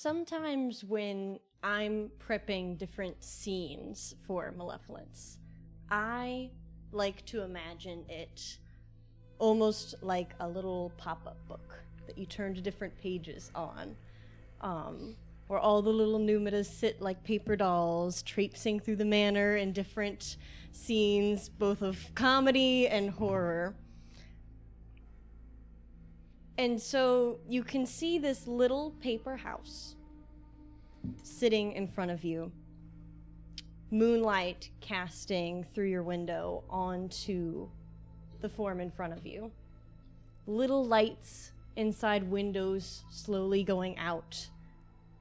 sometimes when I'm prepping different scenes for Malevolence, I like to imagine it almost like a little pop-up book that you turn to different pages on, where all the little Numidas sit like paper dolls, traipsing through the manor in different scenes, both of comedy and horror. And so you can see this little paper house sitting in front of you, moonlight casting through your window onto the form in front of you. Little lights inside windows slowly going out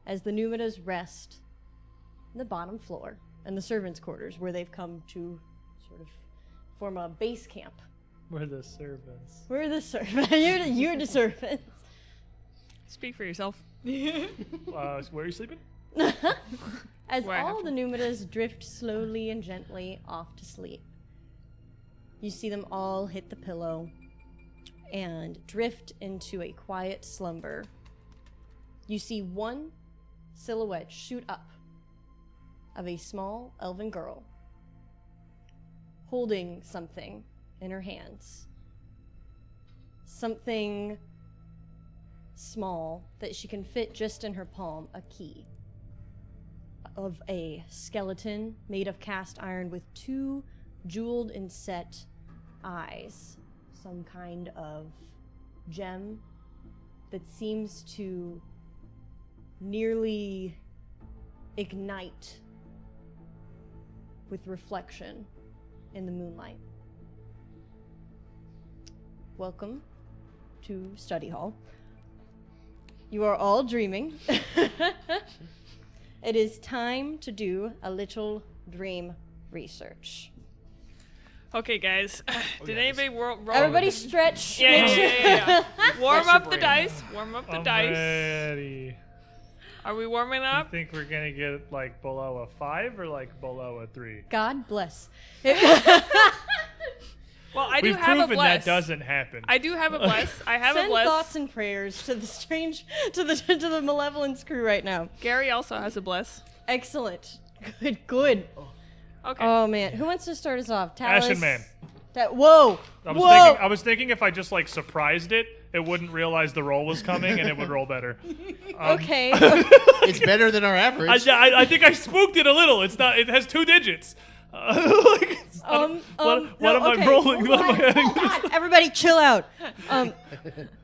as the Numidas rest on the bottom floor and the servants' quarters, where they've come to sort of form a base camp. We're the servants. We're the servants. You're the servants. Speak for yourself. Where are you sleeping? As Where I all have the Numidas drift slowly and gently off to sleep, you see them all hit the pillow and drift into a quiet slumber. You see one silhouette shoot up of a small elven girl holding something in her hands. Something small that she can fit just in her palm, a key of a skeleton made of cast iron with two jeweled and set eyes, some kind of gem that seems to nearly ignite with reflection in the moonlight. Welcome to Study Hall. You are all dreaming. It is time to do a little dream research. Okay, guys. Did anybody roll? Everybody stretch. Yeah. Warm up the dice. Warm up the I'm dice. ready. Are we warming You up? think we're gonna get like below a 5 or like below a 3? God bless. Well, I do We've have a proven bless. that doesn't happen. I do have a bless. I have Send a bless. thoughts and prayers to the to the Malevolence crew right now. Gary also has a bless. Excellent. Good. Okay. Oh man, who wants to start us off? Talus? Ashen Man. Whoa. I was thinking if I just like surprised it wouldn't realize the roll was coming and it would roll better. Okay. It's better than our average. I think I spooked it a little. It's not. It has 2 digits. What am I rolling? What am I adding? Hold on. Everybody chill out.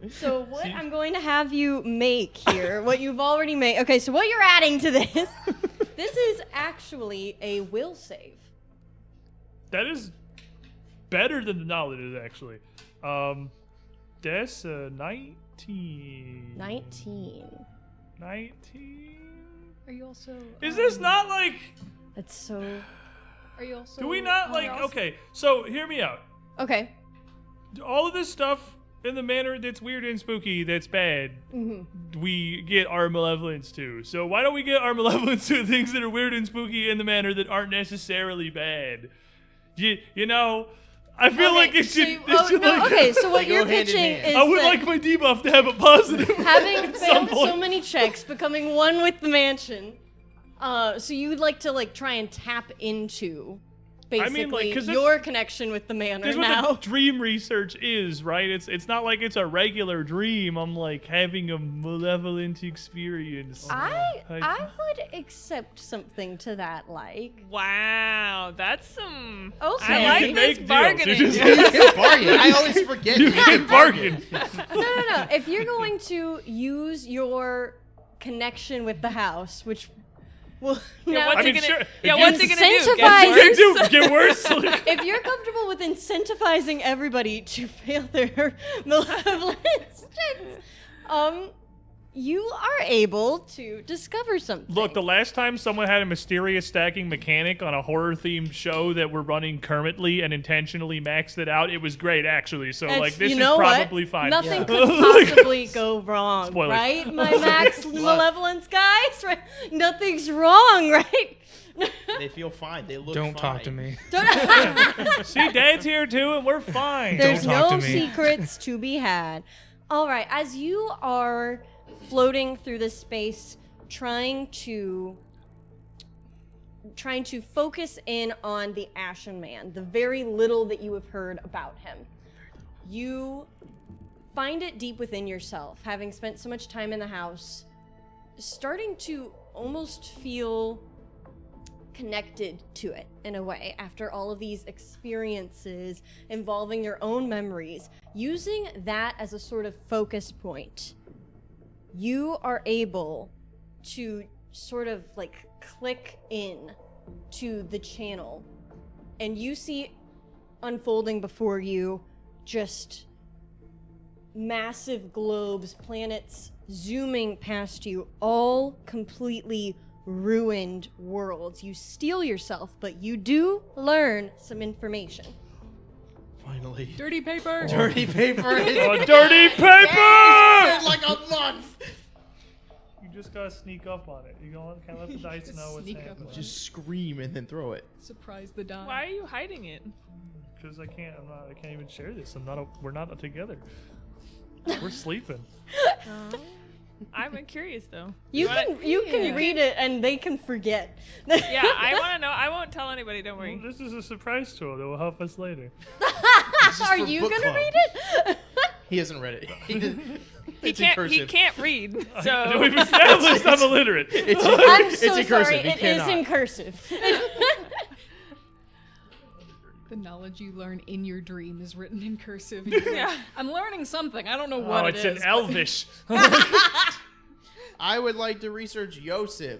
So what I'm going to have you make here, what you've already made. Okay, so what you're adding to this, this is actually a will save. That is better than the knowledge is actually. That's 19. 19. 19? Are you also... Is this not like... That's so... Are you also... Do we not like... Okay, so hear me out. Okay. All of this stuff in the manner that's weird and spooky, that's bad, we get our malevolence to. So why don't we get our malevolence to things that are weird and spooky in the manner that aren't necessarily bad? You know... I feel like it should. Okay, so what you're pitching is I would like my debuff to have a positive. Having failed so many checks, becoming one with the mansion. So you'd like to try and tap into basically your connection with the manor now. What the dream research is, right? It's not like it's a regular dream. I'm like having a malevolent experience. I would accept something to that, like. Wow, that's some. Okay. I like this bargaining. You can bargain. I always forget. You can bargain. No. If you're going to use your connection with the house, which. Well, what's it gonna incentivize- do? Get worse. If you're comfortable with incentivizing everybody to fail their malevolence checks, you are able to discover something. Look, the last time someone had a mysterious stacking mechanic on a horror-themed show that we're running currently and intentionally maxed it out, it was great, actually. So, this is probably fine. Nothing could possibly go wrong, Spoilers. right? My max malevolence guys, right? Nothing's wrong, right? They feel fine. They look Don't fine. talk to me. See, Dad's here too, and we're fine. There's Don't talk no to me. secrets to be had. All right, as you are floating through this space, trying to focus in on the Ashen Man, the very little that you have heard about him. You find it deep within yourself, having spent so much time in the house, starting to almost feel connected to it in a way after all of these experiences involving your own memories. Using that as a sort of focus point, you are able to sort of like click in to the channel, and you see unfolding before you just massive globes, planets zooming past you, all completely ruined worlds. You steel yourself, but you do learn some information. Finally. Dirty paper. Dirty paper. Oh, dirty paper! It's been like a month. You just gotta sneak up on it. You can't let the dice know what's Sneak up happening. on Just scream and then throw it. Surprise the die. Why are you hiding it? Because I can't even share this. We're not together. We're sleeping. I'm curious though. You can read it and they can forget. Yeah, I want to know. I won't tell anybody. Don't worry. Well, this is a surprise tool that will help us later. Are for you book gonna club. read it? He hasn't read it. He It's in can't. cursive. He can't read. We've So established I'm illiterate. I'm so It's in sorry. cursive. He It is cannot. in cursive. The knowledge you learn in your dream is written in cursive. And you're like, Yeah. I'm learning something. I don't know what it it's is. in Elvish. I would like to research Yosef.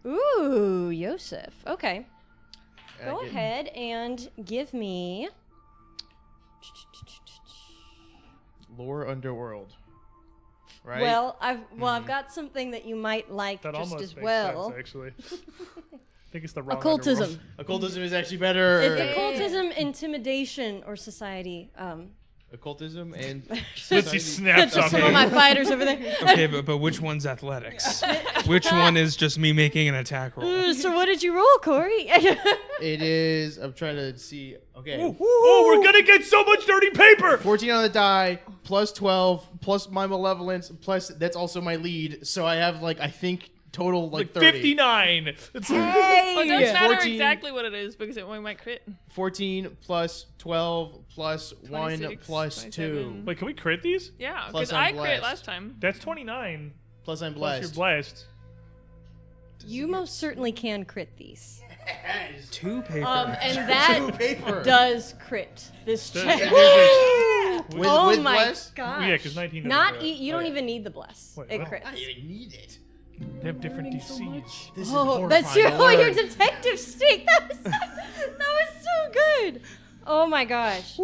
Ooh, Yosef. Okay. And Go get- ahead and give me. Lore Underworld. Right? Well, I've got something that you might like That just almost as makes well. sense, actually. I think it's the wrong Occultism. underworld. Occultism is actually better. It's occultism, intimidation, or society. Occultism and Mitzi snaps on Some of me. my fighters over there. Okay, but which one's athletics? Which one is just me making an attack roll? So what did you roll, Corey? it is. I'm trying to see. Okay. Oh, we're gonna get so much dirty paper! 14 on the die, plus 12, plus my malevolence, plus that's also my lead. So I have I think total Like 30. 59. It's Well, it doesn't matter 14. exactly what it is because we might crit. 14 plus 12 plus 1 26, plus 2. 27. Wait, can we crit these? Yeah, Plus because I'm I crit blessed. last time. That's 29. Plus I'm Plus blessed. you're blessed. You most certainly can crit these. Two paper. And that Paper. does crit this Does- check. With, Oh with my bless? gosh. Yeah, 'cause 19 doesn't Not do it. you don't Okay. even need the bless. Wait, It what? crits. I didn't need it. They have different DCs. This is Oh, that's horrifying to your learn. detective streak. That was so good. Oh my gosh.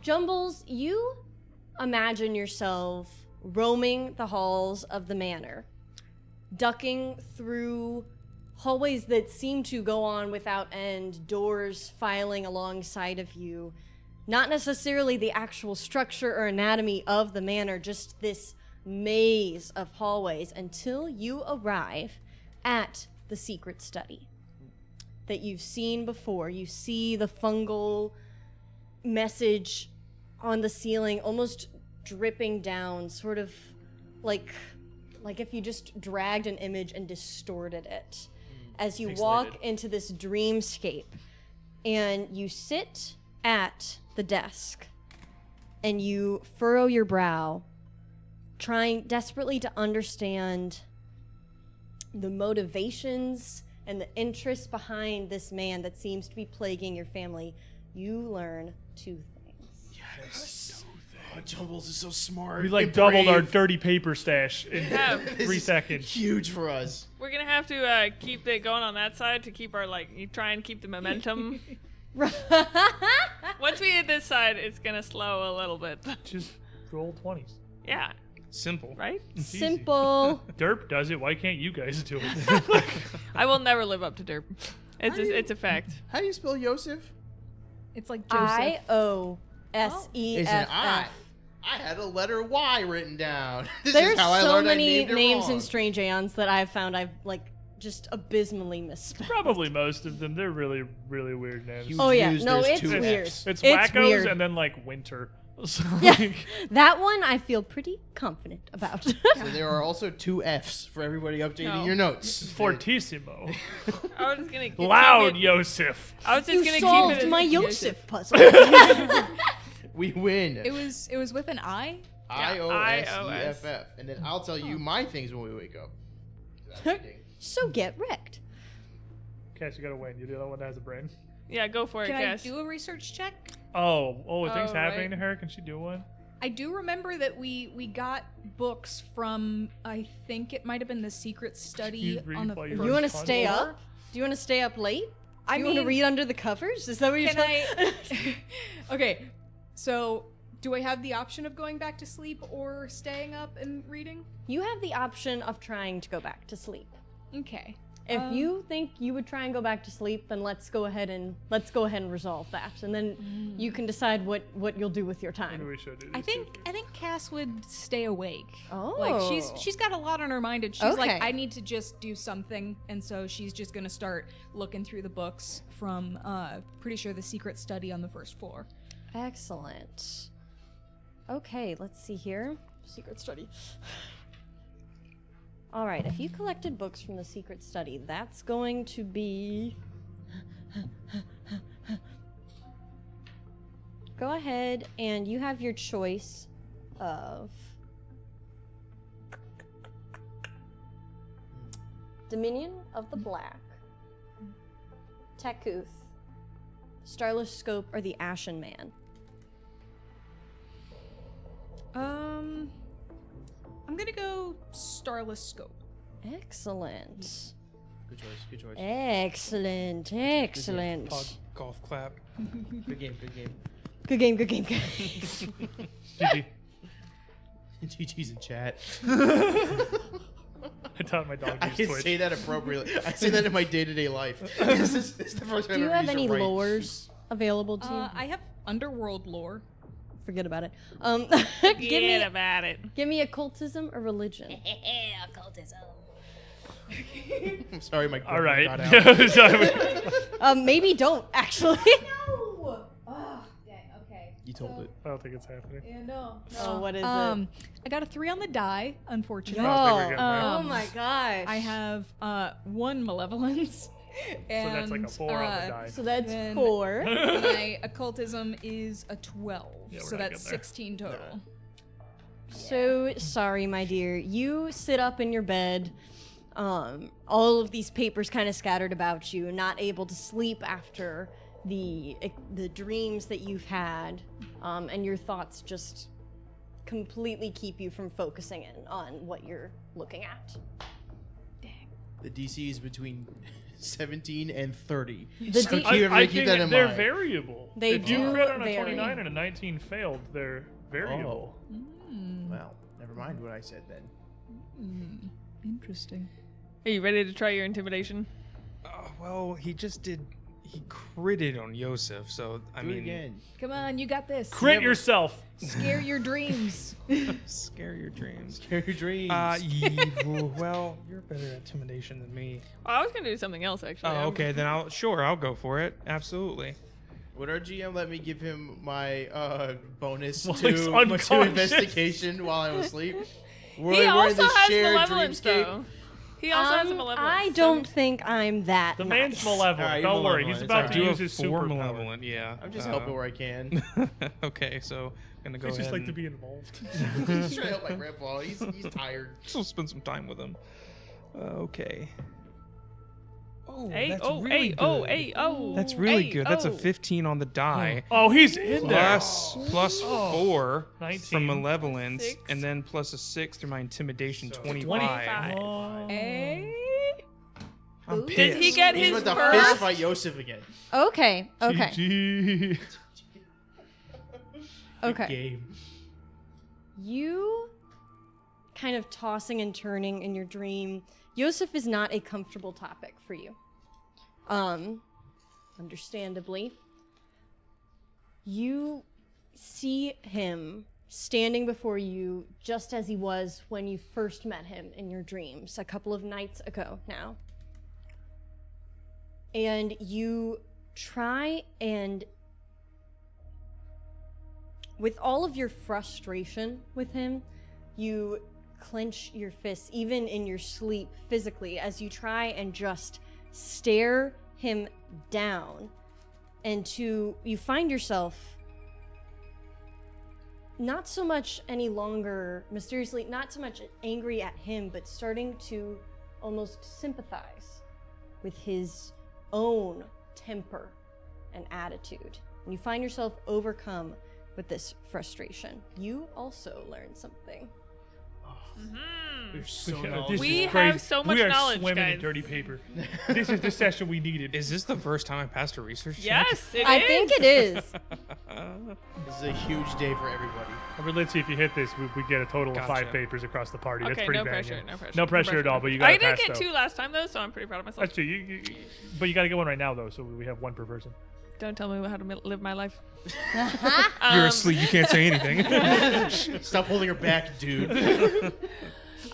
Jumbles, you imagine yourself roaming the halls of the manor, ducking through hallways that seem to go on without end, doors filing alongside of you. Not necessarily the actual structure or anatomy of the manor, just this maze of hallways until you arrive at the secret study that you've seen before. You see the fungal message on the ceiling almost dripping down, sort of like if you just dragged an image and distorted it as you walk Pixelated. into this dreamscape. And you sit at the desk and you furrow your brow, trying desperately to understand the motivations and the interests behind this man that seems to be plaguing your family. You learn two things. Oh, Jumbles is so smart. We and doubled our brave. dirty paper stash in Yeah. 3 seconds. Huge for us. We're gonna have to keep it going on that side to keep our you try and keep the momentum. Once we hit this side, it's gonna slow a little bit. Just roll 20s. Yeah, Simple. right? Easy. Simple. Derp does it. Why can't you guys do it? I will never live up to Derp. It's a fact. How do you spell Yosef? It's like Joseph. IOSEFF. It's an I. I had a letter Y written down. This There's is how I so learned I many named it names wrong. in Strange Aeons that I've found I've just abysmally misspelled. Probably most of them. They're really, really weird names. You- Oh yeah, Use no, there's it's two weird. Fs. It's It's wackos weird. and then winter. So, Yeah, like, that one I feel pretty confident about. So there are also 2 Fs for everybody updating No. your notes. fortissimo. I was just gonna keep Loud, it- Yosef. I was just You gonna solved keep it my as Yosef puzzle. We win. It was with an I. IOSEFF. And then I'll tell you my things when we wake up. That's cheating. So get wrecked. Cass, you gotta win. You're the only one that has a brain. Yeah, go for it, Can I Cass. do a research check? Oh, things Oh, happening right. to her? Can she do one? I do remember that we got books from, I think it might have been the secret study you read on the while first you're You want to First stay floor? up? Do you want to stay up late? I you want to mean, read under the covers? Is that what you're can saying? I? Okay, so do I have the option of going back to sleep or staying up and reading? You have the option of trying to go back to sleep. Okay. If you think you would try and go back to sleep, then let's go ahead and resolve that, and then you can decide what you'll do with your Maybe time. we should do I this think too. Cass would stay awake. Oh, Like she's got a lot on her mind, and she's like, Okay. I need to just do something, and so she's just gonna start looking through the books from pretty sure the secret study on the first floor. excellent. Okay, let's see here. Secret study. All right, if you collected books from the secret study, that's going to be. Go ahead, and you have your choice of Dominion of the Black, Tekuth, Starless Scope, or the Ashen Man. I'm gonna go Starless Scope. Excellent. Good choice. Good choice. Excellent. Excellent. Pod golf clap. Good game. Good game. Good game, good game, good GG. GG's in chat. I taught my dog I use can Twitch. say that appropriately. I say that in my day-to-day life. This is the first time Do you I've ever have used any it right. lores available to you? I have Underworld lore. Forget about it. Forget about it. Give me occultism or religion. I'm sorry, my All grandma right. got out. Sorry. Maybe don't, actually. No! Oh, dang, okay. You told it. I don't think it's happening. Yeah, no. Oh, what is it? I got a 3 on the die, unfortunately. I don't think we're getting there. Oh my gosh. I have 1 Malevolence. So And, that's like a 4 on the die. So that's Then- 4. my occultism is a 12. Yeah, we're so not that's getting there. 16 total. So sorry, my dear. You sit up in your bed. All of these papers kind of scattered about you, not able to sleep after the dreams that you've had, and your thoughts just completely keep you from focusing in on what you're looking at. The DC is between 17 and 30. The So D- keep everybody I keep think that in they're mind. variable. They if you do crit on a vary. 29 and a 19 failed, they're variable. Well, never mind what I said then. Interesting. Are you ready to try your intimidation? Well, he just did. He critted on Yosef, so I Do it mean, again. Come on, you got this. Crit yourself. Scare your dreams. scare your dreams. Scare your dreams. Well, you're better at intimidation than me. Oh, I was gonna do something else actually. Oh, okay, then I'll go for it. Absolutely. Would our GM let me give him my bonus While he's to unconscious. investigation while I'm asleep? He also has malevolence though. He also has a malevolence. I don't think I'm that. The nice. man's malevolent. Alright, Don't you're worry. malevolent. He's It's about alright. to Do use have his 4 superpower. malevolent, yeah. I'm just helping where I can. Okay, so gonna go He's just ahead like to and be involved. Just trying to help my grandpa. He's tired. so spend some time with him. Okay. Oh, Hey, that's oh, really hey, good. oh, hey, oh. That's really hey, good. That's a oh. 15 on the die. Oh, he's in there. Plus 4 19. from malevolence, 6. and then plus a 6 through my intimidation, So 25. 25. Oh. Hey. I'm Did pissed. he get He's his about to first? fist fight Yosef again. Okay. Okay. GG. Okay. Game. You kind of tossing and turning in your dream. Yosef is not a comfortable topic for you. Understandably. You see him standing before you just as he was when you first met him in your dreams a couple of nights ago now. And you try and with all of your frustration with him, you clench your fists, even in your sleep physically, as you try and just stare him down. And you find yourself not so much any longer mysteriously, not so much angry at him, but starting to almost sympathize with his own temper and attitude. And you find yourself overcome with this frustration. You also learn something. You're so This knowledgeable. We is have crazy. so much we are knowledge, swimming in guys. dirty paper. This is the session we needed. Is this the first time I passed a research check? Yes, it is. I think it is. This is a huge day for everybody. I mean, let's see if you hit this. We get a total of 5 Gotcha. papers across the party. That's Okay, pretty no bad. pressure, yeah. no pressure. No pressure at all, but you got I to pass did get though. 2 last time though, so I'm pretty proud of myself. That's true. But you got to get one right now though, so we have 1 per person. Don't tell me how to live my life. You're asleep. You can't say anything. Stop holding her back, dude.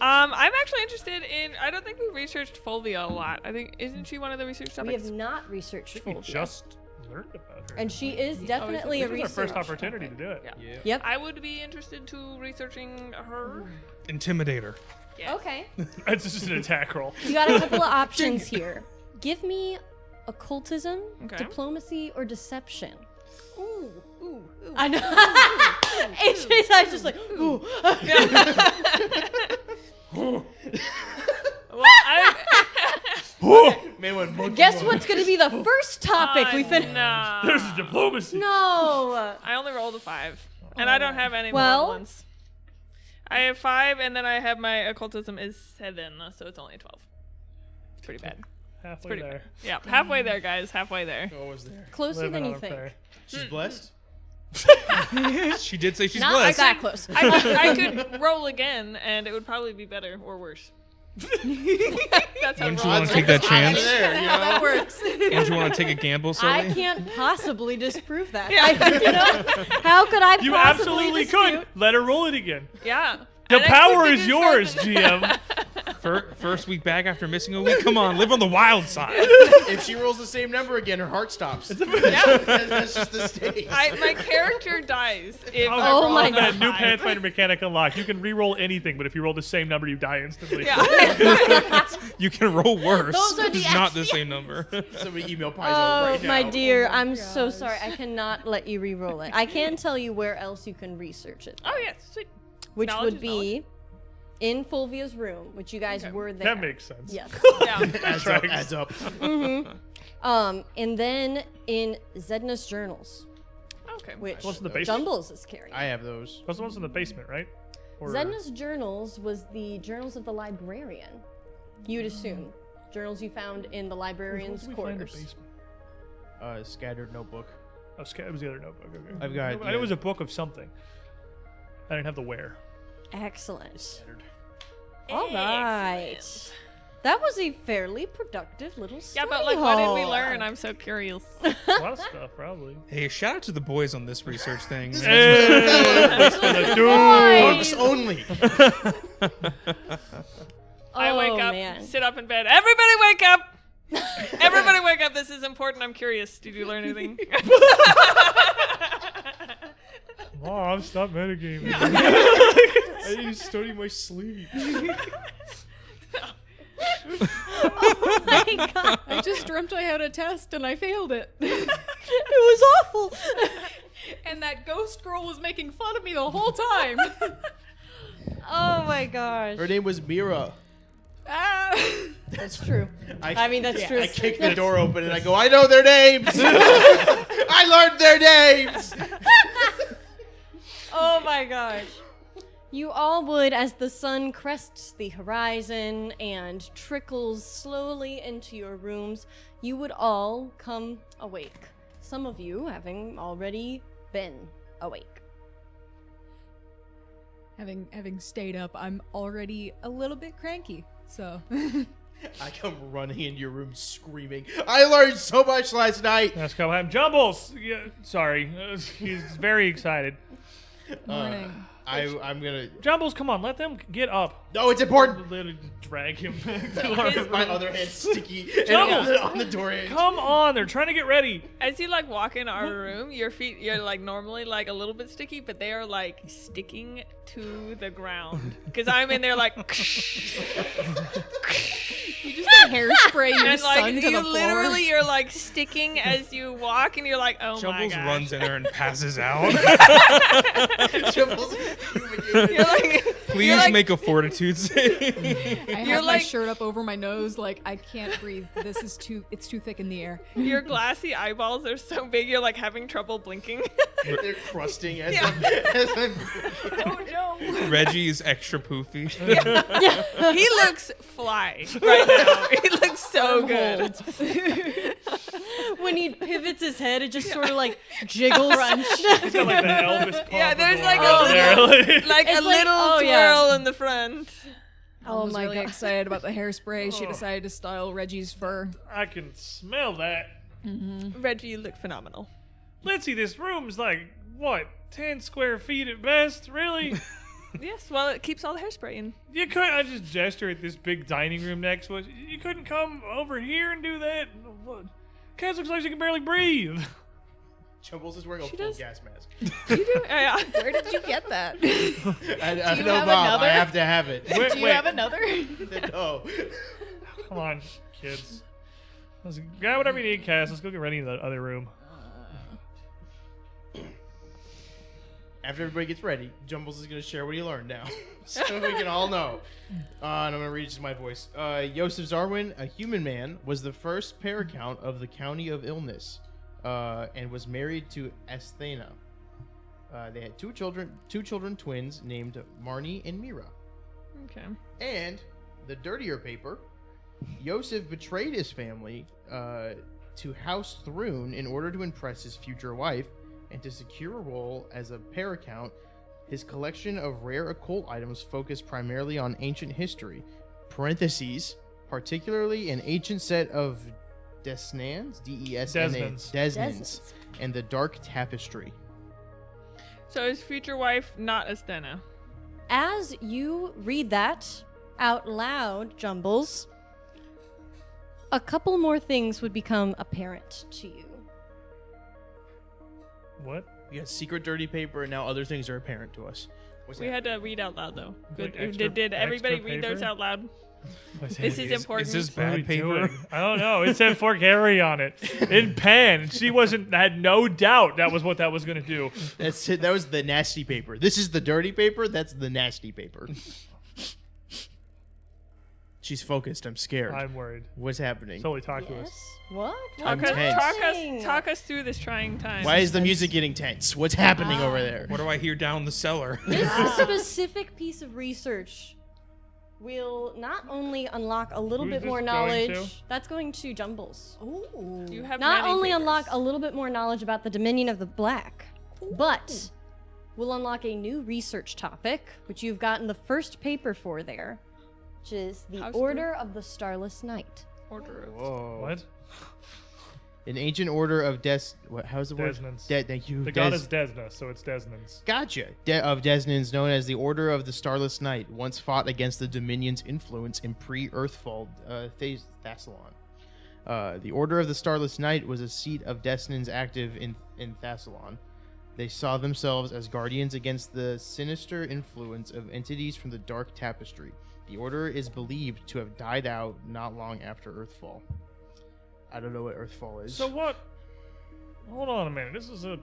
I'm actually interested in. I don't think we've researched Fulvia a lot. I think isn't she one of the research We topics? have not researched We Fulvia. just learned about her. And she is definitely a This is our research first opportunity to topic. do it. Yeah. Yep. I would be interested to researching her. Intimidator. Yeah. Okay. It's just an attack roll. You got a couple of options here. Give me occultism, Okay. diplomacy, or deception. Ooh, ooh, ooh. I know. I just like, ooh. Well, Man went monkey Guess mode. what's going to be the first topic we finish? No. There's diplomacy. No. I only rolled a 5, and I don't have any Well- malevolence. I have 5, and then I have my occultism is 7, so it's only 12. It's pretty bad. Halfway Pretty there. bad. Yeah, halfway there, guys. Halfway there. Almost there. Closer Living than on you a think. prayer. She's blessed. She did say she's Not blessed. that close. I could roll again, and it would probably be better or worse. That's how Wouldn't you rolls want to work. take that chance? There, you How that know? works. Wouldn't you want to take a gamble, I Sully? can't possibly disprove that. Yeah. How could I You possibly absolutely dispute? could. Let her roll it again. Yeah. The And I power think is it yours, something. GM. First week back after missing a week. Come on, live on the wild side. If she rolls the same number again, her heart stops. Yeah. That's just the stage. My character dies if I Oh roll my a That new 5. Pathfinder mechanic unlocked. You can re-roll anything, but if you roll the same number, you die instantly. Yeah. You can roll worse. Those are the It's not the same number. Somebody email Paizo Oh, right now. my dear, I'm so sorry. I cannot let you re-roll it. I can tell you where else you can research it, Oh, yes. Sweet. which Knowledge would is knowledge. be in Fulvia's room, which you guys Okay. were there. That makes sense. Yes. Yeah. Adds up, adds up. And then in Zedna's journals, Okay. which What's in the basement? Jumbles is carrying. I have those. Those ones in the basement, right? Or- Zedna's journals was the journals of the librarian. You'd assume. Journals you found in the librarian's What did we find in the quarters. basement? Scattered notebook. Oh, it was the other notebook. Okay. I've got, I knew yeah. it was a book of something. I didn't have the where. Excellent. Scattered. All right. That was a fairly productive little Yeah, study but like, what did we hall. learn? I'm so curious. A lot of stuff, probably. Hey, shout out to the boys on this research thing. Books only. I wake Oh, up, man. sit up in bed. Everybody wake up! Everybody wake up. This is important. I'm curious. Did you learn anything? Mom, stop metagaming. I need to study my sleep. Oh my god. I just dreamt I had a test and I failed it. It was awful. And that ghost girl was making fun of me the whole time. Oh my gosh. Her name was Mira. Ah. That's true. I mean, that's true. I kick the door open and I go, I know their names. I learned their names. Oh my gosh. You all would, as the sun crests the horizon and trickles slowly into your rooms, you would all come awake. Some of you having already been awake. Having stayed up, I'm already a little bit cranky. So I come running into your room screaming, I learned so much last night. Let's go have Jumbles. Yeah, sorry. He's very excited. morning. I'm gonna. Jumbles, come on, let them get up. No, it's important. Literally drag him back to our My room. other hand's sticky and Jumbles! on the door hinge. Come on, they're trying to get ready. As you like walk in our room, your feet you're like normally like a little bit sticky, but they are like sticking to the ground. Because I'm in there like You just hairspray your and son like to you the literally you're like sticking as you walk, and you're like, oh my Jumbles god. runs in there and passes out. Jumbles You're like, Please you're like, make a fortitude save. I You're have my like- shirt up over my nose, like I can't breathe. It's too thick in the air. your glassy eyeballs are so big, you're like having trouble blinking. They're crusting as Yeah. I'm Oh no. Reggie is extra poofy. He looks fly right now. He looks so good. When he pivots his head, it just sort of like jiggles. He's got like the Elvis pump. Yeah, there's like over a there. little, like a It's like- little oh, twirl yeah. in the front. I was my really God. excited about the hairspray. She Oh. decided to style Reggie's fur. I can smell that. Reggie, you look phenomenal. Let's see, this room's like, what, 10 square feet at best? Really? Yes, well, it keeps all the hairspray in. You couldn't, I just gesture at this big dining room next to us. You couldn't come over here and do that? Kaz looks like she can barely breathe. Jumbles is wearing a She full does. gas mask. You do? Yeah. Where did you get that? I you know, have Bob. another? I have to have it. Wait, Do you wait. have another? No. Come on, kids. Let's grab whatever you need, Cass. Let's go get ready in the other room. After everybody gets ready, Jumbles is going to share what he learned now. So we can all know. And I'm going to read just my voice. Yosef Zarwin, a human man, was the first paramount of the County of Illness and was married to Asthena. They had two children twins named Marnie and Mira. Okay. And the dirtier paper, Yosef betrayed his family to House Thrun in order to impress his future wife and to secure a role as a paramount. His collection of rare occult items focused primarily on ancient history, parentheses, particularly an ancient set of Desnans, Desnans. Desnans, and the Dark Tapestry. So his future wife, not Asthena. As you read that out loud, Jumbles, a couple more things would become apparent to you. What? We got secret dirty paper, and now other things are apparent to us. What's We that? had to read out loud though. Like Good. extra- Did everybody extra read theirs paper? out loud? What's This that? is important. Is this What are we bad paper? doing? I don't know. It said for Gary on it in pen. She had no doubt that was what that was going to do. That's it. That was the nasty paper. This is the dirty paper. That's the nasty paper. She's focused. I'm scared. I'm worried. What's happening? Totally talk to us. Yes? What? I'm Talk us, tense. talk us through this trying time. Why is the music getting tense? What's happening over there? What do I hear down the cellar? This specific piece of research will not only unlock a little Who's bit this more going knowledge. to? That's going to Jumbles. Oh. You have Not many only papers. unlock a little bit more knowledge about the Dominion of the Black, but will unlock a new research topic, which you've gotten the first paper for there, which is the House Order of the Starless Night. Order of- Whoa. What? An ancient order of What? How's the word? Desnans. Thank you. The goddess Desna, so it's Desnans. Gotcha. Of Desnans, known as the Order of the Starless Night, once fought against the Dominion's influence in pre-Earthfall Thassalon. The Order of the Starless Night was a seat of Desnans active in Thassalon. They saw themselves as guardians against the sinister influence of entities from the Dark Tapestry. The Order is believed to have died out not long after Earthfall. I don't know what Earthfall is. So what? Hold on a minute. This is a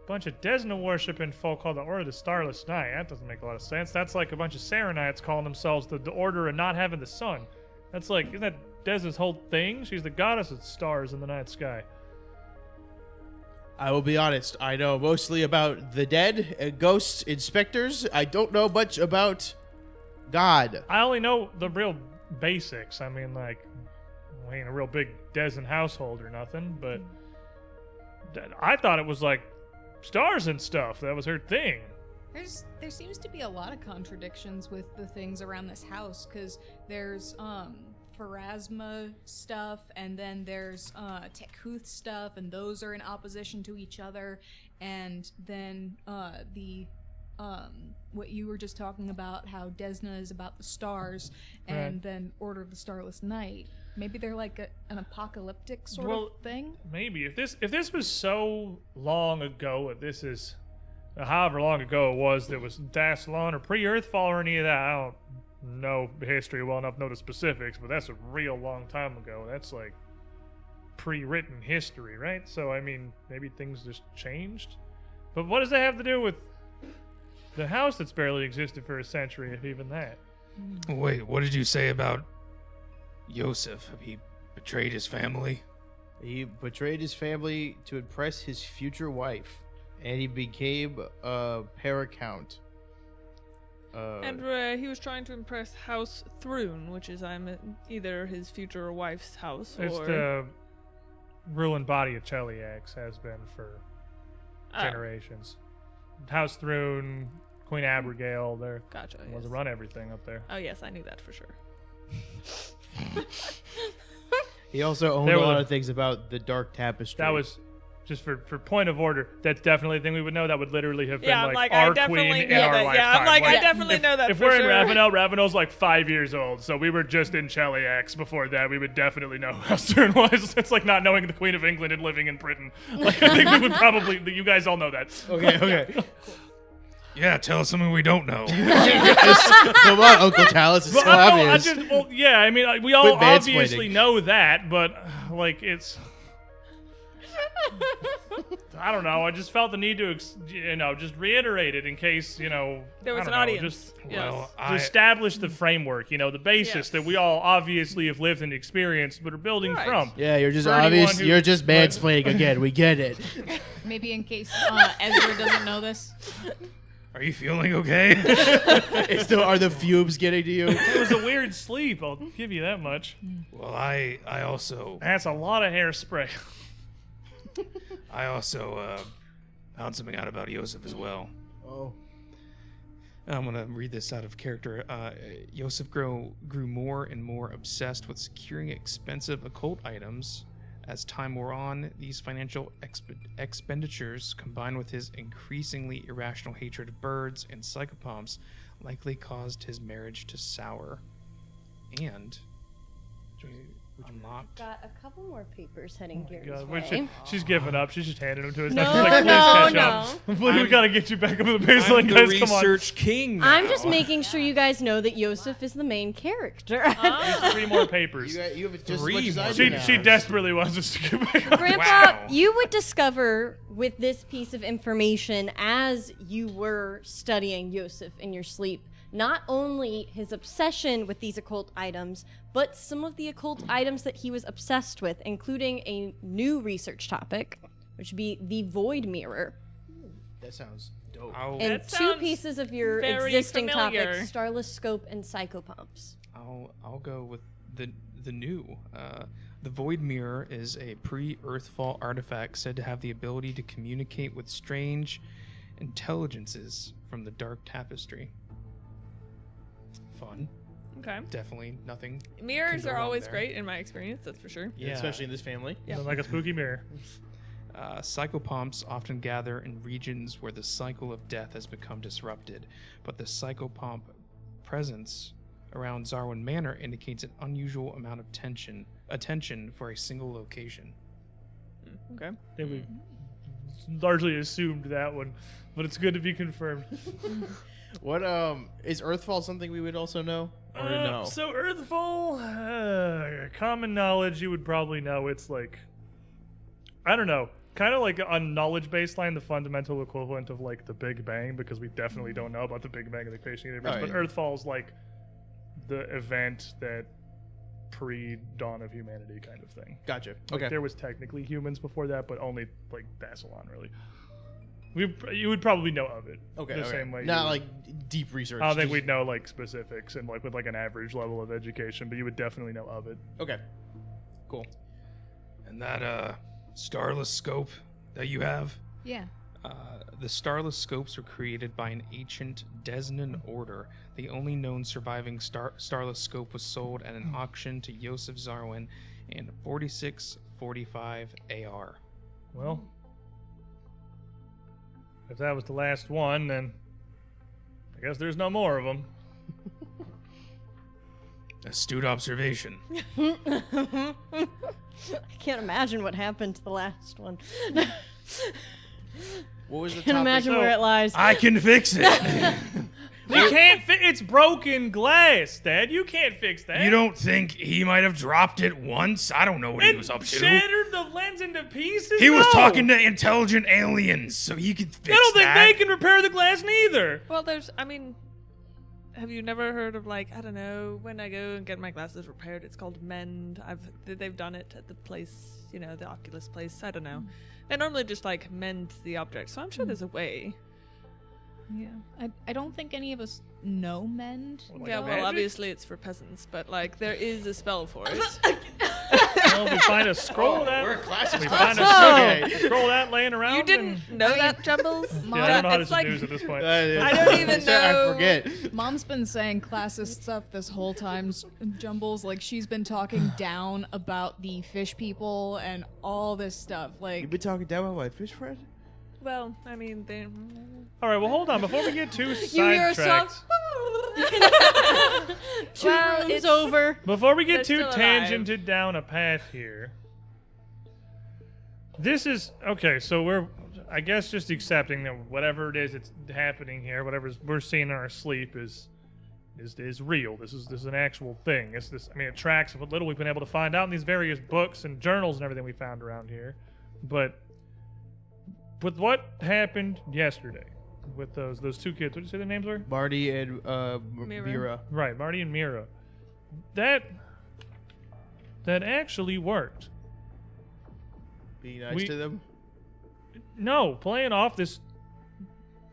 bunch of Desna worshipping folk called the Order of the Starless Night. That doesn't make a lot of sense. That's like a bunch of Sarenites calling themselves the Order of not having the sun. That's like, isn't that Desna's whole thing? She's the goddess of stars in the night sky. I will be honest. I know mostly about the dead, ghosts, inspectors. I don't know much about God. I only know the real basics. I mean, like, we ain't a real big Desna household or nothing, but I thought it was like stars and stuff. That was her thing. There seems to be a lot of contradictions with the things around this house, because there's Pharasma stuff, and then there's Tekhuth stuff, and those are in opposition to each other, and then the what you were just talking about, how Desna is about the stars, and Right. then Order of the Starless Night. Maybe they're like an apocalyptic sort Well, of thing. Maybe if this was so long ago, if this is however long ago it was that was Dassalon or pre-Earthfall or any of that, I don't know history well enough to know the specifics, but that's a real long time ago. That's like pre-written history, right? So I mean, maybe things just changed. But what does that have to do with the house that's barely existed for a century, if even that? Wait, what did you say about Yosef? He betrayed his family? He betrayed his family to impress his future wife, and he became a paracount. And he was trying to impress House Thrune, which is either his future wife's house or... It's the ruling body of Cheliax, has been for generations. House Thrune, Queen Abigail, they're Gotcha. the ones Yes. that run everything up there. Oh yes, I knew that for sure. He also owned There a was lot a- of things about the Dark Tapestry. That was just for point of order. That's definitely a thing we would know. That would literally have been Yeah, I'm like like, I our definitely queen in know our that. lifetime. Yeah, I'm like, I Like, definitely if, know that If for we're in sure. Ravenel's like 5 years old, so we were just in Cheliax before that. We would definitely know how Stern was. It's like not knowing the Queen of England and living in Britain. Like I think we would probably. You guys all know that. Okay. Yeah, tell us something we don't know. Come on, Uncle Talus. It's so obvious. Yeah. I mean, we all Quit mansplaining. obviously know that, but like it's. I don't know. I just felt the need to, just reiterate it in case, There was I don't an know, audience. Just Yes. to establish the framework, the basis Yes. that we all obviously have lived and experienced, but are building Right. from. Yeah, you're just For anyone obvious. who- You're just mansplaining again. We get it. Maybe in case Ezra doesn't know this. Are you feeling okay? Are the fumes getting to you? It was a weird sleep. I'll give you that much. Well, I also That's a lot of hairspray. found something out about Yosef as well. Oh. I'm gonna read this out of character. Yosef grew more and more obsessed with securing expensive occult items. As time wore on, these financial expenditures, combined with his increasingly irrational hatred of birds and psychopomps, likely caused his marriage to sour. And unlocked. Got a couple more papers heading Gary's God, way. she's giving up. She's just handing them to us. No, now. She's like, please no, catch up. no. Please, we gotta get you back up to the baseline, I'm the guys. Come on. research king. I'm now. just making sure you guys know that Yosef is the main character. There's 3 more papers. You have just Three as much as I more. do She now. she desperately wants us to get back up. Grandpa, Wow. you would discover with this piece of information as you were studying Yosef in your sleep, not only his obsession with these occult items, but some of the occult items that he was obsessed with, including a new research topic, which would be the void mirror. That sounds dope. And That 2 sounds pieces of your very existing familiar. topics, Starless Scope and Psychopumps. I'll go with the new. The Void Mirror is a pre-Earthfall artifact said to have the ability to communicate with strange intelligences from the Dark Tapestry. Fun. Okay. Definitely nothing. Mirrors go are wrong always there. great in my experience, that's for sure. Yeah. Especially in this family. Like a spooky mirror. Psychopomps often gather in regions where the cycle of death has become disrupted, but the psychopomp presence around Zarwin Manor indicates an unusual amount of attention for a single location. Okay. I think we largely assumed that one, but it's good to be confirmed. What is Earthfall something we would also know? Or no? So Earthfall, common knowledge, you would probably know. It's like, I don't know, kind of like on knowledge baseline, the fundamental equivalent of like the Big Bang, because we definitely don't know about the Big Bang of the creation universe. Oh, but yeah. Earthfall's like the event that pre-dawn of humanity kind of thing. Gotcha. Like, Okay. there was technically humans before that, but only like Dassalon really. You would probably know of it. Okay. The okay. same way. Not you- like deep research. I don't think just- we'd know like specifics and like with like an average level of education, but you would definitely know of it. Okay. Cool. And that starless scope that you have, Yeah. the starless scopes were created by an ancient Desnan order. The only known surviving starless scope was sold at an auction to Yosef Zarwin in 4645 AR. Well, if that was the last one, then I guess there's no more of them. Astute observation. I can't imagine what happened to the last one. What was the Can't topic? imagine where it lies. I can fix it. We can't it's broken glass, Dad. You can't fix that. You don't think he might have dropped it once? I don't know what he It was up to. shattered the lens into pieces? He was No. talking to intelligent aliens, so he could fix I don't think that. they can repair the glass neither. Well, have you never heard of like, I don't know, when I go and get my glasses repaired, it's called Mend. They've done it at the place, the Oculus place. I don't know. They normally just like mend the object, so I'm sure there's a way. Yeah. I don't think any of us know mend. Yeah, well, magic? obviously it's for peasants, but like there is a spell for it. Well, we find a scroll that We're a classic. we find a Okay. scroll that laying around. You didn't and- know that, Jumbles? Yeah, I don't know how It's this like, is news at this point. I don't even know. I forget. Mom's been saying classist stuff this whole time, Jumbles. Like, she's been talking down about the fish people and all this stuff. Like, You've been talking down about my fish friend? Well, I mean, they. All right, well, hold on. Before we get too You hear a song? sidetracked, Two Well, rooms it's- over. before we get They're too still alive. tangented down a path here, this is okay. So we're, I guess, just accepting that whatever it is that's happening here, whatever we're seeing in our sleep is real. This is an actual thing. It tracks what little we've been able to find out in these various books and journals and everything we found around here, but. With what happened yesterday, with those two kids, what did you say their names were? Marty and Mira. Mira. Right, Marty and Mira. That actually worked. Be nice We- to them. No, playing off this.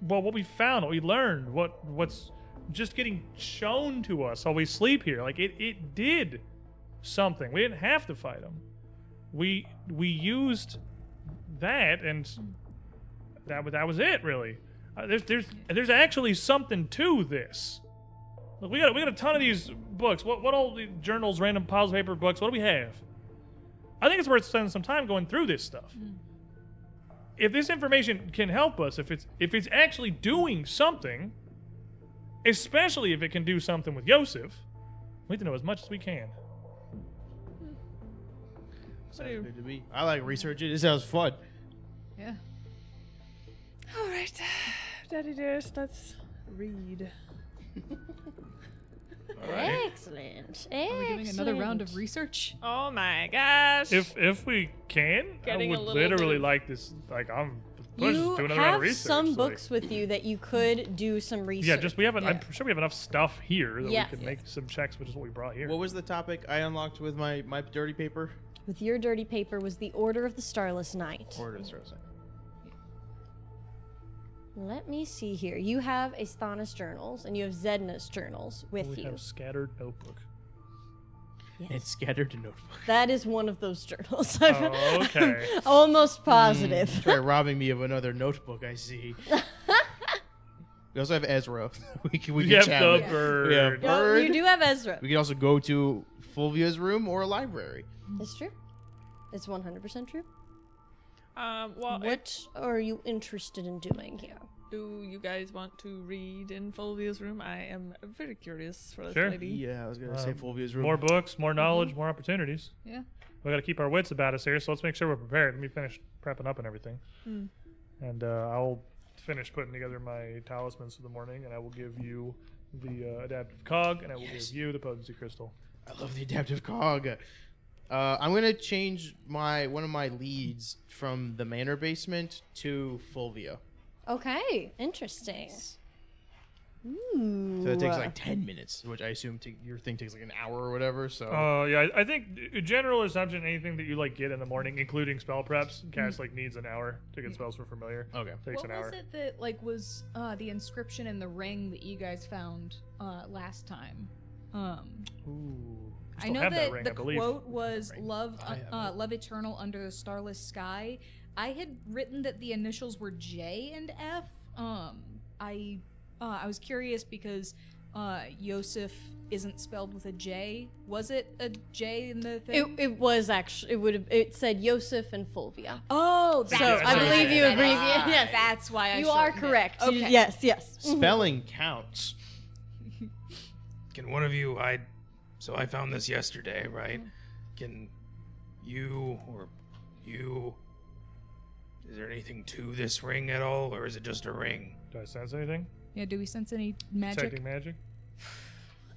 Well, what we found, what we learned, what's just getting shown to us while we sleep here. Like it did something. We didn't have to fight them. We used that and. That was it, really. There's actually something to this. Look, we got a ton of these books. What all the journals, random piles of paper, books? What do we have? I think it's worth spending some time going through this stuff. If this information can help us, if it's actually doing something, especially if it can do something with Yosef, we need to know as much as we can. What do you- Good to me. I like researching. This sounds fun. yeah. All right, Daddy dearest, let's read. Excellent. Are we doing another round of research? Oh my gosh. If we can, Getting I a would little bit literally of- like this. Like I'm You doing another round of have research. some like- books with you that you could do some research. Yeah, just we have. Yeah. I'm sure we have enough stuff here that Yes. we can make some checks, which is what we brought here. What was the topic I unlocked with my dirty paper? With your dirty paper was the Order of the Starless Night. Order of Starless Night. Let me see here. You have Asthana's journals and you have Zedna's journals with we you. have scattered notebook. It's scattered to notebook. That is one of those journals. Oh, okay. I'm almost positive. Try robbing me of another notebook, I see. We also have Ezra. we can We have chat the with- bird. We have Well, Bird. you do have Ezra. We can also go to Fulvia's room or a library. It's true. It's 100% true. Well, What are you interested in doing here? do you guys want to read in Fulvia's room? I am very curious for this Sure. lady. Yeah, I was gonna say Fulvia's room. More books, more knowledge, more opportunities. Yeah. We got to keep our wits about us here, so let's make sure we're prepared. Let me finish prepping up and everything, Hmm. and I'll finish putting together my talismans for the morning, and I will give you the adaptive cog, and I will give you the potency crystal. I love the adaptive cog. I'm gonna change one of my leads from the manor basement to Fulvia. Okay, interesting. Ooh. So that takes like 10 minutes, which I assume your thing takes like an hour or whatever. So Yeah, I think a general assumption, anything that you like get in the morning, including spell preps, cast like needs an hour to get spells for familiar. okay. Takes What an hour. was it that was the inscription in the ring that you guys found last time? Ooh. I Still know have that ring, the I believe. quote was Ring. "Love, I have it. love eternal under the starless sky." I had written that the initials were J and F. I was curious because Yosef isn't spelled with a J. Was it a J in the thing? It was actually, it said Yosef and Fulvia. Oh, that's So I why believe you said agree. that. Yes. That's why I You are shortened it. correct. Okay. Yes, yes. Spelling counts. Can one of you, so I found this yesterday, right? Can you, or you, is there anything to this ring at all, or is it just a ring? Do I sense anything? Yeah, do we sense any magic? Detecting magic?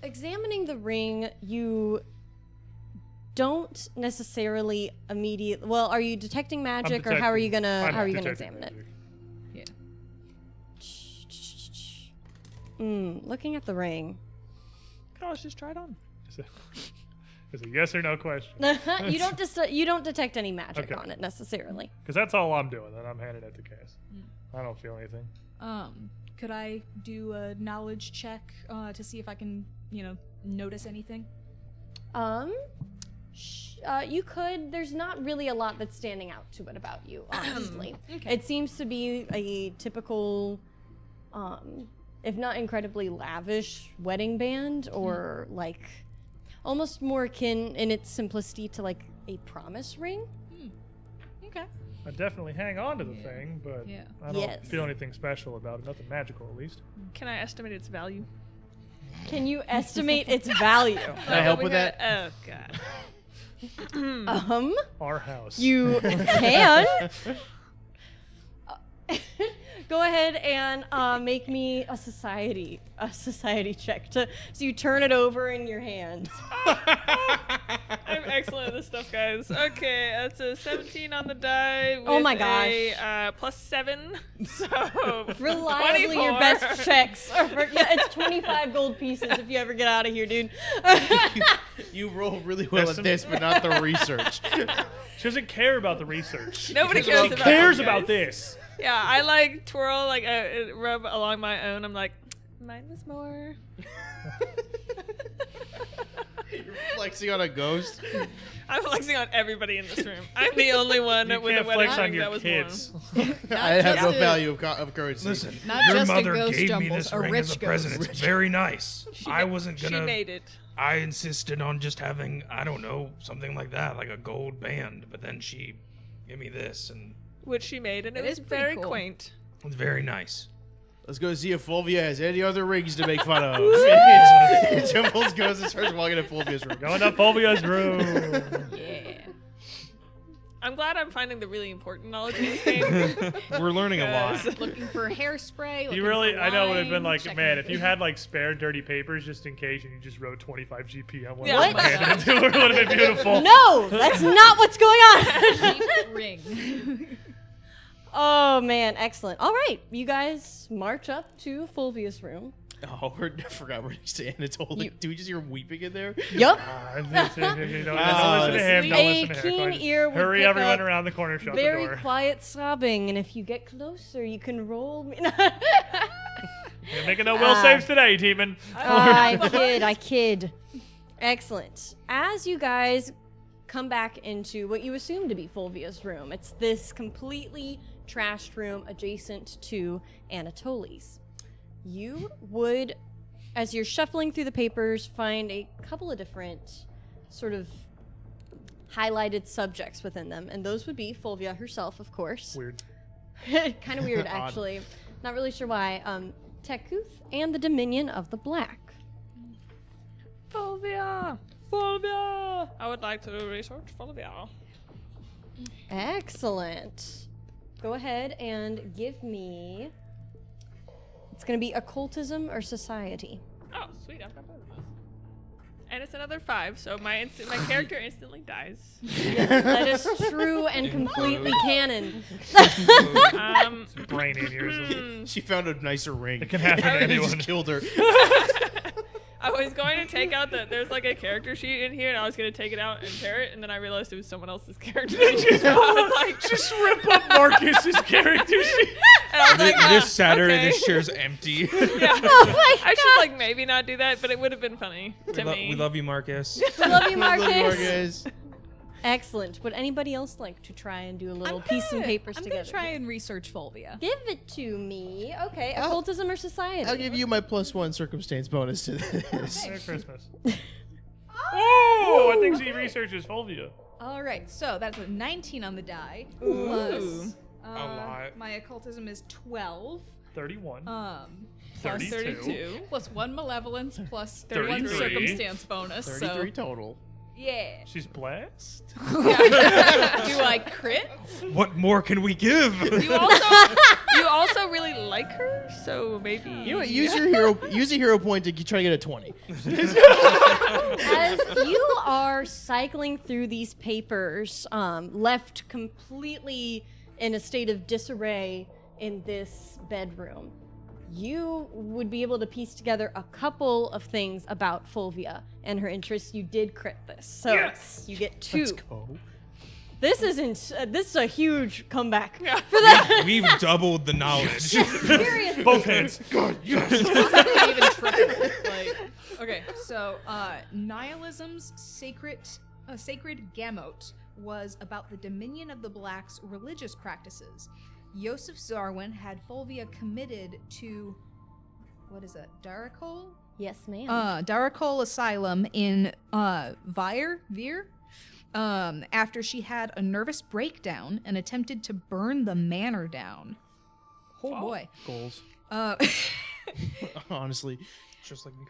Examining the ring, you don't necessarily immediately. Well, are you detecting magic, or how are you gonna detecting examine it? magic. Looking at the ring. Oh, let's just try it on. It's a yes or no question. You don't detect any magic Okay. on it necessarily. Because that's all I'm doing, and I'm handing it to Cass. I don't feel anything. Could I do a knowledge check to see if I can, notice anything? You could. There's not really a lot that's standing out to it about you, honestly. Okay. It seems to be a typical, if not incredibly lavish, wedding band, or like almost more akin in its simplicity to like a promise ring. Okay. I definitely hang on to the thing, but Yeah. I don't Yes. feel anything special about it. Nothing magical, at least. Can I estimate its value? Can you estimate its value? Can I help with that? Oh, God. Our house. You can. Go ahead and make me a society check. So you turn it over in your hands. I'm excellent at this stuff, guys. Okay, that's a 17 on the die. With Oh my gosh. A +7. So Reliably 24. your best checks. It's 25 gold pieces if you ever get out of here, dude. You roll really well at this, but not the research. She doesn't care about the research. Nobody She cares about cares this, about guys. this. Yeah, I like twirl, like rub along my own. I'm like, mine was more. You're flexing on a ghost. I'm flexing on everybody in this room. I'm the only one You with can't a wedding flex on ring your that was kids. I have no just a- value of currency. Listen, Not your just a mother ghost gave me jumbles, this a ring as a rich present. ghost. It's very nice. I wasn't She gonna. made it. I insisted on just having, I don't know, something like that, like a gold band. But then she gave me this, and Which she made, and it It was is pretty very cool. quaint. it's very nice. Let's go see if Fulvia has any other rings to make fun of. Jumbles goes and starts walking to Fulvia's room. Going to Fulvia's room. Yeah. I'm glad I'm finding the really important knowledge in this game. We're learning a lot. Because- Looking for hairspray. You looking really, for I know it would have been wine, like, checking man, the if you food. had like spare dirty papers just in case, and you just wrote 25 GP on one Yeah. of them, What? and handed it to her, it would have been beautiful. No, that's not what's going on. Cheap ring. Oh man, excellent. All right, you guys march up to Fulvia's room. Oh, I forgot we're next to Anatoly. Do we just hear weeping in there? Yup. Don't listen to him. Don't listen to her. keen Go ahead. ear would Hurry pick everyone up around the corner. Shut the Very door. quiet sobbing, and if you get closer, you can roll me. You're making no will saves today, Teeman. I kid. Excellent. As you guys come back into what you assume to be Fulvia's room, it's this completely trashed room adjacent to Anatoly's. You would, as you're shuffling through the papers, find a couple of different sort of highlighted subjects within them, and those would be Fulvia herself, of course. Weird. Kind of weird, Odd. actually. Not really sure why. Tekuth and the Dominion of the Black. Fulvia! Fulvia! I would like to research Fulvia. Excellent. Go ahead and give me. It's going to be occultism or society. Oh, sweet. I've got both of those. And it's another 5, so my character instantly dies. That is true and completely canon. Brain aneurysm. She found a nicer ring. It can happen to And it anyone. just killed her. I was going to take out there's like a character sheet in here, and I was going to take it out and tear it, and then I realized it was someone else's character sheet. So I was like, Just rip up Marcus's character sheet. and I was like, This Saturday, okay. this chair's empty. Yeah. Oh my I should like maybe not do that, but it would have been funny to me. We love you, Marcus. I love you, Look, Marcus. Marcus. Excellent. Would anybody else like to try and do a little piece and papers I'm together? gonna try and research Fulvia. Give it to me. Okay, occultism or society? I'll give you my +1 circumstance bonus to this. Merry Christmas. Oh, I think she researches Fulvia. All right, so that's a 19 on the die. Ooh. Plus, A lot. my occultism is 12. 31. Plus 32. plus 1 malevolence plus 1 33. circumstance bonus. 33 total. Yeah. She's blessed. Do I crit? What more can we give? You also really like her, so maybe. You know what? Use a hero point to try to get a 20. As you are cycling through these papers, left completely in a state of disarray in this bedroom, you would be able to piece together a couple of things about Fulvia and her interests. You did crit this, so Yes! you get 2. Let's go. This isn't. This is a huge comeback. We've doubled the knowledge. Seriously. Both hands. God, yes. Possibly even triple. Like, okay, so nihilism's sacred gamut was about the dominion of the blacks' religious practices. Yosef Zarwin had Fulvia committed to, what is it, Daracol? Yes, ma'am. Daracol Asylum in Vir, after she had a nervous breakdown and attempted to burn the manor down. Oh boy. Goals. Uh, Honestly. Just like me.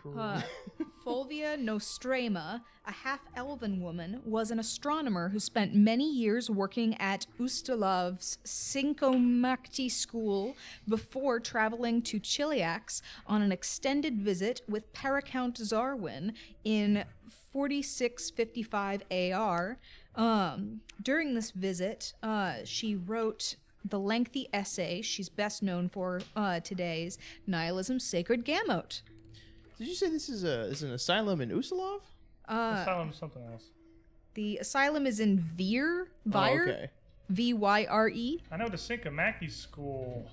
Fulvia Nostrema, a half-elven woman, was an astronomer who spent many years working at Ustalov's Sinkomakti school before traveling to Chiliax on an extended visit with Paracount Zarwin in 4655 AR. During this visit, she wrote the lengthy essay she's best known for today's Nihilism's Sacred Gamut. Did you say this is an asylum in Usalov? Asylum something else. The asylum is in Vir, Oh, okay. Vyre. I know the Sinkamaki school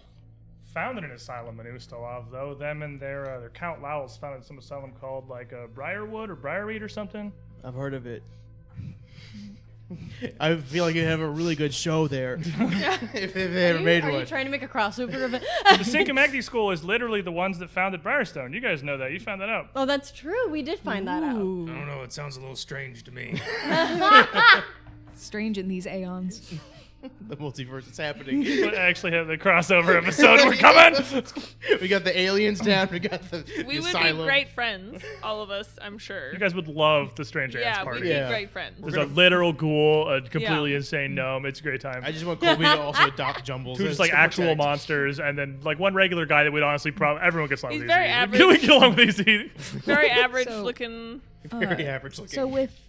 founded an asylum in Ustalov, though. Them and their Count Lowell's founded some asylum called like Briarwood or Briarweed or something. I've heard of it. I feel like you have a really good show there. if they ever made Are one. you trying to make a crossover of it? The Sinkamaki school is literally the ones that founded Briarstone. You guys know that. You found that out. Oh, that's true. We did find that out. I don't know. It sounds a little strange to me. Strange in these aeons. The multiverse is happening. We actually have the crossover episode. We're coming! We got the aliens down. We got the We would asylum. be great friends, all of us, I'm sure. You guys would love the Strange Ants yeah, we'd party. be Yeah. great friends. There's a literal ghoul, a completely Yeah. insane gnome. It's a great time. I just want Colby to also adopt Jumbles. 2 just like actual monsters, and then like one regular guy that we'd honestly probably everyone gets along He's with. very easy. average. We get along with easy. Very average So- looking. Very average looking. So with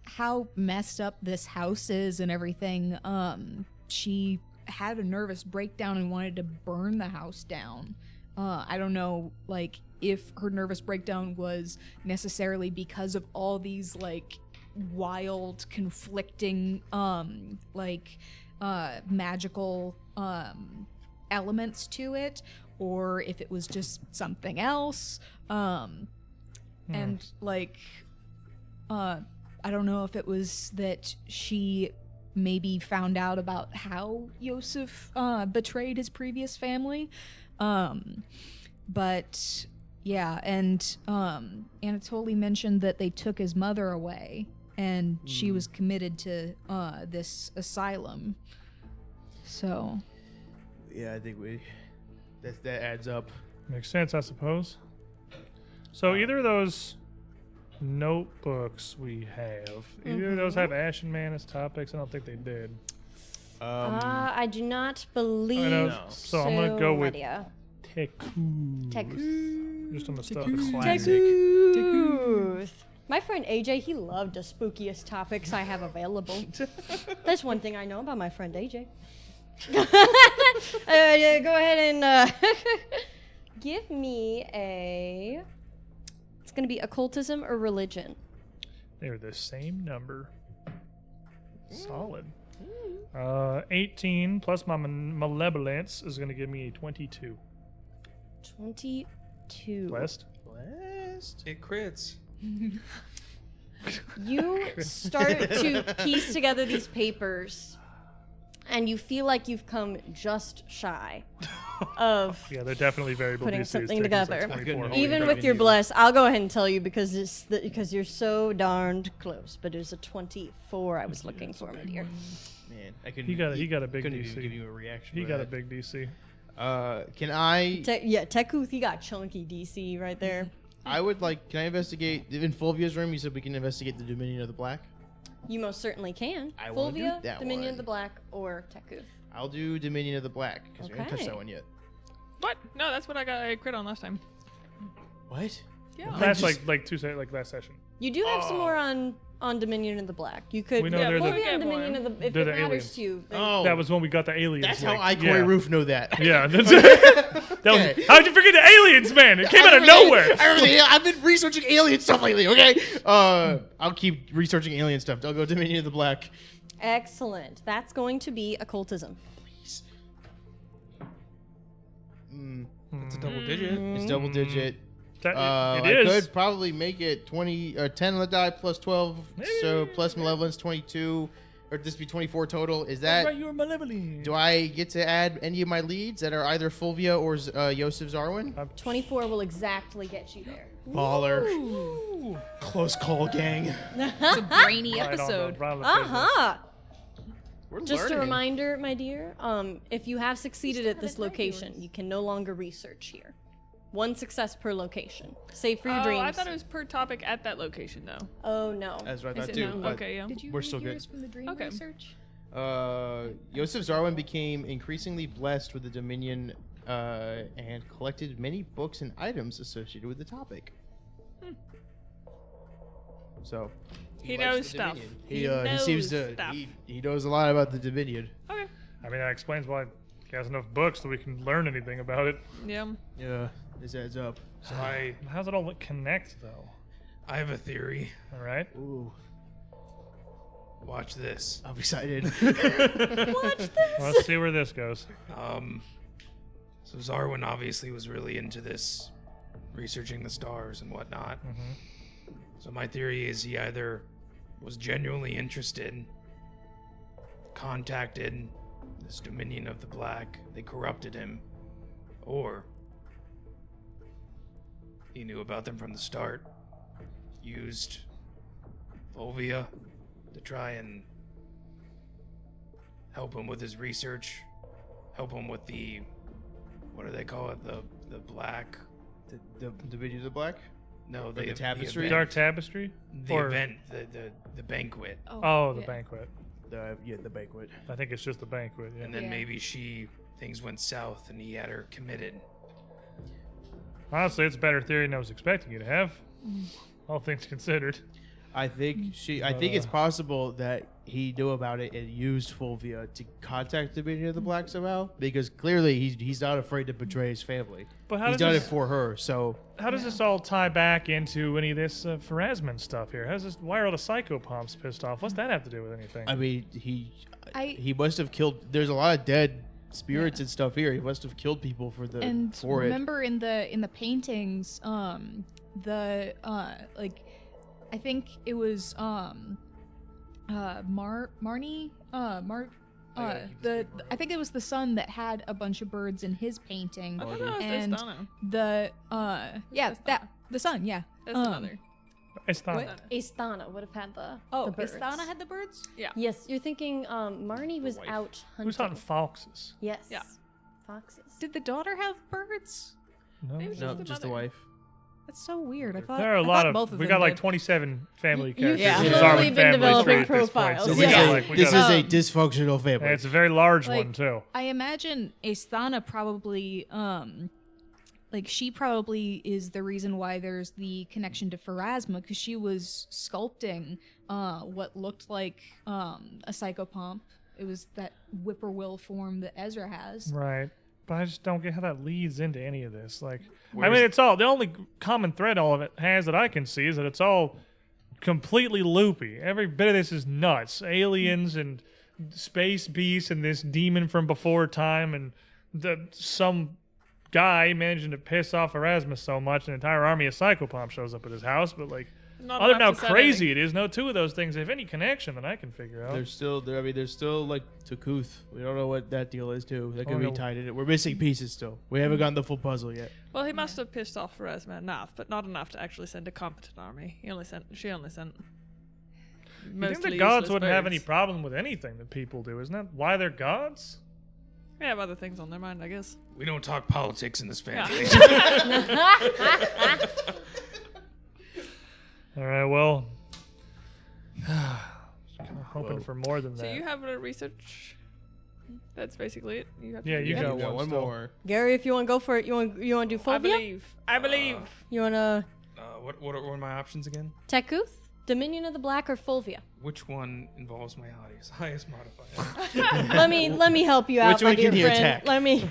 how messed up this house is and everything, she had a nervous breakdown and wanted to burn the house down. I don't know, like, if her nervous breakdown was necessarily because of all these, like, wild, conflicting, magical, elements to it, or if it was just something else. And, like, I don't know if it was that she maybe found out about how Yosef betrayed his previous family. But yeah, and Anatoly mentioned that they took his mother away and she was committed to this asylum. So yeah, I think that adds up. Makes sense, I suppose. So either of those notebooks we have, either of those have Ashen Man as topics. I don't think they did. I do not believe I know, so I'm gonna go with Lydia. Teku. Just on the stuff Teku. that's classic. Tekuth. My friend AJ, he loved the spookiest topics I have available. That's one thing I know about my friend AJ. Go ahead and give me a... It's going to be occultism or religion. They're the same number. Solid. 18 plus my malevolence is going to give me a 22. 22. Blessed. Blessed. It crits. You start to piece together these papers, and you feel like you've come just shy of Yeah, they're definitely variable putting DCs. something Taking us, together. like 24 Even hours. with your bless. I'll go ahead and tell you because you're so darned close. But it was a 24 I was looking for, my dear. Man, I couldn't. He got a big couldn't DC. even give you a reaction. He for got a that. big DC. Can I? Tekuth, he got chunky DC right there. I would like. Can I investigate in Fulvia's room? You said we can investigate the Dominion of the Black. You most certainly can. I wanna do Fulvia, that Dominion one. of the Black, or Tekuth. I'll do Dominion of the Black because we haven't touched Okay. that one yet. What? No, that's what I got a crit on last time. What? Yeah. That's just- like last session. You do have some more on Dominion of the Black. You could We know they're the- Fulvia and Get more. Dominion of the if They're it the matters aliens. to you. They- Oh, That was when we got the aliens. that's how link. I, Corey yeah. Roof, know that. Yeah, that's that was. Okay. How'd you forget the aliens, man? It came out of nowhere. I've been researching alien stuff lately. Okay. I'll keep researching alien stuff. I'll go Dominion of the Black. Excellent. That's going to be occultism. Please. It's a double digit. It's double digit. It I is. could probably make it 20 or 10 on the die plus 12, so plus malevolence 22, or this be 24 total. Is that? Right, you were malevolent. Do I get to add any of my leads that are either Fulvia or Yosef Zarwin? 24 will exactly get you there. Baller. Close call, gang. It's a brainy Right on the- episode. right on the business. Uh-huh. We're Just a learning. reminder, my dear, if you have succeeded at this location, you can no longer research here. One success per location. Save for your Oh, dreams. I thought it was per topic at that location, though. Oh, no. That's what I Is thought it too. no? but, Okay, yeah. Did you We're read still good. yours from the dream Okay. research? Yosef Zarwin became increasingly blessed with the Dominion and collected many books and items associated with the topic. So He likes knows the stuff. Dominion. He He seems knows to. stuff. He knows a lot about the Dominion. Okay. I mean, that explains why he has enough books that we can learn anything about it. Yeah. Yeah, this adds up. So How's it all connect, though? I have a theory. All right. Ooh, Watch this. I'm excited. Let's see where this goes. So Zarwin obviously was really into this, researching the stars and whatnot. So my theory is he either was genuinely interested, contacted this Dominion of the Black, they corrupted him, or he knew about them from the start, used Fulvia to try and help him with his research, help him with the, what do they call it, the black, the Dominion of the Black. no, the tapestry? event, Dark Tapestry? the Or- event, the banquet, Oh, the yeah. banquet. The banquet. I think it's just the banquet. Yeah. and then Yeah. maybe things went south and he had her committed. Honestly, it's a better theory than I was expecting you to have. All things considered. I think it's possible that he knew about it and used Fulvia to contact the Dominion of the Black somehow, because clearly he's not afraid to betray his family. But how He's does done it this, for her, so how does this all tie back into any of this Pharasman stuff here? Why are all the psychopomps pissed off? What's that have to do with anything? I mean I he must have killed. There's a lot of dead spirits and stuff here. He must have killed people for it. remember in the paintings, I think it was Marnie, I think it was the son that had a bunch of birds in his painting, I thought that was and Istana. the son, yeah. That's the mother. It's not. what? Istana would have had the birds. Istana had the birds. Yeah. Yes, you're thinking Marnie was wife. out hunting. Who's hunting foxes? Yes. Yeah. Foxes. Did the daughter have birds? No. Maybe no, the just the mother. wife. That's so weird. I thought There are a I lot thought of. both of We them got like did. 27 family You've characters. Yeah. in the slowly Zarwin been family developing tree at this point, profiles. so This, we is, Yeah. got, a, like, we this got- is a dysfunctional family. and it's a very large Like- one too. I imagine Istana probably, she probably is the reason why there's the connection to Pharasma, because she was sculpting what looked like a psychopomp. It was that whippoorwill form that Ezra has. Right. But I just don't get how that leads into any of this. Like, I Where's- mean, it's all the only common thread all of it has that I can see is that it's all completely loopy. Every bit of this is nuts. Aliens and space beasts and this demon from before time and some guy managing to piss off Erasmus so much an entire army of psychopomps shows up at his house. But like, Not Other than how enough to set crazy it is, no two of those things have any connection that I can figure out. There's still like Takuth. We don't know what that deal is too. That could be no. tied in it. We're missing pieces still. We haven't gotten the full puzzle yet. Well, he must have pissed off Pharasma enough, but not enough to actually send a competent army. She only sent. You think mostly the gods useless wouldn't have any birds. problem with anything that people do? Isn't that why they're gods? They have other things on their mind, I guess. We don't talk politics in this family. All right, well, kind of hoping for more than So that. you have a research. That's basically it. You have Yeah, to do you that. got one still. more. Gary, if you want to go for it, you want to do I Fulvia? believe. You want to What are my options again? Tekuth, Dominion of the Black, or Fulvia? Which one involves my highest modifier? let me help you out, Which my one dear can you friend. attack? Let me.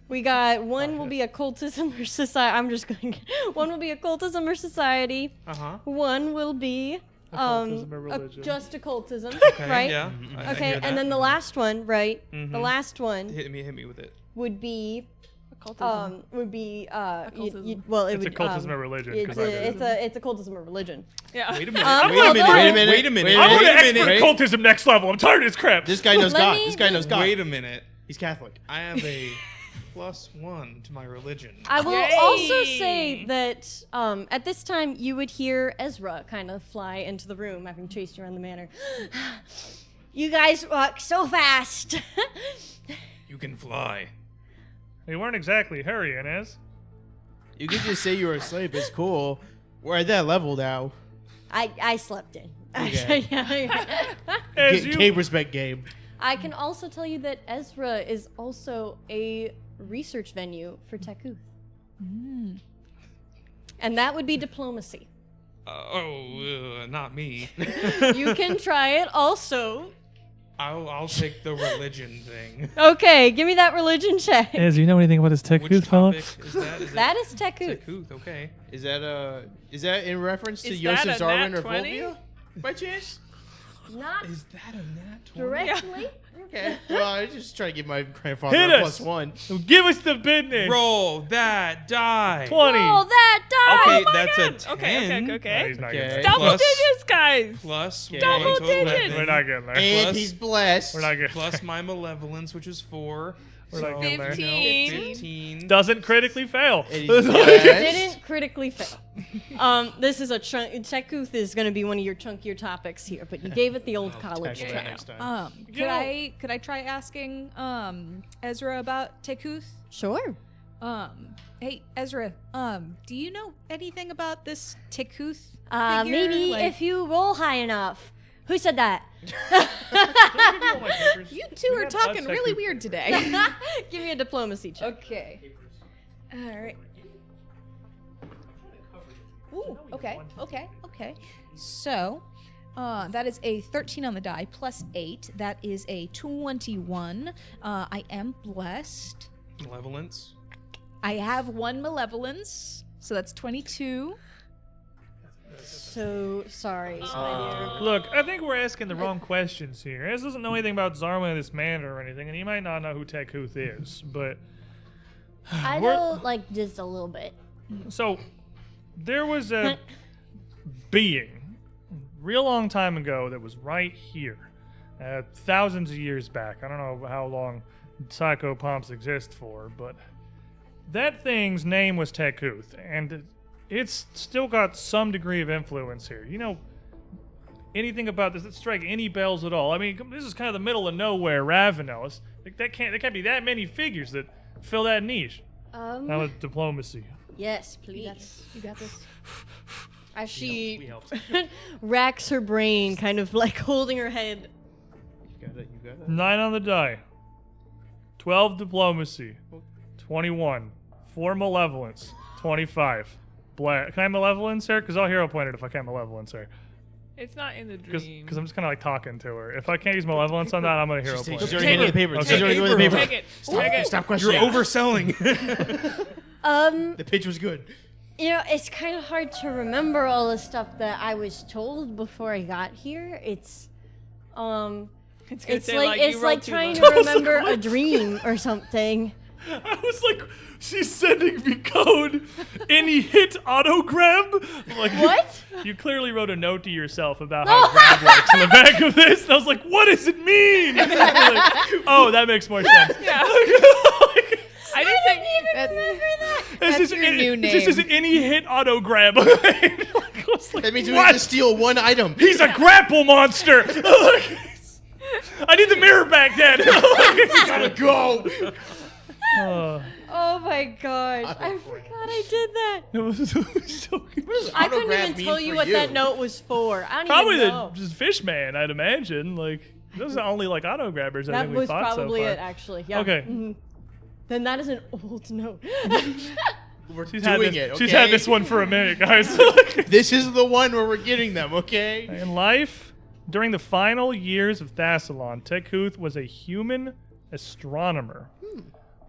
We got one will be occultism or society. I'm just going. One will be occultism or society. Uh-huh. One will be Occultism or religion. just occultism, Okay, right? yeah. I Okay, hear and that. then the last one, right? The Mhm. last one Hit me with it. would be Occultism. it It's would occultism or religion. It's 'cause I did it. it's occultism or religion. Yeah. Wait a minute. well, wait a minute. go Wait a ahead. minute. Wait a minute. I want Wait to a expert minute. occultism next level. I'm tired of this crap. This guy knows Let God. me- This guy knows God. Wait a minute. He's Catholic. I have a +1 to my religion. I will Yay! also say that at this time you would hear Ezra kind of fly into the room, having chased you around the manor. You guys walk so fast. You can fly. We weren't exactly hurrying, Ez. You could just say you were asleep. It's cool. We're at that level now. I slept in. Okay. Ez, Game respect game. I can also tell you that Ezra is also a research venue for Tekuth. And that would be diplomacy. Not me. You can try it also. I'll take the religion thing. Okay, give me that religion check. Ez, you know anything about this Which topic is that? Is That is Tekuth. Tekuth, okay. Is that in reference to Is that Yosef a Zarwin nat or 20? Fulvia? By chance? Not Is that a nat 20? directly. Okay. Well, I just try to give my grandfather Hit a us. +1. Give us the business. Roll that die. 20. Roll that die. Okay, that's a 10. Okay. No, he's not Okay. getting that. Double Plus- digits, guys. Plus Okay. 1 Double to digits. 11. We're not getting there. And Plus- he's blessed. We're not getting Plus there. my malevolence, which is 4. We're not getting there. 15. 15. Doesn't critically fail. And he's blessed. Didn't critically fail. This is a chunk. Tekuth is going to be one of your chunkier topics here, but you gave it the old college Tackle try. that next time. Could I try asking Ezra about Tekuth? Sure. Hey Ezra, do you know anything about this Tekuth? Maybe Like- if you roll high enough. Who said that? You two are talking really weird today. Give me a diplomacy check. Okay. All right. Ooh, okay. So, that is a 13 on the die plus 8. That is a 21. I am blessed. Malevolence. I have 1 malevolence, so that's 22. So sorry, my dear. Look, I think we're asking the wrong questions here. Ez doesn't know anything about Zarma this manor or anything, and he might not know who Tekuth is, but I we're- know, like, just a little bit. so there was a being real long time ago that was right here, thousands of years back. I don't know how long psychopomps exist for, but that thing's name was Tekuth, and it's still got some degree of influence here. You know anything about this that strike any bells at all? I mean, this is kind of the middle of nowhere, Ravenel. There can't be that many figures that fill that niche. Now with diplomacy. Yes, please. You got this. As she helped. racks her brain, kind of like holding her head. You got it. 9 on the die. 12 diplomacy. 21. 4 malevolence. 25. Can I malevolence her? Because I'll hero point it if I can't malevolence her. It's not in the dream. Because I'm just kind of like talking to her. If I can't use malevolence on that, I'm going to hero point She's it. already handing the paper. Okay. She's already doing the paper. Take it. Take it. Stop You're questioning. overselling. The pitch was good. You know, it's kind of hard to remember all the stuff that I was told before I got here. It's It's it's say, like you it's rolled like too trying much. to remember a dream or something. I was like, she's sending me code. Any hit auto grab? Like, What? You clearly wrote a note to yourself about how grab works in the back of this. And I was like, what does it mean? Like, oh, that makes more sense. Yeah. I didn't think That's your new name. This is any hit auto grab. Like, I was like, That means we what? have to steal one item. He's a grapple monster. I need the mirror back, Dad. Gotta go. Oh my gosh. I forgot I did that. It was so good. What does I couldn't autograph even mean tell you for what that note was for. I don't Probably even know. the fish man, I'd imagine. Like, those are only like auto grabbers I That think we was fought probably so far. it, actually. Yeah. Okay. Mhm. Then that is an old note. We're She's had doing this, it, okay? She's had this one for a minute, guys. This is the one where we're getting them, okay? In life, during the final years of Thassalon, Tekhuth was a human astronomer.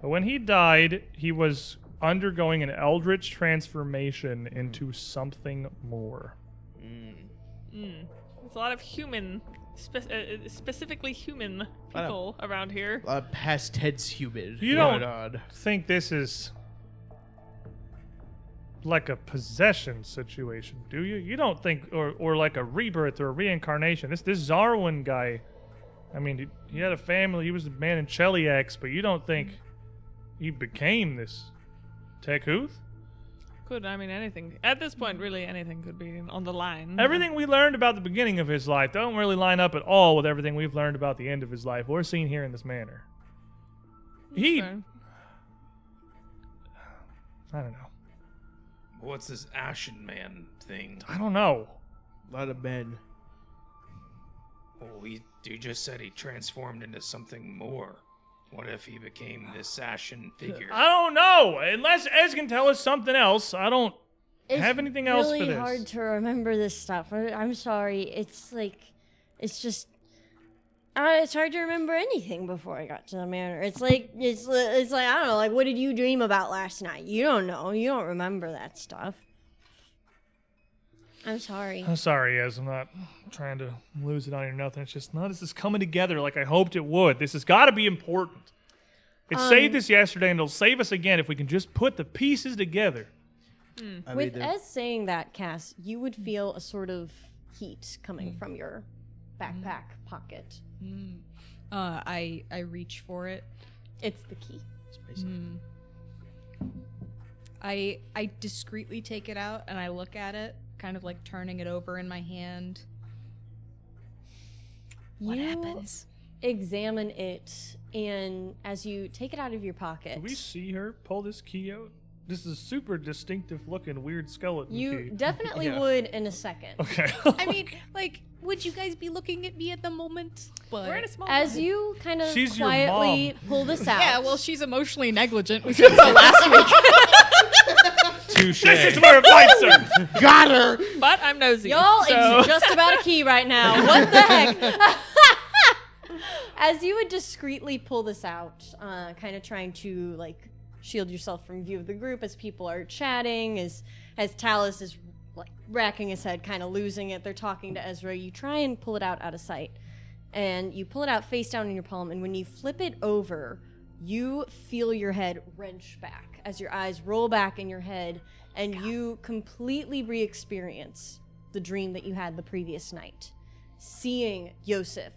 But when he died, he was undergoing an eldritch transformation into something more. there's a lot of human, specifically human people around here. Past tense humid. You going don't on. think this is like a possession situation, do you? You don't think, or like a rebirth or a reincarnation. This Zarwin guy, I mean, he had a family. He was a man in Cheliax, but you don't think he became this Tekhuth? Could, I mean, anything. At this point, really, anything could be on the line. Everything we learned about the beginning of his life don't really line up at all with everything we've learned about the end of his life or seen here in this manor. He, Fair. I don't know. What's this Ashen Man thing? I don't know. A lot of men. Oh, you just said he transformed into something more. What if he became this ashen figure? I don't know. Unless Ez can tell us something else, I don't It's have anything else for really this. hard to remember this stuff. I'm sorry. It's like, it's just, it's hard to remember anything before I got to the manor. It's like I don't know. Like, what did you dream about last night? You don't know. You don't remember that stuff. I'm sorry. I'm sorry, Ez. I'm not trying to lose it on you or nothing. It's just none of this is coming together like I hoped it would. This has got to be important. It saved us yesterday, and it'll save us again if we can just put the pieces together. With Ez saying that, Cass, you would feel a sort of heat coming from your backpack pocket. I reach for it. It's the key. I discreetly take it out and I look at it, kind of like turning it over in my hand. What You happens? examine it, and as you take it out of your pocket, Can we see her pull this key out? This is a super distinctive looking weird skeleton you key. definitely Yeah. would in a second. Okay. I mean, like, would you guys be looking at me at the moment? But We're in a small As room. you kind of She's your quietly mom. pull this out. yeah, well, she's emotionally negligent. We said so last week. Touche. This is where it bites her. Got her! But I'm nosy. Y'all, so. it's just about a key right now. What the heck? As you would discreetly pull this out, kind of trying to like shield yourself from view of the group as people are chatting, as Talus is like racking his head, kind of losing it. They're talking to Ezra. You try and pull it out of sight, and you pull it out face down in your palm. And when you flip it over, you feel your head wrench back as your eyes roll back in your head, and you completely re-experience the dream that you had the previous night, seeing Yosef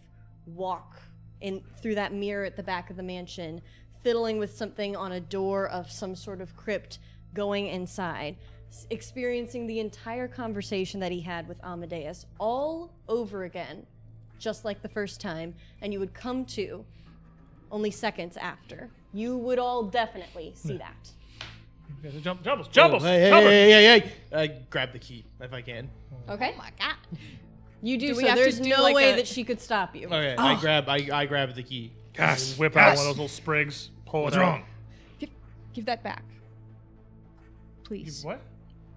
walk in through that mirror at the back of the mansion, fiddling with something on a door of some sort of crypt, going inside, experiencing the entire conversation that he had with Amadeus all over again, just like the first time, and you would come to only seconds after. You would all definitely see that. Jumbles. Oh, hey. Grab the key if I can. Okay? Oh my god. You do, Do we so have to there's do no like way a- that she could stop you. Okay, I grab the key. Cass, Whip out Cass, one of those little sprigs. Pull What's it out. wrong? Give that back. Please. What?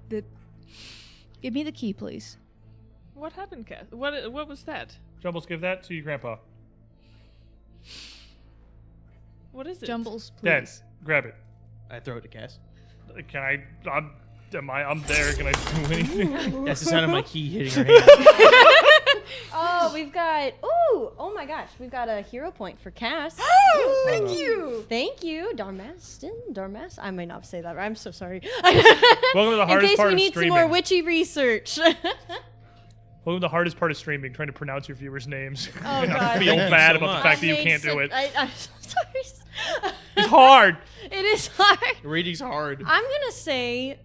Give me the key, please. What happened, Cass? What was that? Jumbles, give that to your grandpa. What is it? Jumbles, please. Dad, grab it. I throw it to Cass. Can I? I'm there. Can I do anything? That's the sound of my key hitting her hand. Oh, Oh, we've got. Ooh! Oh my gosh, we've got a hero point for Cass. Oh, thank you. Thank you, Darmastin. I may not say that right. I'm so sorry. Welcome to the In hardest case part we of need streaming. some more witchy research. Welcome to the hardest part of streaming, trying to pronounce your viewers' names. Oh, And I God. feel Thank you bad so about the much. fact that you can't do it. I'm so sorry. It's hard. It is hard. Reading's hard. I'm gonna say,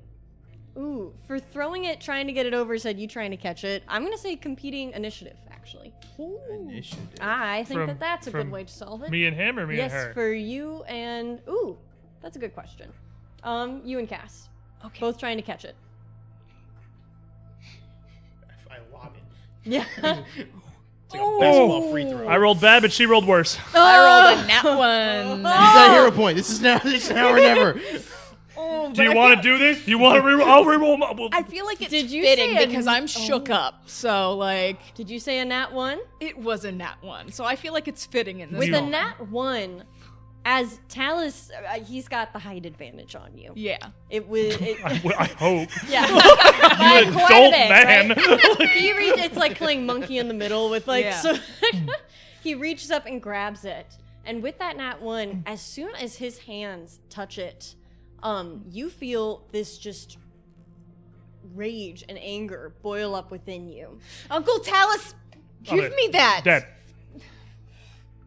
ooh, for throwing it, trying to get it over, said you trying to catch it. I'm gonna say competing initiative, actually. Initiative. I think From- that's a good from way to solve it. Me and him or me yes, and her? for you and ooh, that's a good question. You and Cass, Okay. both trying to catch it. I lob it. Yeah. It's like a basketball free throw. I rolled bad, but she rolled worse. I rolled a nat one. This is a hero point. This is now or never. Oh, Do you want to do this? You want to reroll? I'll reroll. I feel like it's Did you fitting say a- because I'm shook up. So, like, Did you say a nat one? it was a nat one. So I feel like it's fitting in this. With You- a nat one, as Talus, he's got the height advantage on you. Yeah. It was. I hope. Yeah. You By quite a adult bit, man. right? It's like playing monkey in the middle with like Yeah. so he reaches up and grabs it. And with that nat one, as soon as his hands touch it, you feel this just rage and anger boil up within you. Uncle Talus, give Mother, me that. Dad,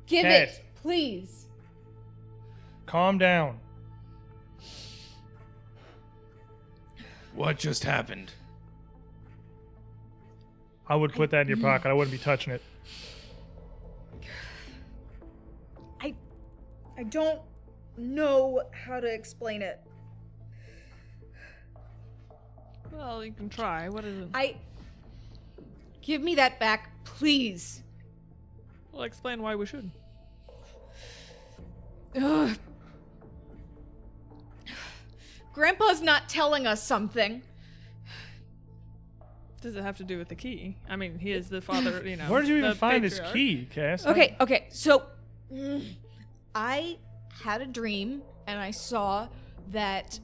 Give Cass. it, please. calm down. What just happened? I would put that in your pocket. I wouldn't be touching it. I don't know how to explain it. Well, you can try. What is it? Give me that back, please. Well, explain why we should. Ugh. Grandpa's not telling us something. Does it have to do with the key? I mean, he is the father, you know. Where did you even the find this patriarch. key, Cass? Okay, so I had a dream and I saw that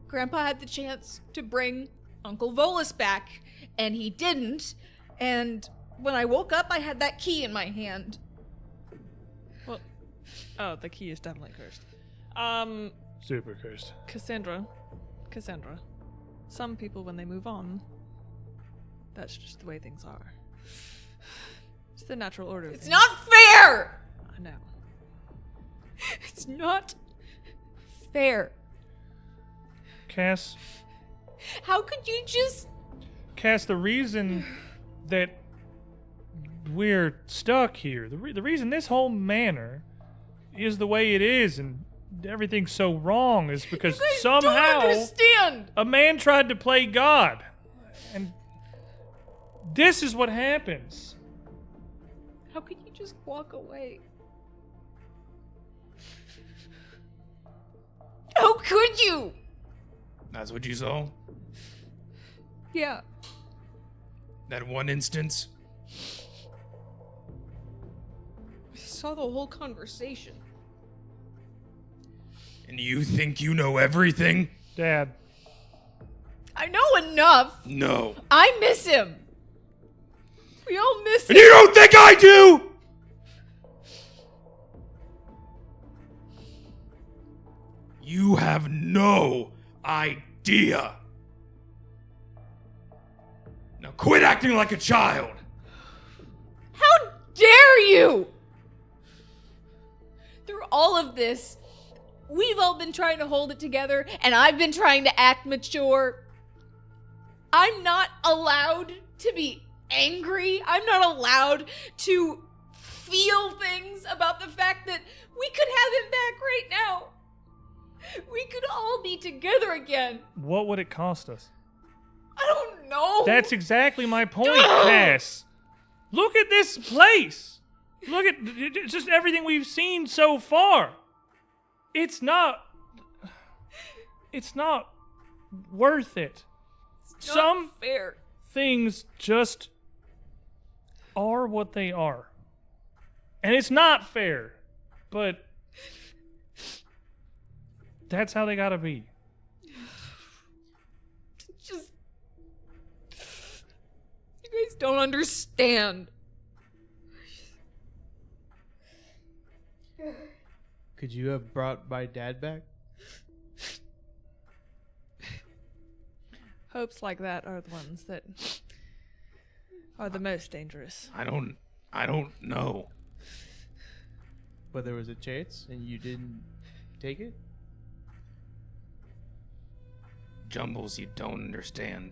Grandpa had the chance to bring Uncle Volus back and he didn't. And when I woke up, I had that key in my hand. Well, oh, the key is definitely cursed. Super cursed. Cassandra. Some people, when they move on, that's just the way things are. It's the natural order. of It's things. not fair! I know. It's not fair. Cass, How could you just... the reason that we're stuck here, the reason this whole manor is the way it is and everything's so wrong is because Don't somehow understand! a man tried to play God. And this is what happens. How could you just walk away? How could you? That's what you saw? Yeah. That one instance? I saw the whole conversation. And you think you know everything? Dad, I know enough. No. I miss him. We all miss And him. you don't think I do? You have no idea. Now quit acting like a child. How dare you? Through all of this, we've all been trying to hold it together, and I've been trying to act mature. I'm not allowed to be angry. I'm not allowed to feel things about the fact that we could have him back right now. We could all be together again. what would it cost us? I don't know. That's exactly my point, Cass. Look at this place. Look at just everything we've seen so far. It's not worth it. Some not fair. things just are what they are. And it's not fair, but that's how they gotta be. Just... You guys don't understand. Could you have brought my dad back? Hopes like that are the ones that are the most dangerous. I don't know. But there was a chance, and you didn't take it? Jumbles, you don't understand.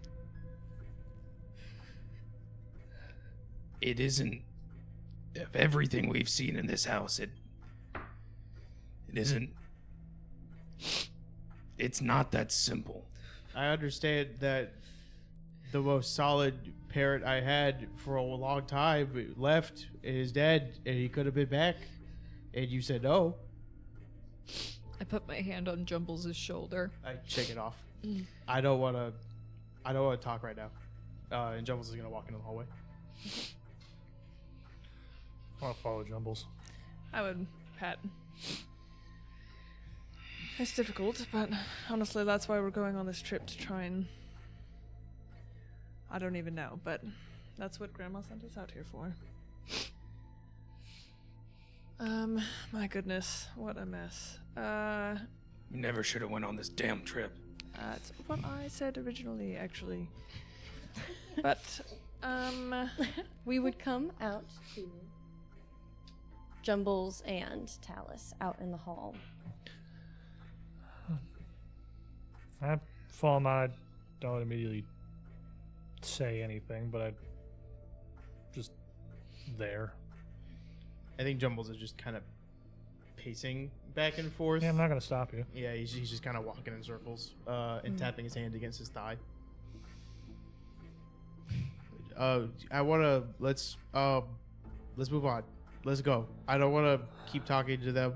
It isn't. Of everything we've seen in this house, it isn't. It's not that simple. I understand that the most solid parent I had for a long time left and is dead, and he could have been back, and you said no. I put my hand on Jumbles' shoulder. I shake it off. I don't want to talk right now. And Jumbles is gonna walk into the hallway. I'll follow Jumbles. I would pat. It's difficult, but honestly, that's why we're going on this trip, to try and... I don't even know, but that's what Grandma sent us out here for. My goodness, what a mess. You never should have went on this damn trip. That's what I said originally, actually. But, We would come out to Jumbles and Talus out in the hall. I fall I don't immediately say anything, but I just there. I think Jumbles is just kind of pacing back and forth. Yeah, I'm not gonna stop you. Yeah, he's just kind of walking in circles and tapping his hand against his thigh. I want to let's move on. Let's go. I don't want to keep talking to them.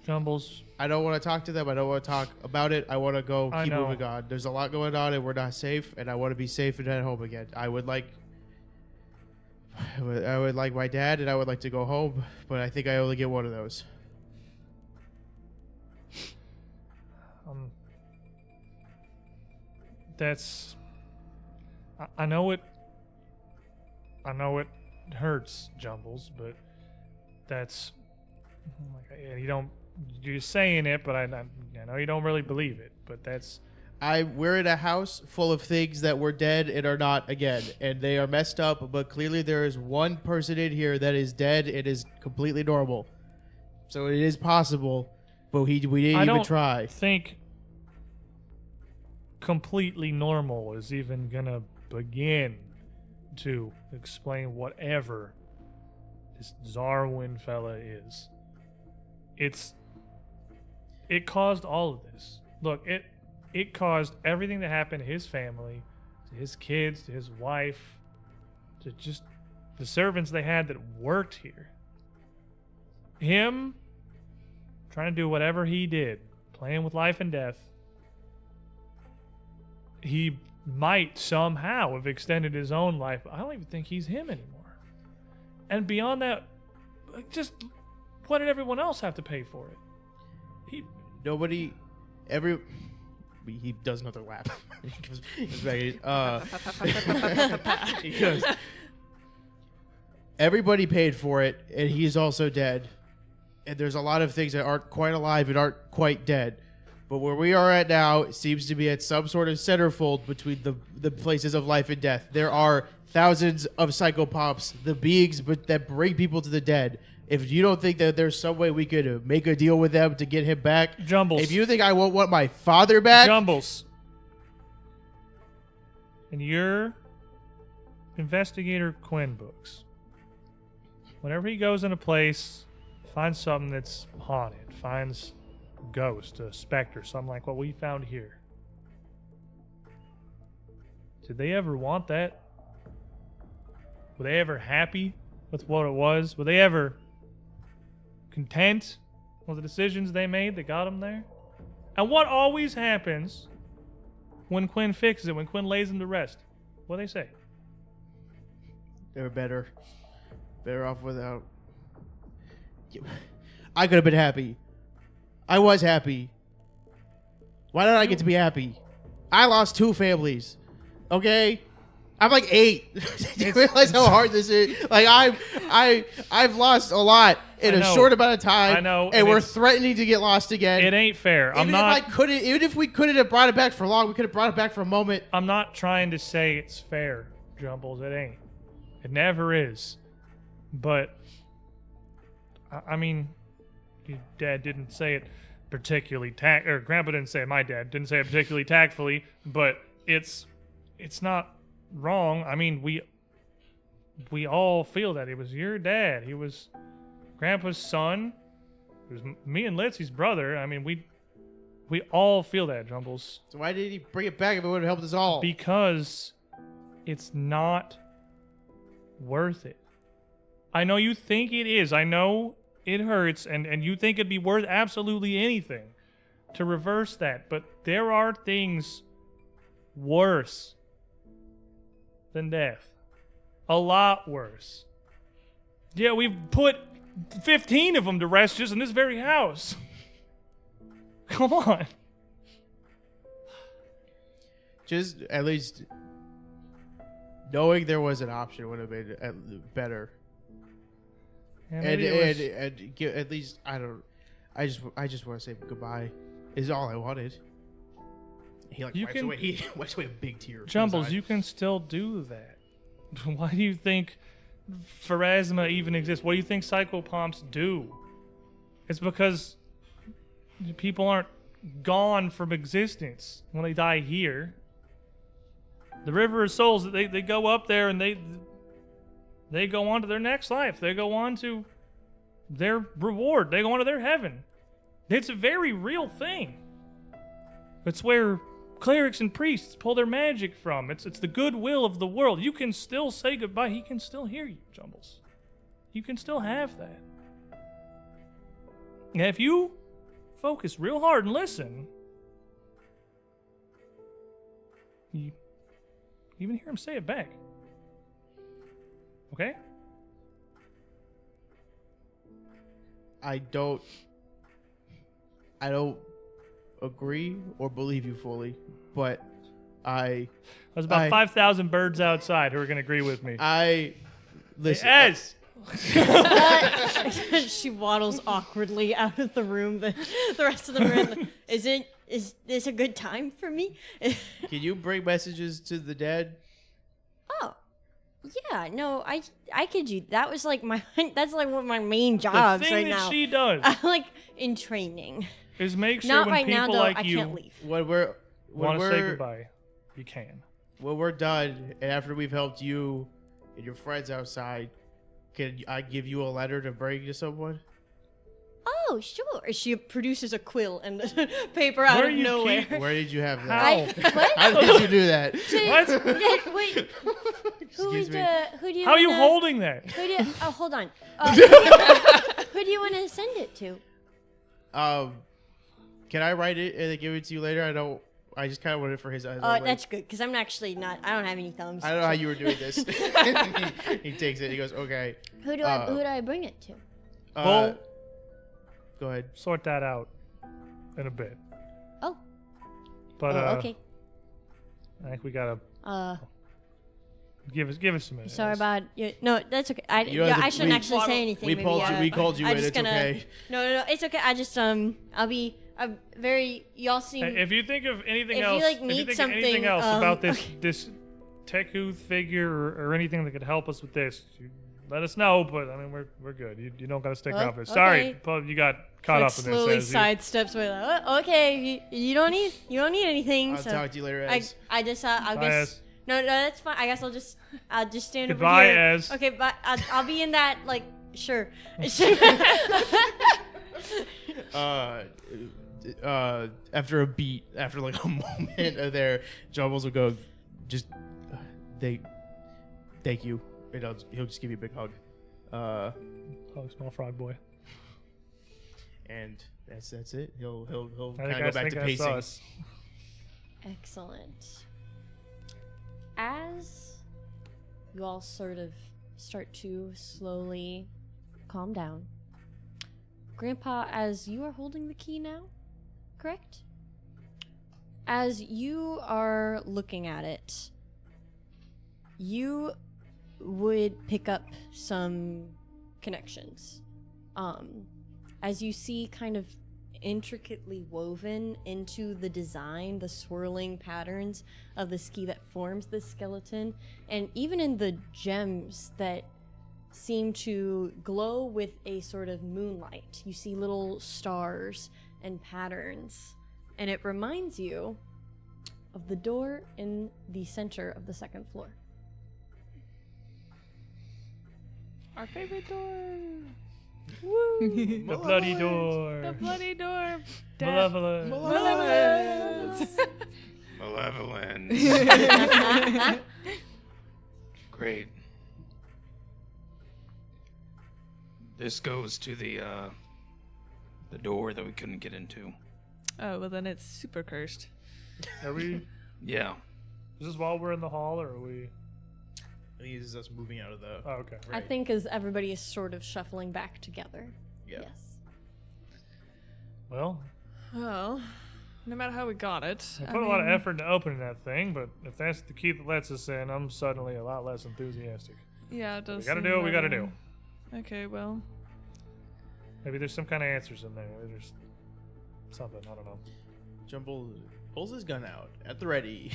Jumbles. I don't want to talk to them. I don't want to talk about it. I want to go I keep know. moving on. There's a lot going on, and we're not safe. And I want to be safe and at home again. I would like my dad, and I would like to go home. But I think I only get one of those. That's. I know it. I know it hurts, Jumbles, but that's. You don't. You're saying it, but I know you don't really believe it. But that's. We're in a house full of things that were dead and are not again, and they are messed up. But clearly, there is one person in here that is dead and is completely normal. So it is possible, but we didn't even try. I think completely normal is even gonna begin to explain whatever this Zarwin fella is. It caused all of this. Look, it caused everything that happened to his family, to his kids, to his wife, to just the servants they had that worked here. Him trying to do whatever he did, playing with life and death. He might somehow have extended his own life, but I don't even think he's him anymore. And beyond that, just what did everyone else have to pay for it? He does another lap. He goes, everybody paid for it, and he's also dead. And there's a lot of things that aren't quite alive and aren't quite dead. But where we are at now, it seems to be at some sort of centerfold between the places of life and death. There are thousands of psychopops, the beings that bring people to the dead. If you don't think that there's some way we could make a deal with them to get him back, Jumbles. If you think I won't want my father back, Jumbles. In your Investigator Quinn books, whenever he goes in a place, finds something that's haunted, finds a ghost, a specter, something like what we found here. Did they ever want that? Were they ever happy with what it was? Were they ever content with the decisions they made that got them there? And what always happens when Quinn fixes it, when Quinn lays them to rest? What do they say? they were better off without. I could have been happy. I was happy. Why did I get to be happy? I lost 2 families. Okay? I'm like 8. Do you realize how hard this is? Like I've lost a lot in a short amount of time. I know, and we're threatening to get lost again. It ain't fair. Even if we couldn't have brought it back for long, we could have brought it back for a moment. I'm not trying to say it's fair, Jumbles. It ain't. It never is. But I mean, your dad didn't say it particularly or Grandpa didn't say it. My dad didn't say it particularly tactfully, but it's not wrong. I mean, we all feel that. It was your dad. He was Grandpa's son. It was me and Litsy's brother. I mean, we all feel that, Jumbles. So why did he bring it back if it would have helped us all? Because it's not worth it. I know you think it is. I know it hurts, and you think it'd be worth absolutely anything to reverse that. But there are things worse than death. A lot worse. Yeah, we've put 15 of them to rest just in this very house. Come on. Just at least knowing there was an option would have been better. Yeah, And at least I just want to say goodbye. Is all I wanted. He wipes away a big tear. Jumbles, you can still do that. Why do you think Pharasma even exists? What do you think psychopomps do? It's because people aren't gone from existence when they die here. The River of Souls, they go up there and they go on to their next life. They go on to their reward. They go on to their heaven. It's a very real thing. It's where clerics and priests pull their magic from. It's the goodwill of the world. You can still say goodbye. He can still hear you, Jumbles. You can still have that. And if you focus real hard and listen, you even hear him say it back. Okay? I don't agree or believe you fully, but There's about 5,000 birds outside who are going to agree with me. Listen. Hey, Ez! She waddles awkwardly out of the room. The rest of them are in is this a good time for me? Can you bring messages to the dead? Oh, yeah. No, I could do that. Was like that's like one of my main jobs the thing right that now. she does I'm like in training. is make sure Not when right people now though. like I you can't leave. When we're want to say goodbye, you can. When we're done, and after we've helped you and your friends outside, can I give you a letter to bring to someone? Oh, sure. She produces a quill and paper out of nowhere. Where did you have How? that? What? How did you do that? What? Wait. Excuse me. Who do you? How are you wanna- holding that? Who do you? Oh, hold on. Who do you want to send it to? Can I write it and then give it to you later? I just kind of want it for his eyes. That's good because I'm actually not. I don't have any thumbs. I don't know how you were doing this. he takes it. He goes, okay. Who do I bring it to? Well, go ahead. sort that out in a bit. Oh. But Okay. I think we gotta give us some minutes. Sorry about you. No, that's okay. I shouldn't actually say anything. We maybe, called you I'm in. just It's gonna, okay. No, it's okay. I just I'm very. Y'all seem. If you think of anything If else, you, like, if you need think of anything something, else about okay. this Teku figure or anything that could help us with this, let us know. But I mean, we're good. You don't gotta stick around for this. Sorry, okay. Paul, you got caught like up in slowly this. sidesteps away. Like, oh, okay, you don't need anything. I'll so talk to you later, Ez. I just I'll Bye, guess. Ez. No, that's fine. I guess I'll just stand Goodbye, over here. Ez. Okay, but I'll be in that like sure. After a beat, after like a moment of there, Jumbles will go, just, thank you. And he'll just give you a big hug. Oh, small frog boy. And that's it. He'll I kind think of go back to I saw pacing. us. Excellent. As you all sort of start to slowly calm down, Grandpa, as you are holding the key now, correct? As you are looking at it, you would pick up some connections. As you see kind of intricately woven into the design, the swirling patterns of the ski that forms the skeleton, and even in the gems that seem to glow with a sort of moonlight. You see little stars and patterns, and it reminds you of the door in the center of the second floor. Our favorite door. The bloody door. The bloody door. Malevolence. Malevolence. Great. This goes to the door that we couldn't get into. Oh, well then it's super cursed. Are we? Yeah. Is this while we're in the hall, or are we? I think this is us moving out of the. Oh, okay. I think as everybody is sort of shuffling back together. Yeah. Yes. Well, Well, no matter how we got it. we put a lot of effort into opening that thing, but if that's the key that lets us in, I'm suddenly a lot less enthusiastic. Yeah, it does. We gotta seem do what we that gotta way. do. Okay, well. Maybe there's some kind of answers in there. Maybe there's something. I don't know. Jumble pulls his gun out at the ready.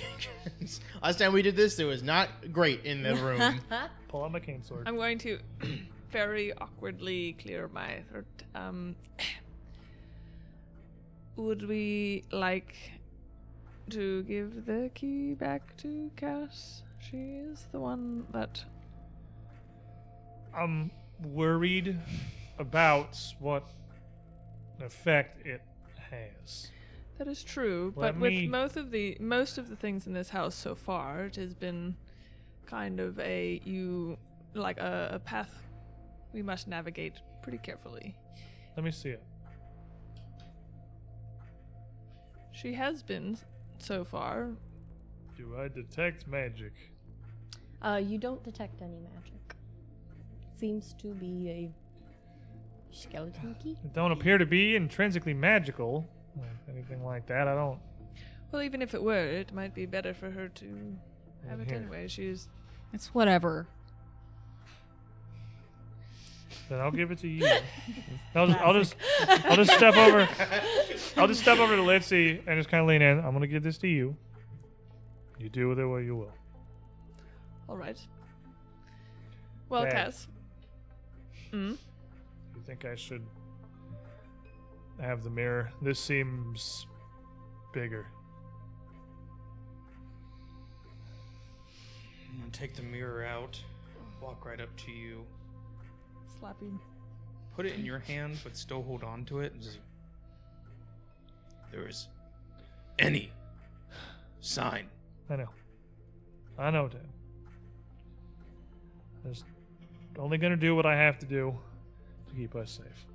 Last time we did this, it was not great in the room. Pull out my cane sword. I'm going to very awkwardly clear my throat. Would we like to give the key back to Cass? She is the one that... I'm worried about what effect it has. That is true, Let but with me- most of the things in this house so far, it has been kind of a path we must navigate pretty carefully. Let me see it. She has been so far. Do I detect magic? You don't detect any magic. Seems to be a skeleton key. It don't appear to be intrinsically magical. Or anything like that. I don't. Well, even if it were, it might be better for her to have it Here. anyway. She's It's whatever. Then I'll give it to you. I'll just step over. I'll just step over to Litzy and just kind of lean in. I'm gonna give this to you. You do with it what you will. all right. Well, Bad. Cass. You think I should have the mirror? This seems bigger. I'm gonna take the mirror out, walk right up to you, Slapping. put it in your hand, but still hold on to it. And just, there is any sign. I know, Dad. I'm just only gonna do what I have to do to keep us safe.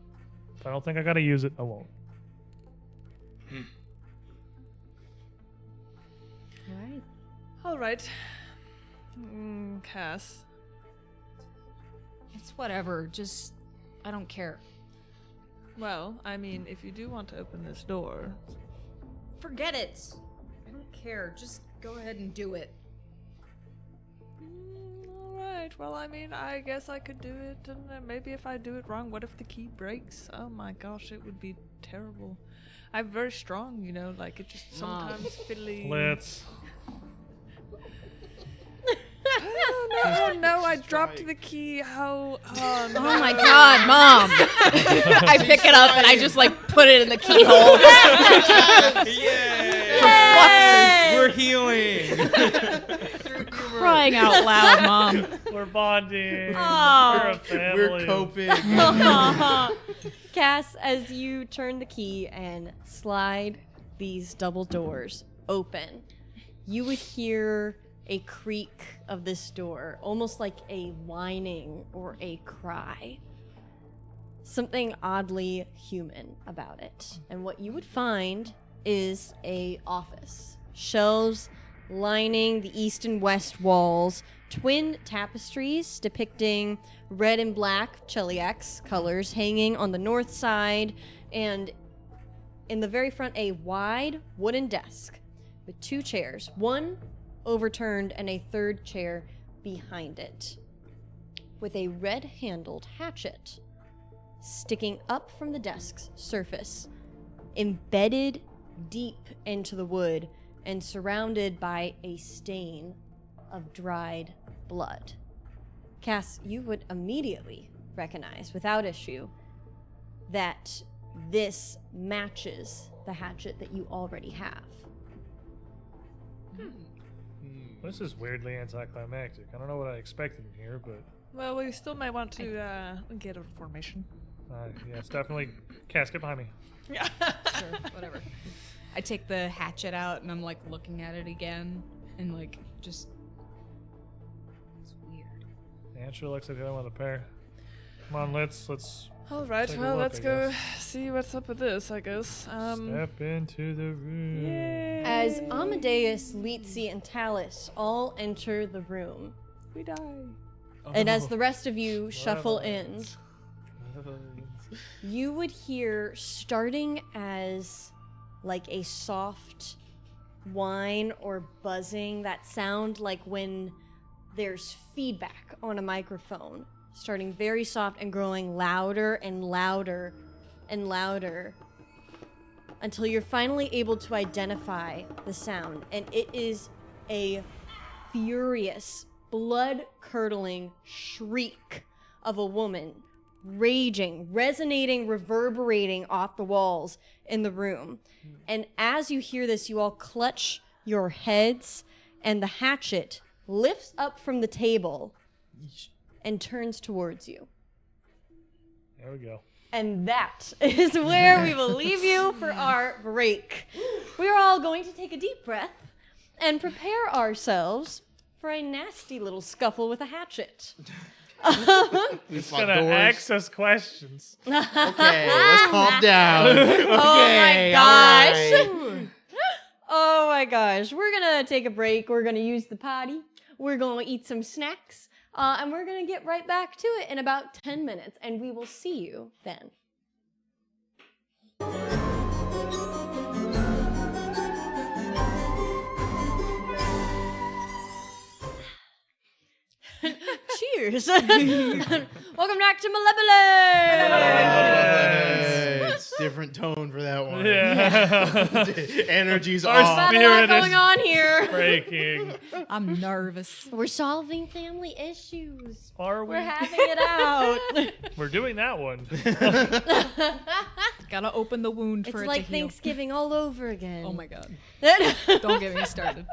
If I don't think I gotta use it, I won't. Alright. All right. Cass. It's whatever. Just, I don't care. Well, I mean, if you do want to open this door, Forget it. I don't care. Just go ahead and do it. all right. Well, I mean, I guess I could do it, and then maybe if I do it wrong, what if the key breaks? Oh my gosh, it would be terrible. I'm very strong, you know, like it just sometimes fiddly. Let's. Oh no, I dropped the key. Oh no. Oh my god, Mom! I pick it up and I just like put it in the keyhole. Yay! We're healing. Crying out loud, Mom. We're bonding. Oh. We're a family. We're coping. Cass, as you turn the key and slide these double doors open, you would hear a creak of this door, almost like a whining or a cry. Something oddly human about it. And what you would find is a office. Shelves lining the east and west walls, twin tapestries depicting red and black Cheliax colors hanging on the north side, and in the very front a wide wooden desk with two chairs, one overturned and a third chair behind it, with a red-handled hatchet sticking up from the desk's surface, embedded deep into the wood and surrounded by a stain of dried blood. Cass, you would immediately recognize, without issue, that this matches the hatchet that you already have. This is weirdly anticlimactic. I don't know what I expected in here, but Well, we still might want to get a formation. yeah, it's definitely casket behind me. Yeah. Sure, whatever. I take the hatchet out and I'm like looking at it again and like just. It's weird. Yeah, it sure looks like the other one of the pair. Come on, let's All right. Take a Well, look, let's I go guess. see what's up with this. I guess. step into the room. Yay. As Amadeus, Leetzi, and Talus all enter the room, We die. and as the rest of you shuffle in, Malevolence. you would hear, starting as like a soft whine or buzzing, that sound like when there's feedback on a microphone, starting very soft and growing louder and louder and louder until you're finally able to identify the sound. And it is a furious, blood-curdling shriek of a woman, raging, resonating, reverberating off the walls in the room. And as you hear this, you all clutch your heads, and the hatchet lifts up from the table and turns towards you. There we go. And that is where we will leave you for our break. We are all going to take a deep breath and prepare ourselves for a nasty little scuffle with a hatchet. It's gonna ask us questions. Okay, let's calm down. Oh my Okay, gosh. all right. Oh my gosh. We're gonna take a break. We're gonna use the potty. We're gonna eat some snacks. And we're gonna get right back to it in about 10 minutes. And we will see you then. Cheers. Welcome back to Malevolence. It's different tone for that one. Yeah. Energy's Our off. Got a lot Spirit is going on here. breaking. I'm nervous. We're solving family issues. Are we? We're having it out. We're doing that one. Gotta open the wound for It's it like to heal. Thanksgiving all over again. Oh my god. God. Don't get me started.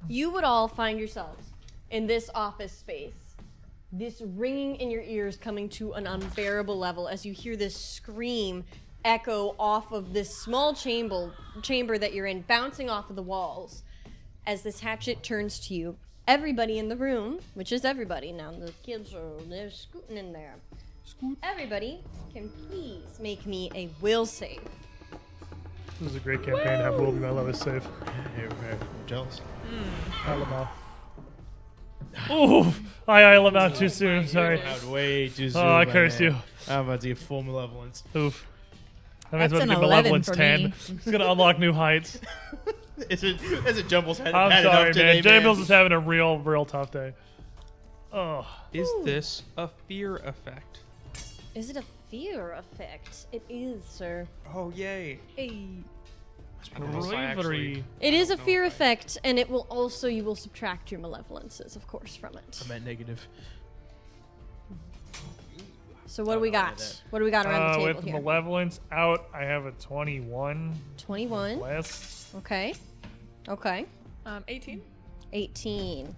You would all find yourselves in this office space, this ringing in your ears coming to an unbearable level as you hear this scream echo off of this small chamber that you're in, bouncing off of the walls as this hatchet turns to you. Everybody in the room, which is everybody now, the kids they're scooting in there. Everybody can please make me a will save. This is a great campaign to have Will be my lowest save. I'm jealous. Lamau. Oh, I Lamau too soon. I'm sorry. Out way too soon. Oh, I my cursed man. you. I'm about to get full malevolence. Oof. That means That's I'm going an to 11 Malevolence for 10. me. It's going to unlock new heights. Is it Jumble's had I'm had sorry, enough today, man. Jambles is having a real tough day. Oh. Is this a fear effect? Is it a fear effect? It is, sir. Oh, yay. Hey. Bravery. It is a know fear if I- effect, and it will also, you will subtract your malevolences, of course, from it. I meant negative. So what do we I know got? that. What do we got around the table With here? Malevolence out, I have a 21. 21. West. Okay. Okay. 18. 18.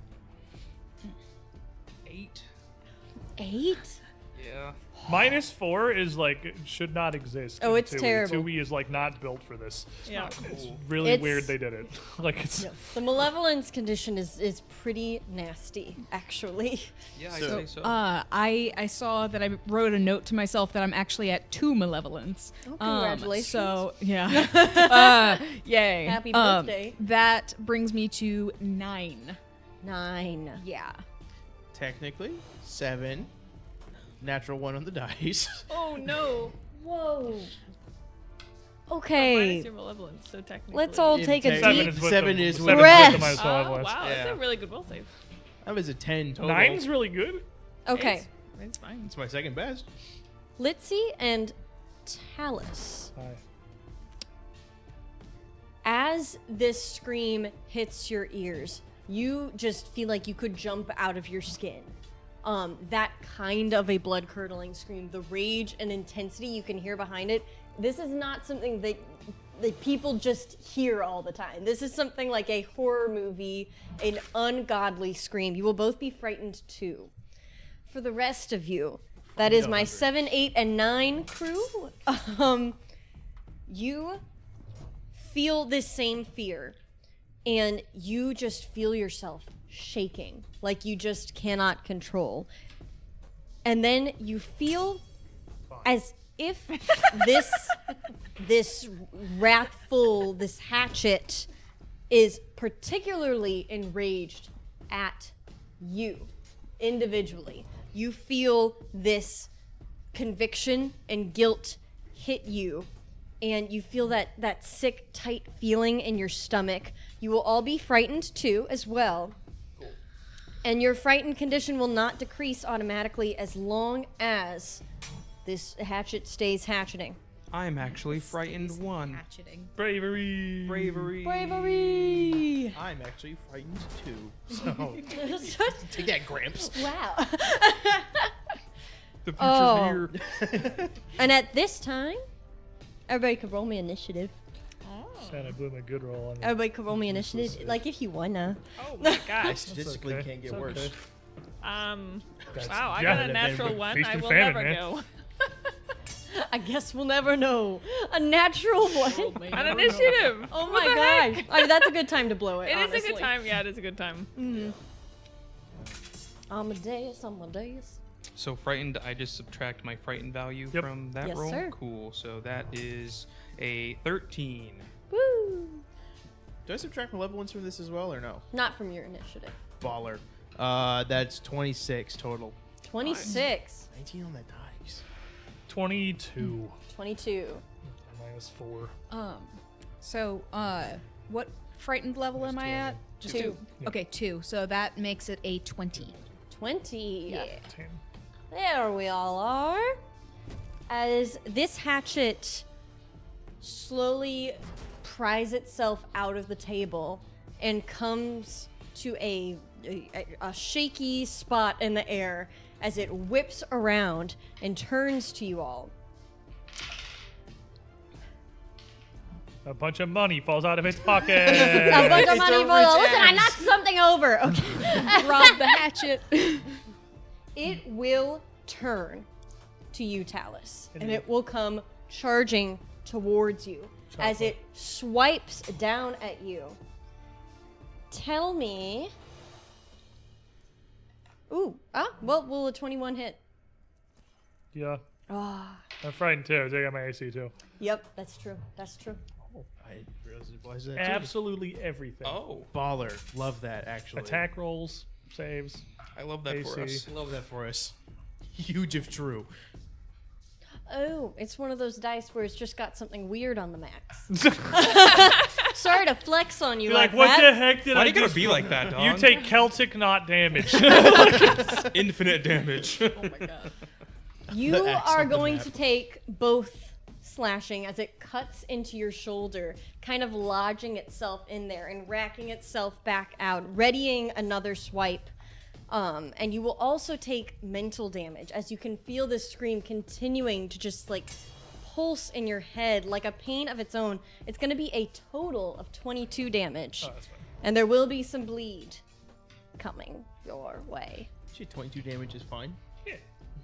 8. 8? Yeah. -4 is like, it should not exist. Oh, in it's 2E. terrible. 2E is like not built for this. Yeah. It's really It's- weird they did it. Like it's. The malevolence condition is pretty nasty, actually. Yeah, I'd So- say so. I saw that I wrote a note to myself that I'm actually at 2 malevolence. Oh, congratulations. So yeah. Yay. Happy birthday. That brings me to 9. 9. Yeah. Technically, 7. Natural 1 on the dice. Oh no. Whoa. Okay. Minus your malevolence, so technically. Let's all take a Seven deep is with Seven the- is seven with breath. the minus Oh, malevolence. wow, Yeah. that's a really good will save. That was a 10 total. 9's really good. Okay. It's fine. It's my second best. Litzy and Talus. Hi. As this scream hits your ears, you just feel like you could jump out of your skin. That kind of a blood-curdling scream, the rage and intensity you can hear behind it, this is not something that people just hear all the time. This is something like a horror movie, an ungodly scream. You will both be frightened too. For the rest of you, that is my 7, 8, and 9 crew. You feel this same fear, and you just feel yourself shaking, like you just cannot control. And then you feel as if this wrathful, this hatchet is particularly enraged at you individually. You feel this conviction and guilt hit you, and you feel that sick, tight feeling in your stomach. You will all be frightened too, as well. And your frightened condition will not decrease automatically as long as this hatchet stays hatcheting. I'm actually frightened 1. Hatcheting. Bravery. Bravery! I'm actually frightened too. So take that, Gramps. Wow. The future's Oh. here. And at this time, everybody could roll me initiative. Sad I blew my good roll on. Everybody could roll me initiative, This is- like if you wanna. Oh my I gosh. statistically okay. can't get It's worse. okay. That's- Wow, I yeah, got a then natural 1. feast I and will famine, never man. go. I guess we'll never know. A natural one. An initiative. Oh What my the heck? gosh. I mean, that's a good time to blow it. It is a honestly. good time. Yeah, it is a good time. Amadeus. So frightened, I just subtract my frightened value Yep. from that Yes, roll. sir. Cool. So that is a 13. Woo. Do I subtract malevolence from this as well or no? Not from your initiative. Baller. That's 26 total. 26. 19 on that dice. 22. 22. Minus 4. So, what frightened level am I at? Just 2. Okay, 2. So that makes it a 20. 20. Yeah. 10. There we all are. As this hatchet slowly pries itself out of the table and comes to a shaky spot in the air as it whips around and turns to you all. A bunch of money falls out of his pocket. A bunch of It's money a for rich listen, I ass. knocked something over. Okay. Rob the hatchet. It will turn to you, Talus, and it will come charging towards you as it swipes down at you. Tell me. Ooh, well, will a 21 hit? Yeah. Ah, I'm frightened too. So I got my AC too. yep, that's true. That's true. I realized it applies to that too. Absolutely everything. Oh, Baller. Love that, actually. Attack rolls, saves. I love that for AC. us. Love that for us. Huge if true. Oh, it's one of those dice where it's just got something weird on the max. Sorry to flex on you You're like, like what the that. heck did Why I do you gotta just be like that, dog? You take Celtic knot damage. infinite damage. Oh my god. You The X are on the going map. to take both slashing as it cuts into your shoulder, kind of lodging itself in there and racking itself back out, readying another swipe. And you will also take mental damage as you can feel this scream continuing to just like pulse in your head like a pain of its own. It's going to be a total of 22 damage. Oh, that's fine. And there will be some bleed coming your way. Actually, 22 damage is fine. Yeah,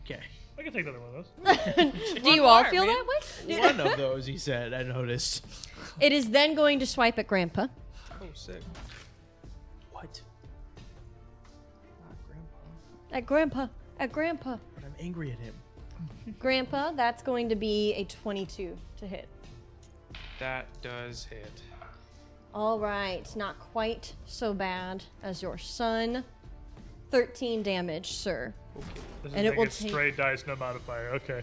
Okay. I can take another one of those. Do you all more, feel man. that way? One of those, he said, I noticed. It is then going to swipe at Grandpa. Oh, sick. What? At Grandpa. At Grandpa. But I'm angry at him. Grandpa, that's going to be a 22 to hit. That does hit. All right, not quite so bad as your son. 13 damage, sir. This And is it will like a take- straight dice, no modifier. Okay.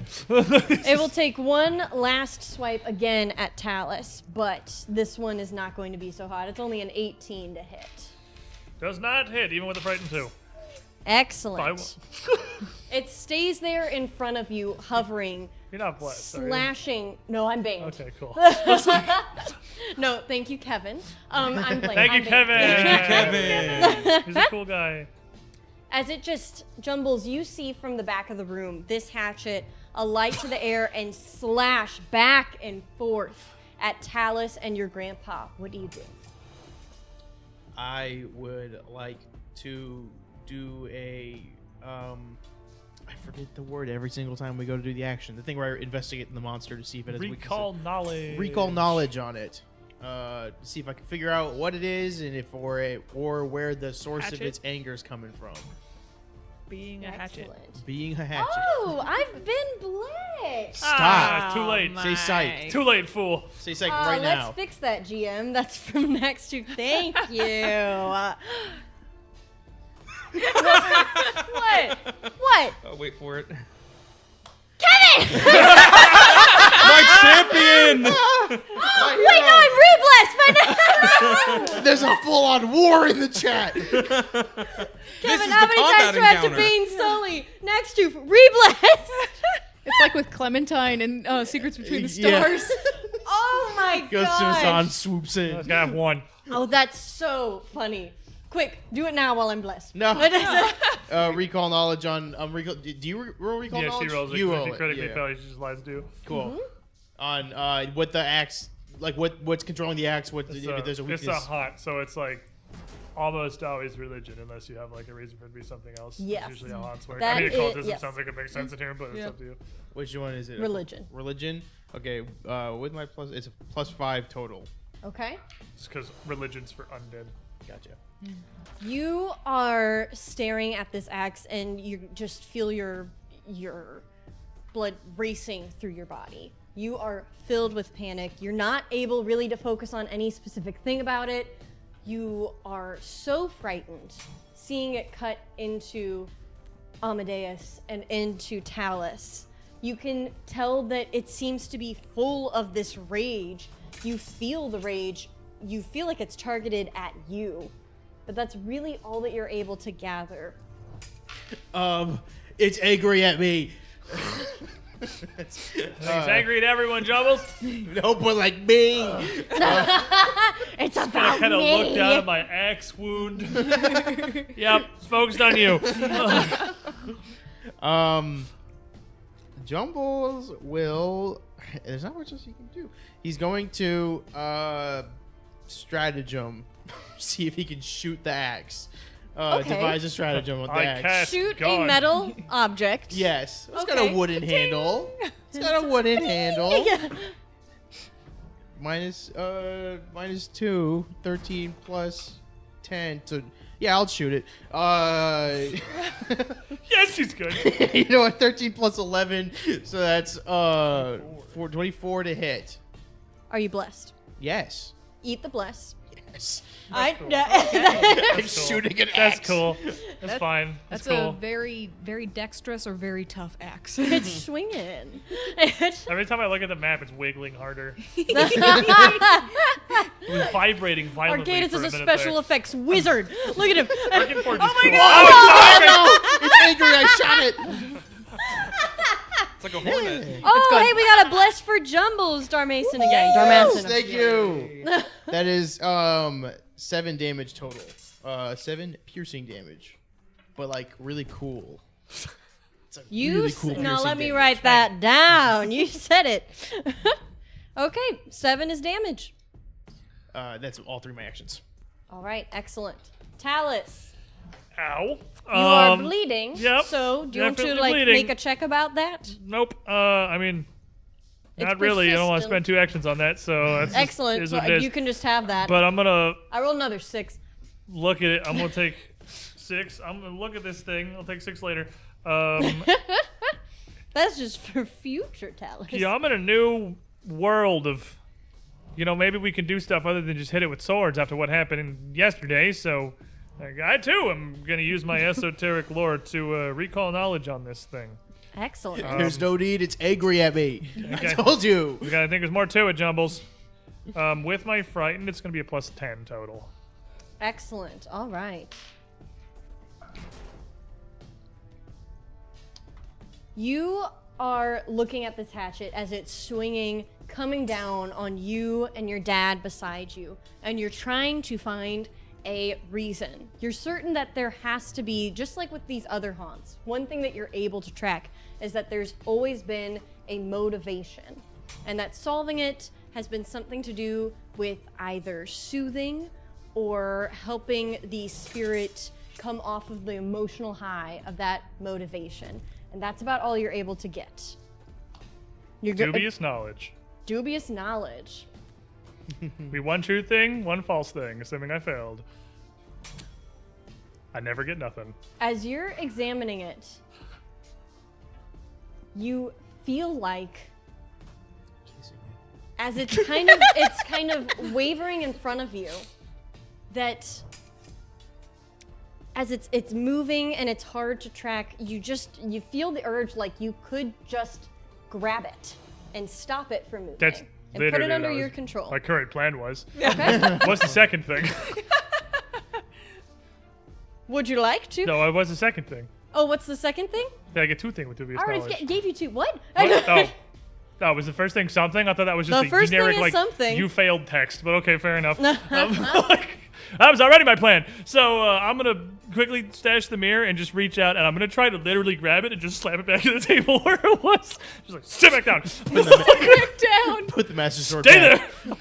It will take one last swipe again at Talus, but this one is not going to be so hot. It's only an 18 to hit. Does not hit, even with a frightened 2. Excellent. It stays there in front of you, hovering, You're not blessed, are you? slashing. No, I'm banged. Okay, cool. No, thank you, Kevin. I'm playing. Thank you, I'm Kevin. banged. Kevin. He's a cool guy. As it just jumbles, you see from the back of the room this hatchet alight to the air and slash back and forth at Talus and your grandpa. What do you do? I would like to do a I forget the word every single time we go to do the action. The thing where I investigate the monster to see if it has Recall weaknesses. knowledge. Recall knowledge on it. To see if I can figure out what it is and if or where the source of Hatchet? its anger is coming from. Being a hatchet. Excellent. Being a hatchet. Oh, I've been blessed. Stop. Too late. Say psych. Too late, fool. Say psych right let's now. fix that, GM. That's from next to. Thank you. What? What? Oh, wait for it. Kevin! My champion! Wait, no, I'm re-blessed. There's a full-on war in the chat. This Kevin, is how the many combat times do I have to encounter. Bane Sully next to re-blessed? It's like with Clementine and Secrets Between the Yeah. Stars. Oh my Ghost of gosh. Hassan swoops in. Let's have one. Oh, that's so funny. Quick, do it now while I'm blessed. No. What is it? Recall knowledge on recall. Do you roll recall Yeah, knowledge? she rolls it. You She roll it. critically Yeah. fails. She just lies to you. Cool. On what the axe, like what's controlling the axe? What if there's a It's weakness? a hot, so it's like almost always religion, unless you have like a reason for it to be something else. Yes. That's usually how hots work. That I mean, is- occultism yes. sounds like it makes sense in here, but it's Yeah. up to you. Which one is it? Religion. Religion. Okay. With my plus, it's a +5 total. Okay. It's because religion's for undead. Gotcha. You are staring at this axe and you just feel your blood racing through your body. You are filled with panic. You're not able really to focus on any specific thing about it. You are so frightened seeing it cut into Amadeus and into Talus. You can tell that it seems to be full of this rage. You feel the rage. You feel like it's targeted at you. But that's really all that you're able to gather. It's angry at me. He's angry at everyone, Jumbles. No, but like me. It's I about kind of me. looked down at my axe wound. Yep, it's focused on you. Jumbles will. There's not much else he can do. He's going to stratagem, see if he can shoot the axe. Okay. Devise a stratagem with the I axe. cast Shoot a gun. metal object. Yes, it's got Okay. a wooden handle. It's got a wooden handle. Yeah. Minus 2, 13 plus 10 to. Yeah, I'll shoot it. Yes, she's good. You know what? 13 plus 11, so that's 24 to hit. Are you blessed? Yes. Eat the bless. Yes. I. I'm That's cool. shooting an That's axe. cool. That's fine. That's That's cool. a very, very dexterous or very tough axe. It's swinging. Every time I look at the map, it's wiggling harder. It was vibrating violently Arcadis for is a a minute special there. effects wizard. Look at him. Working for it is Oh my cool. God. Oh, no! It's angry. I shot it. It's like a hornet. Oh, gone. hey, we got a bless for Jumbles, Darmason again. Darmason. Thank you. That is 7 damage total. 7 piercing damage, but like really cool. It's a You really cool now piercing let me damage. write that down. You said it. Okay, 7 is damage. That's all 3 of my actions. All right, excellent. Talus, Ow. you are bleeding. yep, So do you want to definitely like bleeding. make a check about that? Nope. I mean, It's not really. I don't want to persistent. spend 2 actions on that, so that's just- Excellent. is So what it is. you can just have that. But I'm gonna I rolled another 6. look at it. I'm gonna take 6. I'm gonna look at this thing. I'll take 6 later. That's just for future Talus. Yeah, I'm in a new world of, maybe we can do stuff other than just hit it with swords after what happened yesterday. So I too am gonna use my esoteric lore to recall knowledge on this thing. Excellent. There's no need. It's angry at me. Okay. I told you. I think there's more to it, Jumbles. With my frightened, it's gonna be a plus 10 total. Excellent. All right. You are looking at this hatchet as it's swinging, coming down on you and your dad beside you, and you're trying to find a reason. You're certain that there has to be, just like with these other haunts, one thing that you're able to track is that there's always been a motivation, and that solving it has been something to do with either soothing or helping the spirit come off of the emotional high of that motivation. And that's about all you're able to get. Dubious knowledge. Dubious knowledge. Be one true thing, one false thing, assuming I failed. I never get nothing. As you're examining it, you feel like, as it's kind of wavering in front of you, that as it's moving and it's hard to track, you feel the urge like you could just grab it and stop it from moving. That's and put it literally under what your control. My current plan was. Okay. What's the second thing? Would you like to? No, what's the second thing? Oh, what's the second thing? Did I get two things with dubious I already knowledge? gave you two. What? What? Oh, was the first thing something? I thought that was just The a first generic, thing is like, something. you failed text. But okay, fair enough. That was already my plan. So I'm going to quickly stash the mirror and just reach out, and I'm going to try to literally grab it and just slap it back to the table where it was. Just like, sit back down. Put the Master Sword Stay back. there.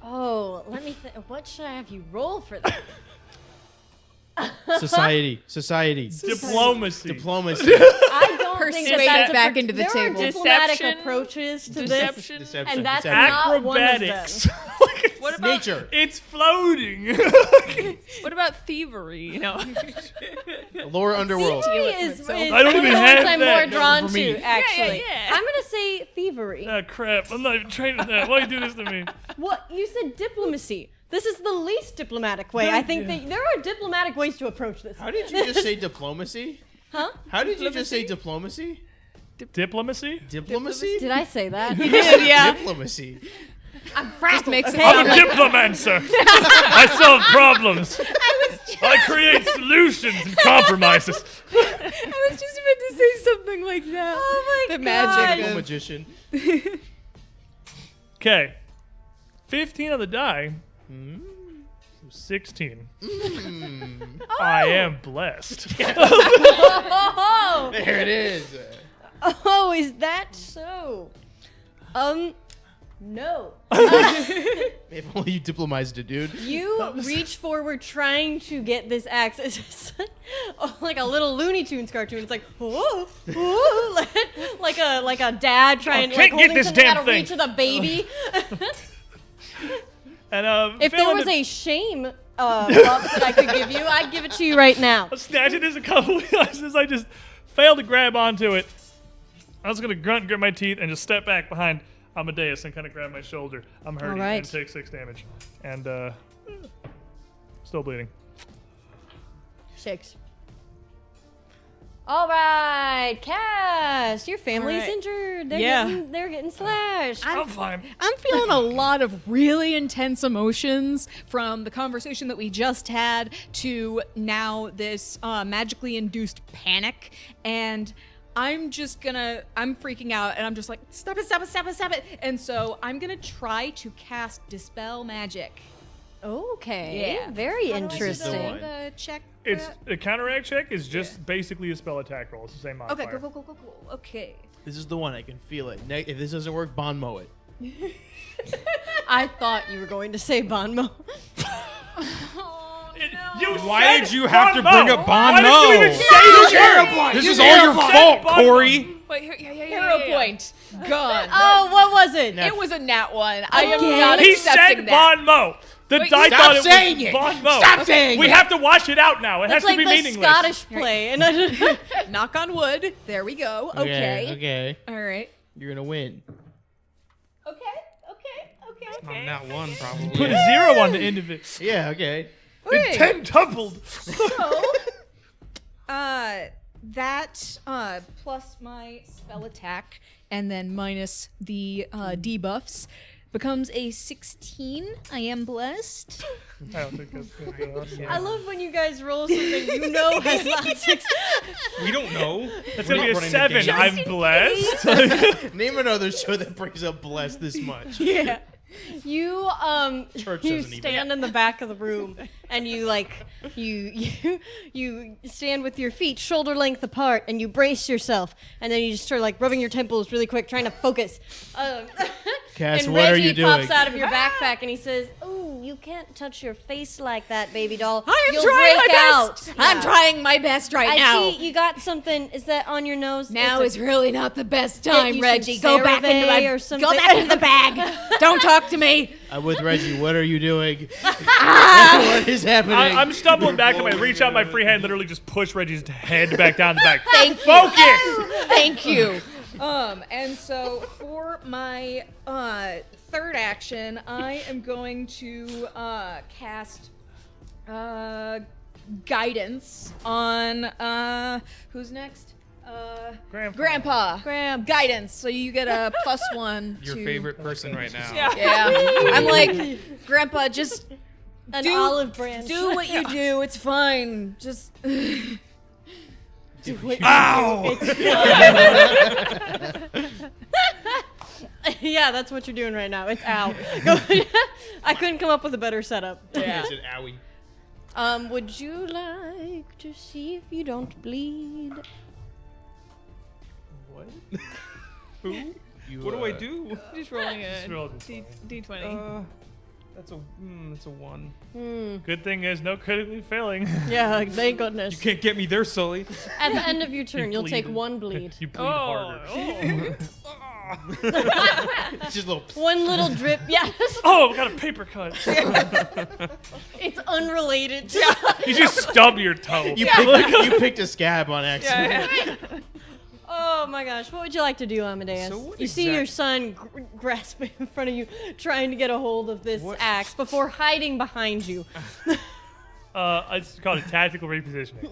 Oh, let me think. What should I have you roll for that? Society. Diplomacy. I don't think Persuade that's back into the there table. are diplomatic Deception. approaches to Deception. this, Deception. and that's Deception. not one of them. Acrobatics. What about Nature. It's floating. what about thievery? You know, Lower underworld. Thievery it from is itself. I don't one of even the have ones I'm that. more No, drawn for me. to, actually. yeah. I'm gonna say thievery. Ah, crap. I'm not even trained in that. Why you do this to me? What you said, diplomacy. This is the least diplomatic way. I think that there are diplomatic ways to approach this. How did you just say diplomacy? Huh? How did you just say diplomacy? Diplomacy? Diplomacy? Did I say that? yeah. Diplomacy. I'm frazzled. makes it okay? I'm a diplomancer. I solve problems. I create solutions and compromises. I was just about to say something like that. Oh my The god. magic Typical of magician. Okay. 15 on the die. 16. I am blessed. Oh, There it is. oh, is that so? No. If only you diplomatized it, dude. You reach forward trying to get this axe. It's just like a little Looney Tunes cartoon. It's like, whoa, whoa, like a dad trying to can't like get holding this something damn out of thing. reach with a baby. And If there was a shame buff that I could give you, I'd give it to you right now. I'll snatch it as a couple of times as I just failed to grab onto it. I was gonna grunt, grit my teeth, and just step back behind Amadeus and kind of grab my shoulder. I'm hurting right. and take 6 damage, and still bleeding. 6. All right, Cass, your family's All right. injured. They're getting slashed. I'm fine. I'm feeling a lot of really intense emotions from the conversation that we just had to now this magically induced panic. And I'm freaking out and I'm just like, stop it. And so I'm going to try to cast Dispel Magic. Okay, Yeah. very How do I do interesting. the check? It's a counteract check is just basically a spell attack roll. It's the same Okay, modifier. cool. Okay. This is the one. I can feel it. If this doesn't work, Bon mow it. I thought you were going to say Bonmo. Why did you have to bring up Why Bon did you even Mo? say This is all your fault, Corey. Wait, Hero point. Gone. Oh, what was it? It was a nat one. I am Again? not He accepting said that. Bon Mo. The Wait, die stop thought it saying was it. Bon Mo. Stop saying We it. have to wash it out now. It has It's to like be the meaningless. Scottish play. And Knock on wood. There we go. Okay. Okay. All right. You're gonna win. okay. On that one, probably. Put a 0 on the end of it. Yeah. Okay. Okay. And 10-tupled. So, that plus my spell attack and then minus the debuffs becomes a 16. I am blessed. I don't think that's going to be I love when you guys roll something you know has not succeeded. We don't know. That's We're going to not be a running the 7. game. I'm blessed. Name another show that brings up blessed this much. Yeah. You Church you doesn't even. stand in the back of the room and you you stand with your feet shoulder length apart and you brace yourself and then you just start like rubbing your temples really quick trying to focus. Cass, and what are Reggie you doing? pops out of your backpack and he says, "Oh, you can't touch your face like that, baby doll. I am You'll trying my break out." best. I'm Yeah. trying my best right I now. see you got something. Is that on your nose? Now It's is really not the best Get time, you Reggie. some Go back into CeraVe my or something. Go back into the bag. Don't talk to me. I'm with Reggie. What are you doing? What is happening? I'm stumbling back and I reach out my free hand, literally just push Reggie's head back down the back. Thank you. Focus! Thank you. And so for my third action, I am going to cast guidance on who's next? Grandpa. Guidance. So you get a +1 Your to favorite person right now. Yeah. I'm like, Grandpa, just an do- olive branch. do what you do. It's fine. Just Ow! Yeah, that's what you're doing right now. It's ow. Go- I couldn't come up with a better setup. It's an owie. Would you like to see if you don't bleed? What? Who? What do I do? Just rolling a roll this D20. That's a 1. Good thing is no critically failing. Yeah, thank goodness. You can't get me there, Sully. At the end of your turn, you'll take bleed. 1 bleed. You bleed harder. It's just a little. One little drip. Yes. Oh, I got a paper cut. It's unrelated. To You just stub your toe. You picked a scab on accident. Oh my gosh, what would you like to do, Amadeus? So what you see your son grasping in front of you, trying to get a hold of this What- axe before hiding behind you. It's called a tactical repositioning.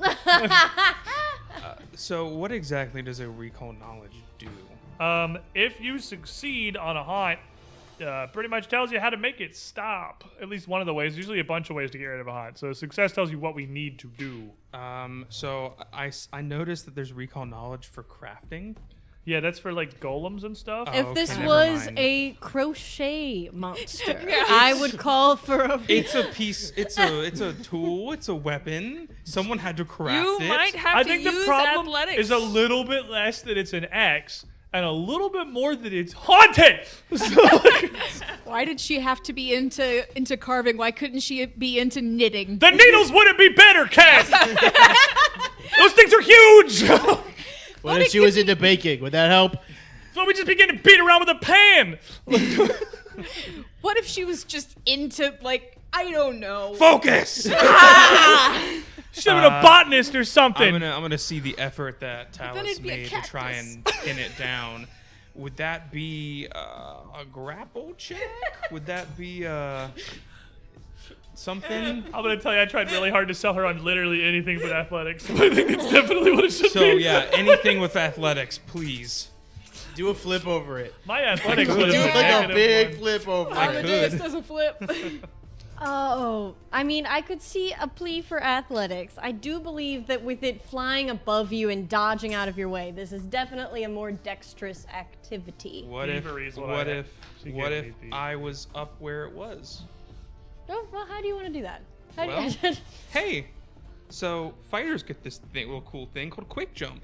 So what exactly does a recall knowledge do? If you succeed on a haunt, pretty much tells you how to make it stop. At least one of the ways. There's usually a bunch of ways to get rid of a haunt. So success tells you what we need to do. So I noticed that there's recall knowledge for crafting. Yeah, that's for like golems and stuff. Oh, If okay, this never was mind. a crochet monster, I would call for a. It's a piece. It's a tool. It's a weapon. Someone had to craft You it. might have I to think use the problem athletics. is a little bit less that it's an axe and a little bit more that it's haunted. Why did she have to be into carving? Why couldn't she be into knitting? The needles wouldn't be better, Cass. Those things are huge. What if she was into baking? Would that help? So we just begin to beat around with a pan. What if she was just into I don't know. Focus. Should have been a botanist or something. I'm gonna see the effort that then Talus it'd be a made to try and pin it down. Would that be a grapple check? Would that be something? I'm gonna tell you, I tried really hard to sell her on literally anything but athletics. So I think it's definitely what it should So be. yeah, anything with athletics, please. Do a flip over it. My athletics Do would have like been a big negative flip over I it. Amadeus could. does a flip. Oh, I mean, I could see a plea for athletics. I do believe that with it flying above you and dodging out of your way, this is definitely a more dexterous activity. What if? Thievery is what What I- if? she What gave if me the- I was up where it was? Oh, well, how do you want to do that? How do Well- you, Hey, so fighters get this little cool thing called quick jump.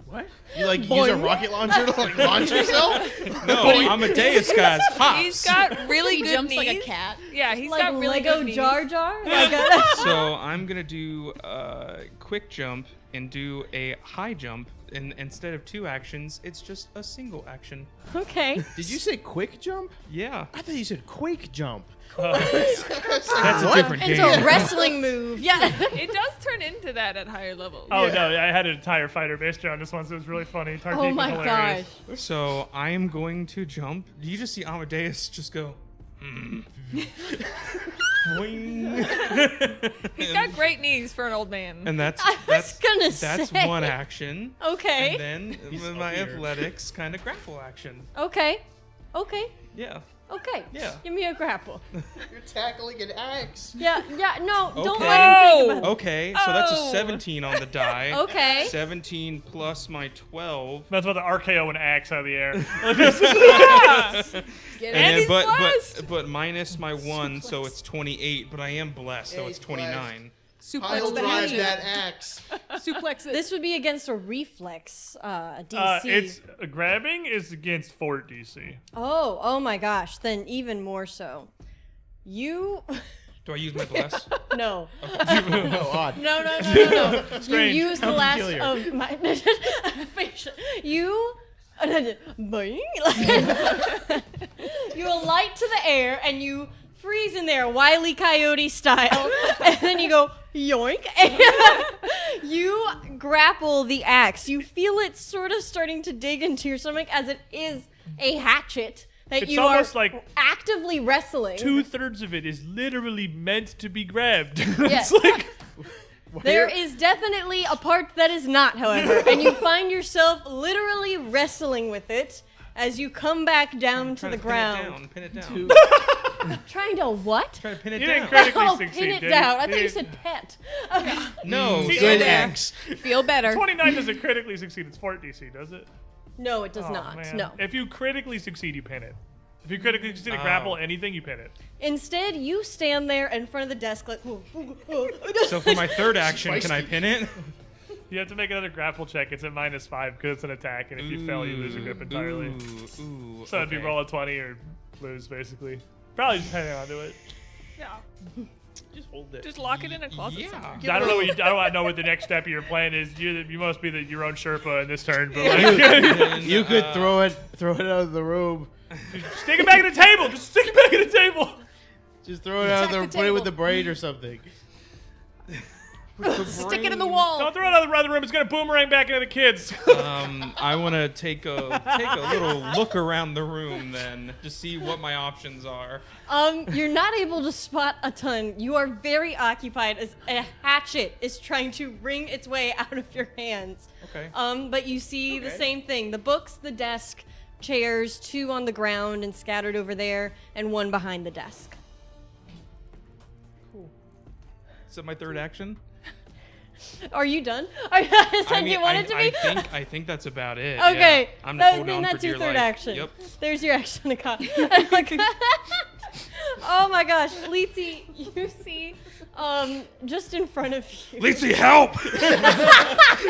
What? You use a rocket launcher to launch yourself? No, Amadeus guys hops. He's got really He good jumps knees. like a cat. Yeah, he's like got really Lego good knees. Jar Jar? Like a, So I'm gonna do a quick jump and do a high jump, and instead of 2 actions, it's just a single action. okay. Did you say quick jump? Yeah, I thought you said quake jump. that's a different It's game. a wrestling move. Yeah. It does turn into that at higher levels. Oh no, I had an entire fighter based on this one, so it was really funny. Tartik Oh was my hilarious. gosh. So I am going to jump. You just see Amadeus just go. Boing. He's got great knees for an old man. And that's gonna that's say. one action. Okay. And then my athletics kind of grapple action. Okay. Yeah. Yeah. Give me a grapple. You're tackling an axe. Yeah. No. Don't Okay. let him think about it. Okay, so that's a Oh. 17 on the die. Okay. 17 plus my 12. That's about the RKO and axe out of the air. And then, he's blessed. but minus my 1, so it's 28. But I am blessed, so Yeah, it's he's 29. Pile Suplex the drive hatchet. that axe. Suplex it. This would be against a reflex DC. It's grabbing is against fort DC. Oh my gosh. Then even more so. You. Do I use my bless? No. Oh, odd. No. You Strange. use the How last peculiar. of my. You. Boing. You alight to the air and you freeze in there, Wile E. Coyote style, and then you go yoink. And you grapple the axe. You feel it sort of starting to dig into your stomach as it is a hatchet that It's you are almost like actively wrestling. 2/3 of it is literally meant to be grabbed. Yes. It's like There is definitely a part that is not, however, and you find yourself literally wrestling with it as you come back down to the ground. Pin it down. Trying to what? Try to pin it you down. didn't critically Oh, succeed. pin it did down. you? I thought you You said pet. No, See, Good yeah. axe. Feel better. 29 doesn't critically succeed. It's fort DC, does it? No, it does Oh, not. man. No. If you critically succeed, you pin it. If you critically succeed to grapple anything, you pin it. Instead, you stand there in front of the desk like. So for my third action, can I Feisty. pin it? You have to make another grapple check. It's at -5 because it's an attack, and if you fail, you lose your grip entirely. Ooh, So it'd be okay. roll a 20 or lose, basically. Probably just hang on to it. Yeah. Just hold it. Just lock it in a closet Yeah. somewhere. I don't know. I don't know what the next step of your plan is. You must be your own Sherpa in this turn, but like, And, You could throw it out of the room. stick it back in the table. Just stick it back in the table. Just throw it out of the Attack the put it with table. the braid or something. Stick it in the wall. Don't throw it out of the other room. It's gonna boomerang back into the kids. I want to take a little look around the room then to see what my options are. You're not able to spot a ton. You are very occupied as a hatchet is trying to wring its way out of your hands. Okay. But you see the same thing. The books, the desk, chairs, 2 on the ground and scattered over there, and 1 behind the desk. Is that my third action? Are you done? Is that you wanted to be? I think that's about it. Okay, Yeah. I'm gonna hold then on that's for your dear third life. action. Yep. There's your action to cut. Oh my gosh, Lizzie, you see, just in front of you. Lacey, help!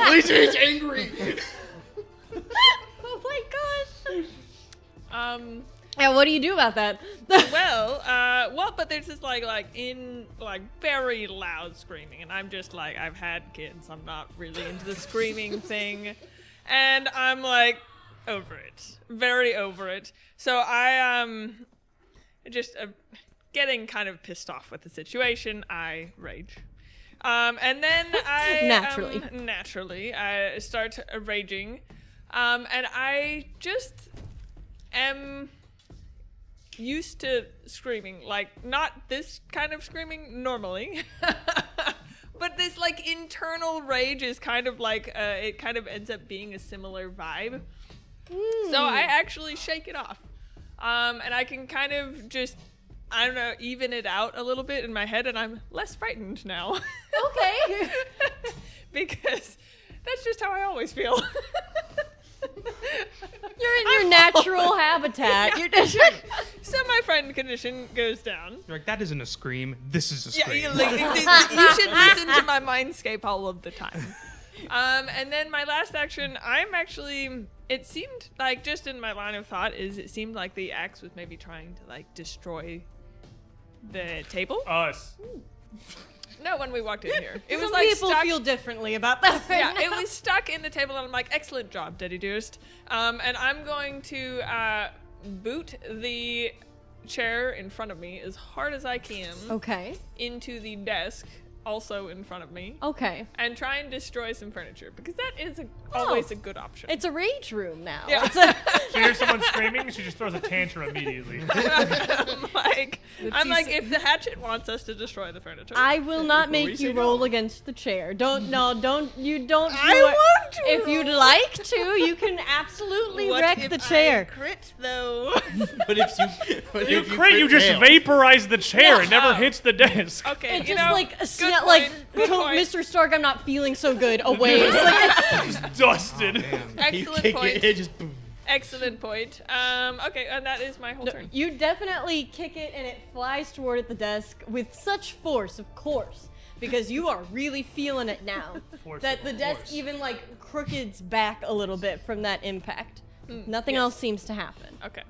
Lisa's angry. Oh my gosh. Yeah, what do you do about that? Well, but there's this like very loud screaming, and I'm just like, I've had kids, I'm not really into the screaming thing, and I'm like over it, very over it. So I just getting kind of pissed off with the situation. I rage, and then I naturally I start raging, and I just am used to screaming, like not this kind of screaming normally, but this like internal rage is kind of like it kind of ends up being a similar vibe. So I actually shake it off, and I can kind of just, I don't know, even it out a little bit in my head, and I'm less frightened now. Okay. Because that's just how I always feel. You're in your natural habitat. You're just So my frightened condition goes down. You're like, that isn't a scream. This is a Yeah, scream. you should listen to my mindscape all of the time. And then my last action, it seemed like, just in my line of thought, it seemed like the axe was maybe trying to like destroy the table. Us. No, when we walked in here. It was some like people stuck. feel differently about that. Right Yeah, now. it was stuck in the table, and I'm like, excellent job, Daddy Dearest. And I'm going to boot the chair in front of me as hard as I can Okay. into the desk also in front of me Okay. and try and destroy some furniture because that is always a good option. It's a rage room now. Yeah. It's a, She hears someone screaming, she just throws a tantrum immediately. I'm like, if the hatchet wants us to destroy the furniture, I will not we make you say roll no. against the chair. Don't you don't. I do it. want to If you'd roll. like to, you can absolutely What wreck if the I chair. crit though. But You if crit, you just fail. vaporize the chair. It never Oh. hits the desk. Okay, It you just know, like good point, like good point. Mr. Stark, I'm not feeling so good. Away. It's like, Dusted. You Excellent kick point. it just boom. Excellent point. Okay, and that is my whole no, turn. you definitely kick it and it flies toward the desk with such force, of course, because you are really feeling it now. Force that of the desk course. even like crookeds back a little bit from that impact. Nothing yes. else seems to happen. Okay.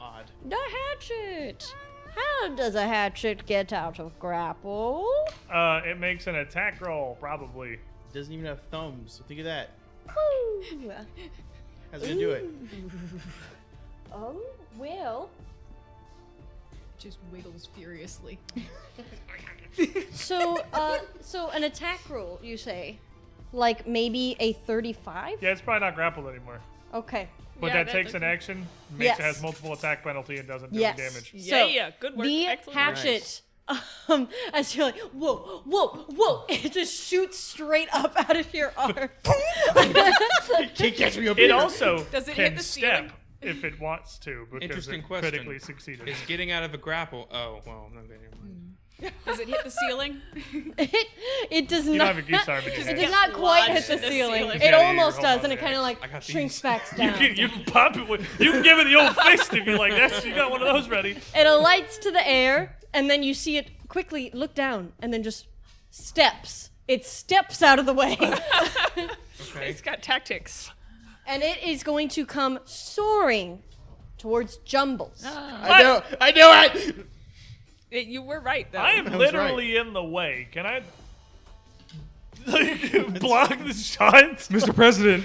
Odd. The hatchet. How does a hatchet get out of grapple? It makes an attack roll, probably. Doesn't even have thumbs. So think of that. Ooh. How's it gonna do it? Well. Just wiggles furiously. So an attack roll, you say? Like maybe a 35? Yeah, it's probably not grappled anymore. Okay. But Yeah, that takes an doesn't- action, Yes. it has multiple attack penalty, and doesn't do Yes. any damage. Yeah, good work. The Excellent. hatchet, as you're like, whoa, whoa, whoa, it just shoots straight up out of your arm. Can't catch me up It here. also Does it can hit the step ceiling? if it wants to, because Interesting it question. critically succeeded. Is getting out of a grapple. Oh, well, no, never mind. Does it hit the ceiling? It does You not. don't have a geese arm in your It head. does not quite hit lodged the in the ceiling. ceiling. It Yeah, almost you're does, holding and it on kind of to like I got shrinks these. back You down. can pop it with, you can give it the old fist if you like. You got one of those ready. It alights to the air, and then you see it quickly look down, and then just steps. It steps out of the way, Okay. It's got tactics. and it is going to come soaring towards Jumbles. I know it. You were right though. I am I was literally in the way. Can I like block the shot? Mr. President.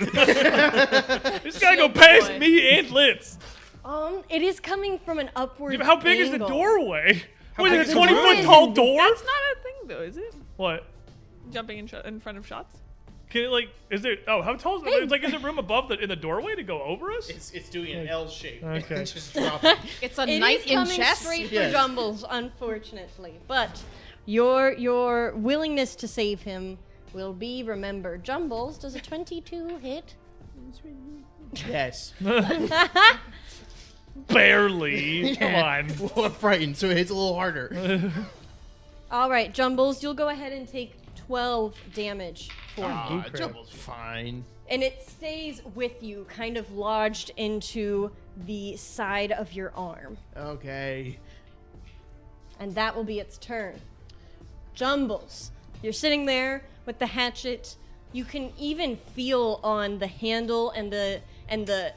This guy go past boy. me and Litz. It is coming from an upward. How big is the angle. doorway? How Was big it is a the 20-foot room? tall door? That's not a thing though, is it? What? Jumping in front of shots. Can it like? Is there? Oh, how tall is it? It's like, is there room above in the doorway to go over us? It's doing an L shape. Okay. Just drop it. It's a It knight is in coming chess. straight for Yes. Jumbles, unfortunately. But your willingness to save him will be remembered. Jumbles, does a 22 hit? Yes. Barely. Come on. Well, I'm frightened, so it hits a little harder. All right, Jumbles, you'll go ahead and take 12 damage for me. Jumble's fine. And it stays with you, kind of lodged into the side of your arm. Okay. And that will be its turn. Jumbles, you're sitting there with the hatchet. You can even feel on the handle and the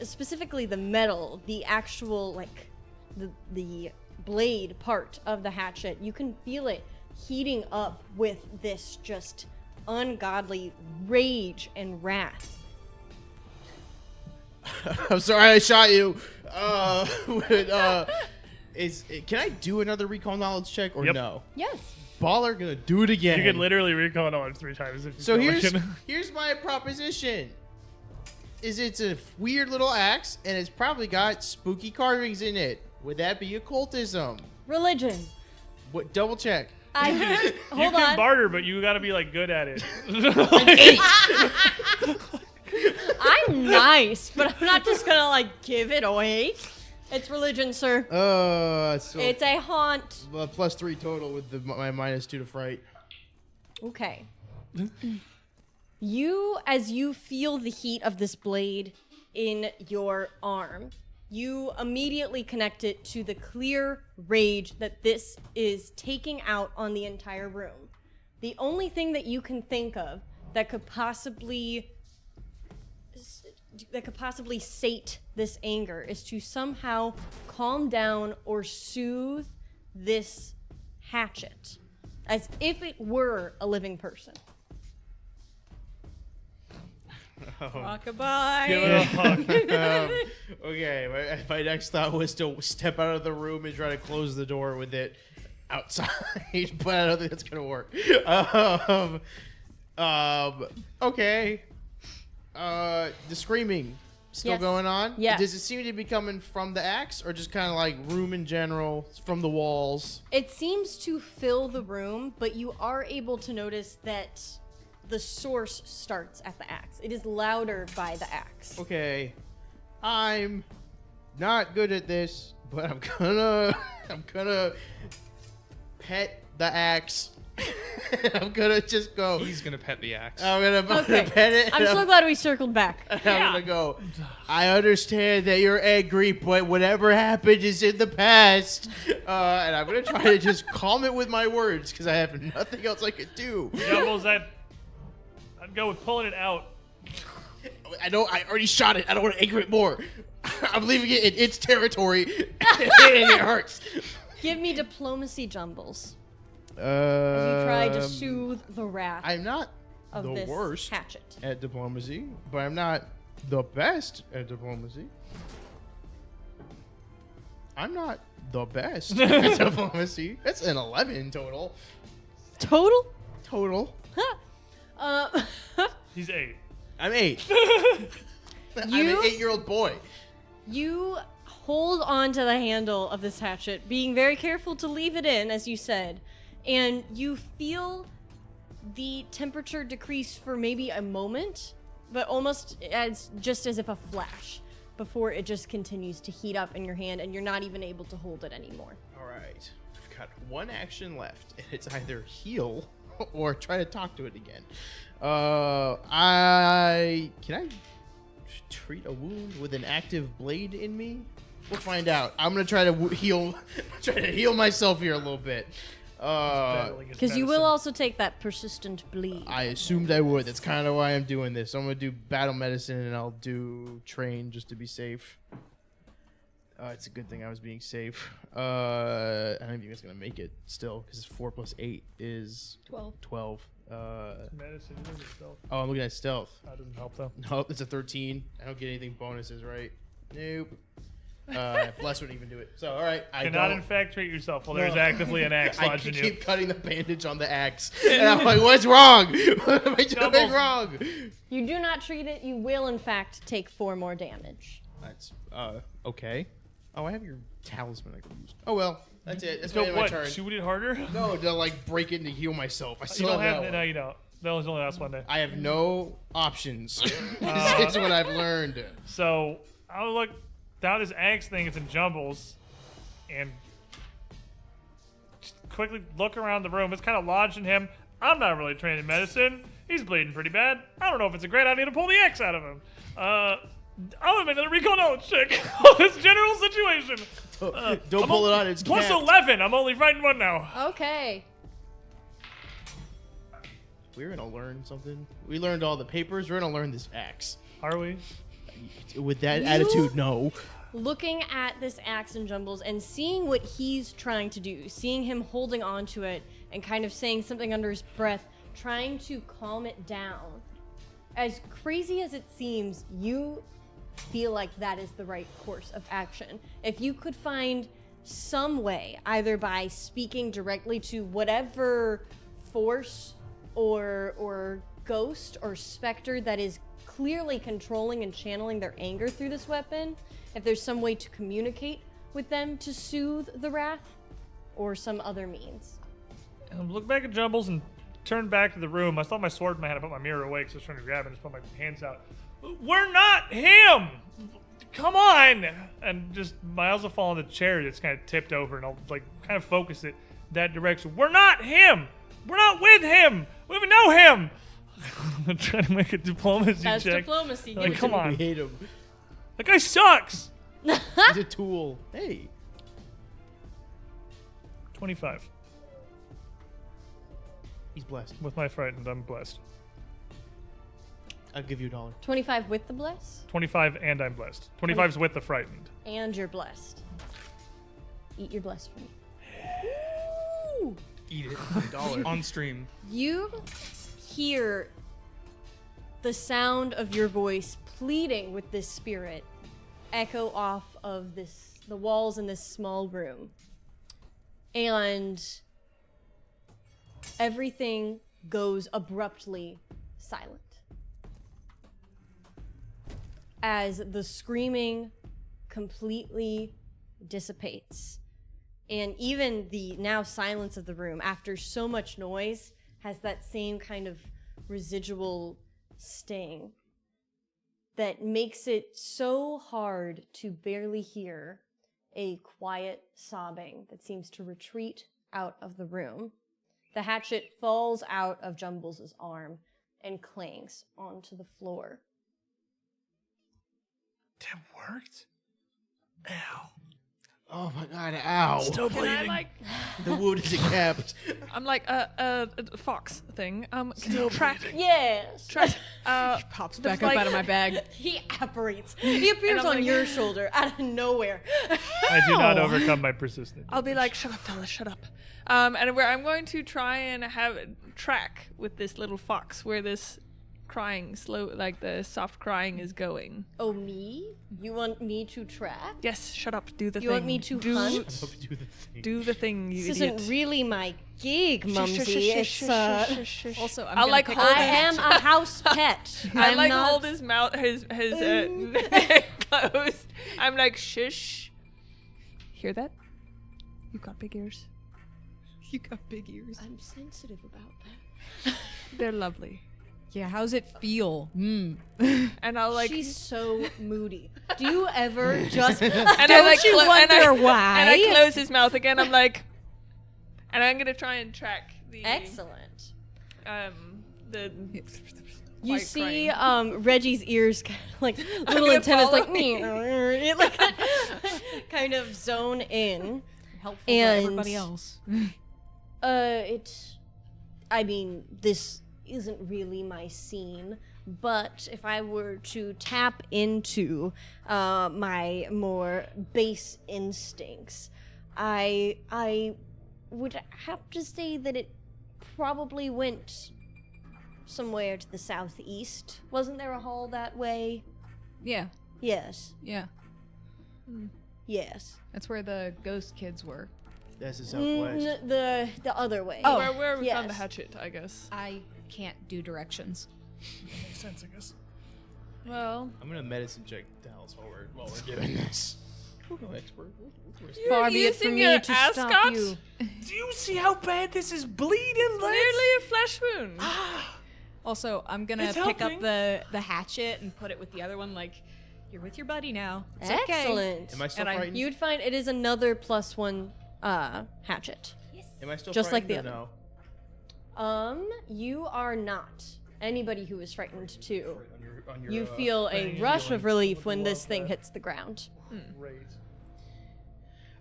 specifically the metal, the actual like the blade part of the hatchet. You can feel it heating up with this just ungodly rage and wrath. I'm sorry I shot you. Can I do another recall knowledge check or Yep. no? Yes. Baller gonna do it again. You can literally recall knowledge 3 times if you So feel like here's it. here's my proposition. It's a weird little axe and it's probably got spooky carvings in it. Would that be occultism? Religion. What? Double check. I You hold can on. barter, but you gotta be like good at it. I'm nice, but I'm not just gonna like give it away. It's religion, sir. So It's a haunt. +3 total with my -2 to fright. Okay. As you feel the heat of this blade in your arm, you immediately connect it to the clear rage that this is taking out on the entire room. The only thing that you can think of that could possibly sate this anger is to somehow calm down or soothe this hatchet as if it were a living person. Rockabye. Give it a hug. Okay, my next thought was to step out of the room and try to close the door with it. outside, but I don't think that's gonna work. Okay. The screaming still Yes. going on? Yes. Does it seem to be coming from the axe or just kind of like room in general, from the walls? It seems to fill the room, but you are able to notice that the source starts at the axe. It is louder by the axe. Okay. I'm not good at this, but I'm gonna pet the axe. I'm gonna just go. He's gonna pet the axe. I'm gonna Okay. pet it. I'm so glad we circled back. I'm gonna go. I understand that you're angry, but whatever happened is in the past. And I'm gonna try to just calm it with my words because I have nothing else I could do. Jumbles, I'd go with pulling it out. I already shot it. I don't want to anger it more. I'm leaving it in its territory, and it hurts. Give me diplomacy, Jumbles. As As you try to soothe the wrath I'm not of the this worst hatchet. at diplomacy, but I'm not the best at diplomacy. I'm not the best at diplomacy. That's an 11 total. Total? Total. He's 8. I'm 8. I'm an You- 8-year-old boy. You hold on to the handle of this hatchet, being very careful to leave it in, as you said, and you feel the temperature decrease for maybe a moment, but almost just as if a flash, before it just continues to heat up in your hand, and you're not even able to hold it anymore. All right. I've got one action left, and it's either heal or try to talk to it again. Can I treat a wound with an active blade in me? We'll find out. I'm gonna try to heal myself here a little bit. Because you will also take that persistent bleed. I assumed I would. That's kind of why I'm doing this. I'm gonna do battle medicine and I'll do train just to be safe. It's a good thing I was being safe. I don't think it's gonna make it still because 4 + 8 is 12. Medicine is stealth. Oh, I'm looking at stealth. That doesn't help though. Nope, it's a 13. I don't get anything bonuses, right? Nope. Bless wouldn't even do it. So, all right. I Cannot don't. infectrate yourself while there's actively an axe I lodged in you. keep cutting the bandage on the axe. And I'm like, what's wrong? What am I doing Doubles. wrong? You do not treat it, you will in fact take 4 more damage. That's, okay. Oh, I have your talisman I can use. Oh, well. That's it. That's So my what? turn. Shoot it harder? No, to, like, break it and to heal myself. I You still don't have have that no, one. you don't. That was only last one day. I have no options. It's what I've learned. So I'll look down this axe thing. It's in Jumbles, and just quickly look around the room. It's kind of lodged in him. I'm not really trained in medicine. He's bleeding pretty bad. I don't know if it's a great idea to pull the axe out of him. I'm gonna make another recall knowledge check on this general situation. Don't pull it on. It's Plus capped. 11. I'm only fighting 1 now. Okay. We're gonna learn something. We learned all the papers. We're gonna learn this axe. Are we? With that attitude, no. Looking at this axe and Jumbles and seeing what he's trying to do, seeing him holding on to it and kind of saying something under his breath, trying to calm it down. As crazy as it seems, you feel like that is the right course of action. If you could find some way, either by speaking directly to whatever force or ghost or specter that is clearly controlling and channeling their anger through this weapon, if there's some way to communicate with them to soothe the wrath, or some other means. Look back at Jumbles and turn back to the room. I saw my sword in my hand. I put my mirror away because I was trying to grab it and just put my hands out. We're not him! Come on! And just Miles will fall in the chair that's kind of tipped over, and I'll like kind of focus it that direction. We're not him! We're not with him! We don't even know him! I'm trying to make a diplomacy That's check. diplomacy. Like, Give it come to me. on. We hate him. That guy sucks! He's a tool. Hey. 25. He's blessed. With my frightened, I'm blessed. I'll give you $1. 25 with the bless, 25 and I'm blessed. 25's with the frightened. and you're blessed. Eat your blessed for me. Ooh. Eat it $1. on stream. You hear the sound of your voice pleading with this spirit echo off of the walls in this small room. And everything goes abruptly silent. As the screaming completely dissipates. And even the now silence of the room, after so much noise, has that same kind of residual sting that makes it so hard to barely hear a quiet sobbing that seems to retreat out of the room. The hatchet falls out of Jumbles' arm and clangs onto the floor. That worked? Ow. Oh my god, ow. Still Can I bleeding. like? The wound is capped. I'm like a fox thing. Can you track? Yes! Track. Pops There's back up like- out of my bag. He apparates. He appears I'm on like- your shoulder out of nowhere. I do not overcome my persistent. I'll be like, shut up, Dallas, shut up. And where I'm going to try and have track with this little fox where this crying, slow, like the soft crying is going. Oh, me? You want me to track? Yes, shut up, do the You thing. want me to do, hunt? Hope you do the thing. Do the thing, you This idiot. isn't really my gig, Shush, Mumsy. shush, shush, It's, shush, shush, shush. Also, I'm I'll gonna like pick hold up I the am a house pet. I I'm like not... hold his mouth, his neck closed. I'm like, shush. Hear that? You got big ears. You got big ears. I'm sensitive about that. They're lovely. Yeah, how's it feel? And I'll like, She's so moody. Do you ever just... and Don't I like, you and wonder why? And I close his mouth again. I'm like, and I'm gonna try and track the Excellent. The You quiet see crying. Reggie's ears kind of like little gonna antennas like follow me. It like kind of zone in. Helpful And- for everybody else. I mean, this isn't really my scene, but if I were to tap into my more base instincts, I would have to say that it probably went somewhere to the southeast. Wasn't there a hall that way? Yeah, Yes. yeah. Yes. That's where the ghost kids were. That's the southwest. The other way. Oh. where we found the yes. hatchet, I guess. I can't do directions. Makes sense, I guess. Well, I'm gonna medicine check Dallas while we're doing this. We'll go expert. Far be it from using me your to stop ascot? you. Do you see how bad this is bleeding? nearly a flesh wound. Also, I'm gonna It's pick helping. up the hatchet and put it with the other one. Like, you're with your buddy now. It's okay. Excellent. Am I still And I- frightened? You'd find it is another +1 hatchet. Am I still just like frightened the or other. You are not. Anybody who is frightened too. no? On your, You feel a thing rush healing. of relief when Would this love thing that. hits the ground. Great.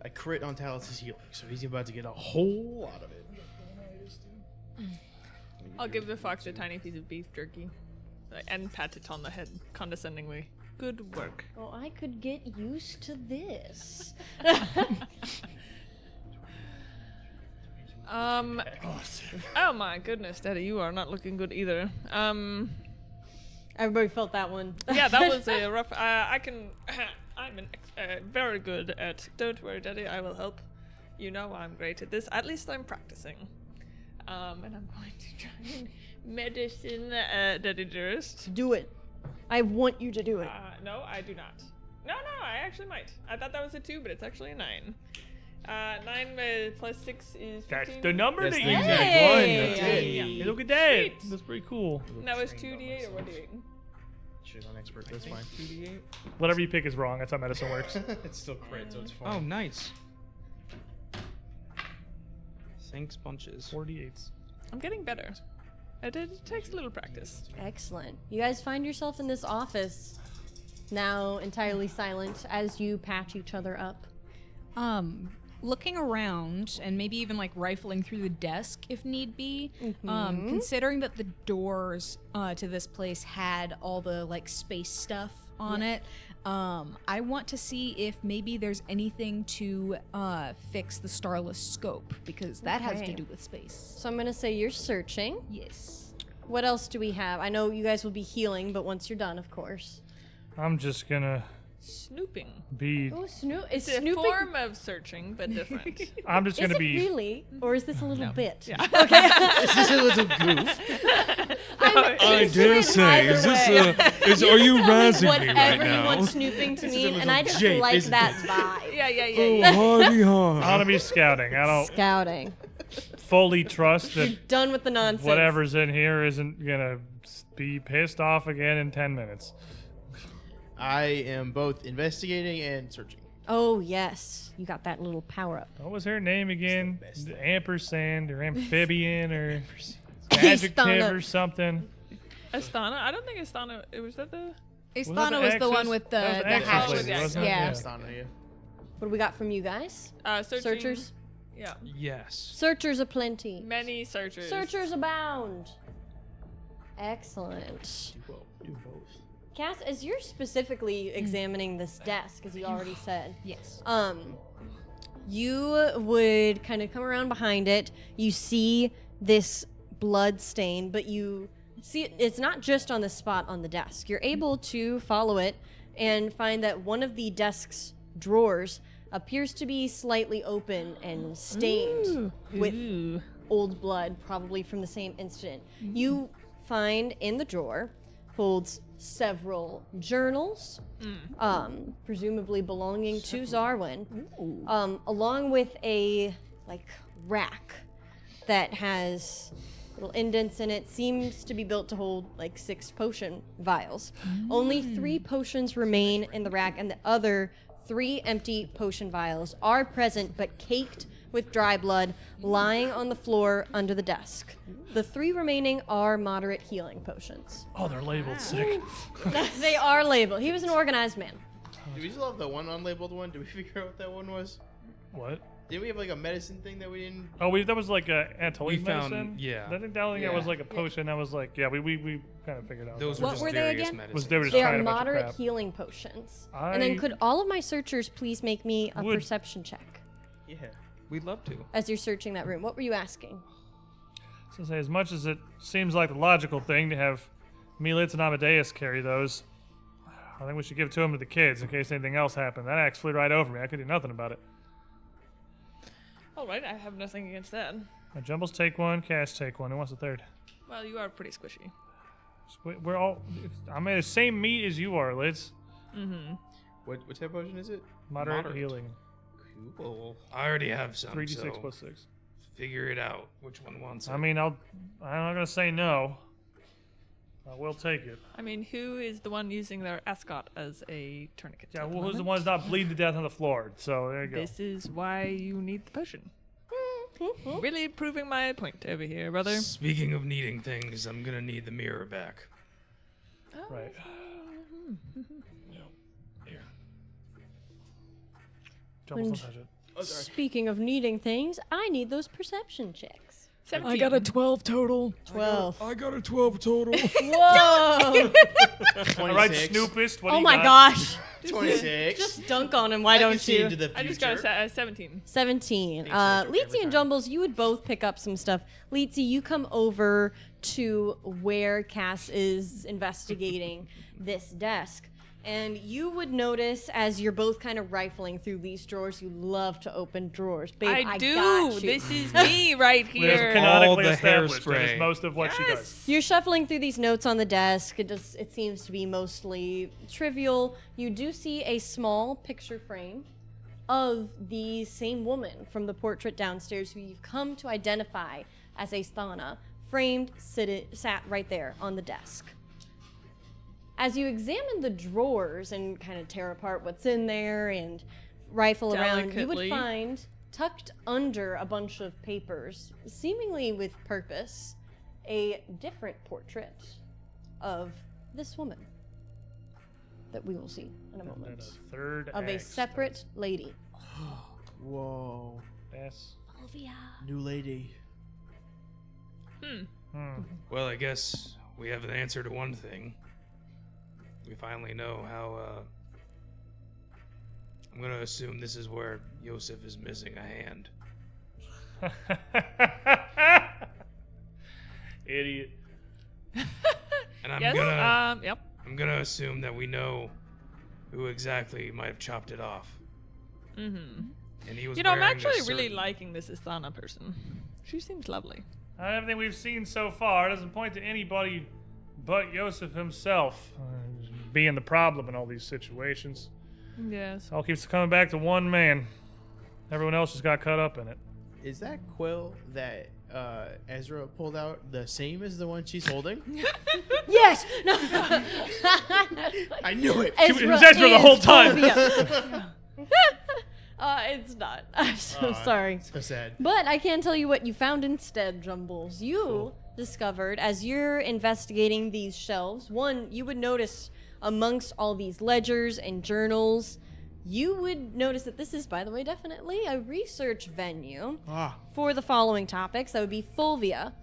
I crit on Talos' healing, so he's about to get a whole lot of it. I'll give the fox a tiny piece of beef jerky and pat it on the head condescendingly. Good work. Oh, I could get used to this. Oh my goodness, Daddy, you are not looking good either. Everybody felt that one. Yeah, that was a rough. I can. I'm very good at. Don't worry, Daddy. I will help. You know I'm great at this. At least I'm practicing. And I'm going to try and medicine Daddy Durst. Do it. I want you to do it. No, I do not. No, I actually might. I thought that was a 2, but it's actually a 9. 9 plus 6 is 15. That's the number That's that the you exact get. one. Hey! That's it. Hey, look at that. Sweet. That's pretty cool. That was 2d8 or 1d8? Shit on expert. That's fine. 2d8. Whatever you pick is wrong. That's how medicine works. It's still crit, so it's Oh, fine. nice. Thanks bunches. 48s. I'm getting better. It takes a little practice. Excellent. You guys find yourself in this office, now entirely silent, as you patch each other up. Looking around and maybe even like rifling through the desk if need be. Considering that the doors to this place had all the like space stuff on it, I want to see if maybe there's anything to fix the starless scope because that has to Okay. do with space. So I'm going to say you're searching. Yes. What else do we have? I know you guys will be healing, but once you're done, of course. I'm just gonna Snooping. Be. Oh, is It's a snooping? form of searching, but different. I'm just Is gonna it be. really, or is this a little bit? Yeah. Okay. This is a little goof. I dare say, are you razzing whatever you want snooping to mean, and I just jape, like isn't that it? vibe. Yeah. Hardy I want to be scouting. I don't Scouting. fully trust You're that done with the nonsense. whatever's in here isn't gonna be pissed off again in 10 minutes. I am both investigating and searching. Oh yes, you got that little power up. What was her name again? best. Ampersand or amphibian or Istana. adjective or something. Astana? I don't think Astana. Was that the? Isthana was the one Axis? with That was the Axis house. lady, wasn't it? Yeah. Astana, yeah. What do we got from you guys? Searching. Searchers. Yeah. Yes. Searchers aplenty. Many searchers. Searchers abound. Excellent. Do both. Cass, as you're specifically examining this desk, as you already said, Yes. you would kind of come around behind it. You see this blood stain, but you see it's not just on the spot on the desk. You're able to follow it and find that one of the desk's drawers appears to be slightly open and stained with Ooh. old blood, probably from the same incident. You find in the drawer holds several journals, presumably belonging to Zarwin, along with a rack that has little indents in it. Seems to be built to hold 6 potion vials. Only 3 potions remain in the rack, and the other 3 empty potion vials are present but caked with dry blood lying on the floor under the desk. The 3 remaining are moderate healing potions. Oh, they're labeled sick. They are labeled. He was an organized man. Do we still have the one unlabeled one? Did we figure out what that one was? What? Didn't we have a medicine thing that we didn't? Oh, that was like a anti-medicine. We found- yeah. I think that was like a potion. That was like, yeah, we kind of figured out. Those that. were What just were they various again? medicines. They were just They trying are a bunch of moderate crap. healing potions. And then I could all of my searchers please make me a would- perception check Yeah. We'd love to. as you're searching that room? What were you asking? So say, as much as it seems like the logical thing to have Melitz and Amadeus carry those, I think we should give 2 of them to the kids in case anything else happened. That axe flew right over me. I could do nothing about it. All right, I have nothing against that. Now, Jumbles take 1, Cass take 1. Who wants the 3rd? Well, you are pretty squishy. We're all. I'm at the same meat as you are, Liz. Mm-hmm. What type of potion is it? Moderate healing. Cool. I already have some. 3d6 so plus 6. Figure it out. Which one wants it? I mean, I'm not gonna say no. I will take it. I mean, who is the one using their ascot as a tourniquet? Yeah, at the well, who's the moment? one's not bleeding to death on the floor? So there you go. This is why you need the potion. Really proving my point over here, brother. Speaking of needing things, I'm gonna need the mirror back. Right. Here. Jumbles, And- don't touch it. Speaking of needing things, I need those perception checks. 17. I got a 12 total. 12. I got a 12 total. Whoa! 26. All right, Snoopist. What do Oh you my got? gosh! 26. Just dunk on him, why I can don't see you? into the future. I just got a 17. 17. Thanks, Cedric, Leetsy every and time. Jumbles, you would both pick up some stuff. Leetsy, you come over to where Cass is investigating this desk. And you would notice as you're both kind of rifling through these drawers, you love to open drawers. Babe, I I do. got you. This is me right We have here. canonically All the established that hairspray. is most of what she does. Yes. You're shuffling through these notes on the desk. It seems to be mostly trivial. You do see a small picture frame of the same woman from the portrait downstairs who you've come to identify as Asthana, framed, sat right there on the desk. As you examine the drawers and kind of tear apart what's in there and rifle around, you would Delicately. find tucked under a bunch of papers, seemingly with purpose, a different portrait of this woman that we will see in a And moment. a third Of a axe. separate lady. Whoa. Yes. New lady. Well, I guess we have an answer to one thing. We finally know how, I'm gonna assume this is where Yosef is missing a hand. Idiot. And I'm Yes. gonna Yep. I'm gonna assume that we know who exactly might have chopped it off. Mm-hmm. And he was I'm wearing a actually really certain- liking this Isthana person. She seems lovely. Everything we've seen so far doesn't point to anybody but Yosef himself being the problem in all these situations. Yes. All keeps coming back to one man. Everyone else just got caught up in it. Is that quill that Ezra pulled out the same as the one she's holding? Yes. No. I knew it. It was Ezra the whole time. It's not. I'm so sorry. So sad. But I can tell you what you found instead, Jumbles. You discovered, as you're investigating these shelves, one, you would notice amongst all these ledgers and journals, you would notice that this is, by the way, definitely a research venue for the following topics. That would be Fulvia,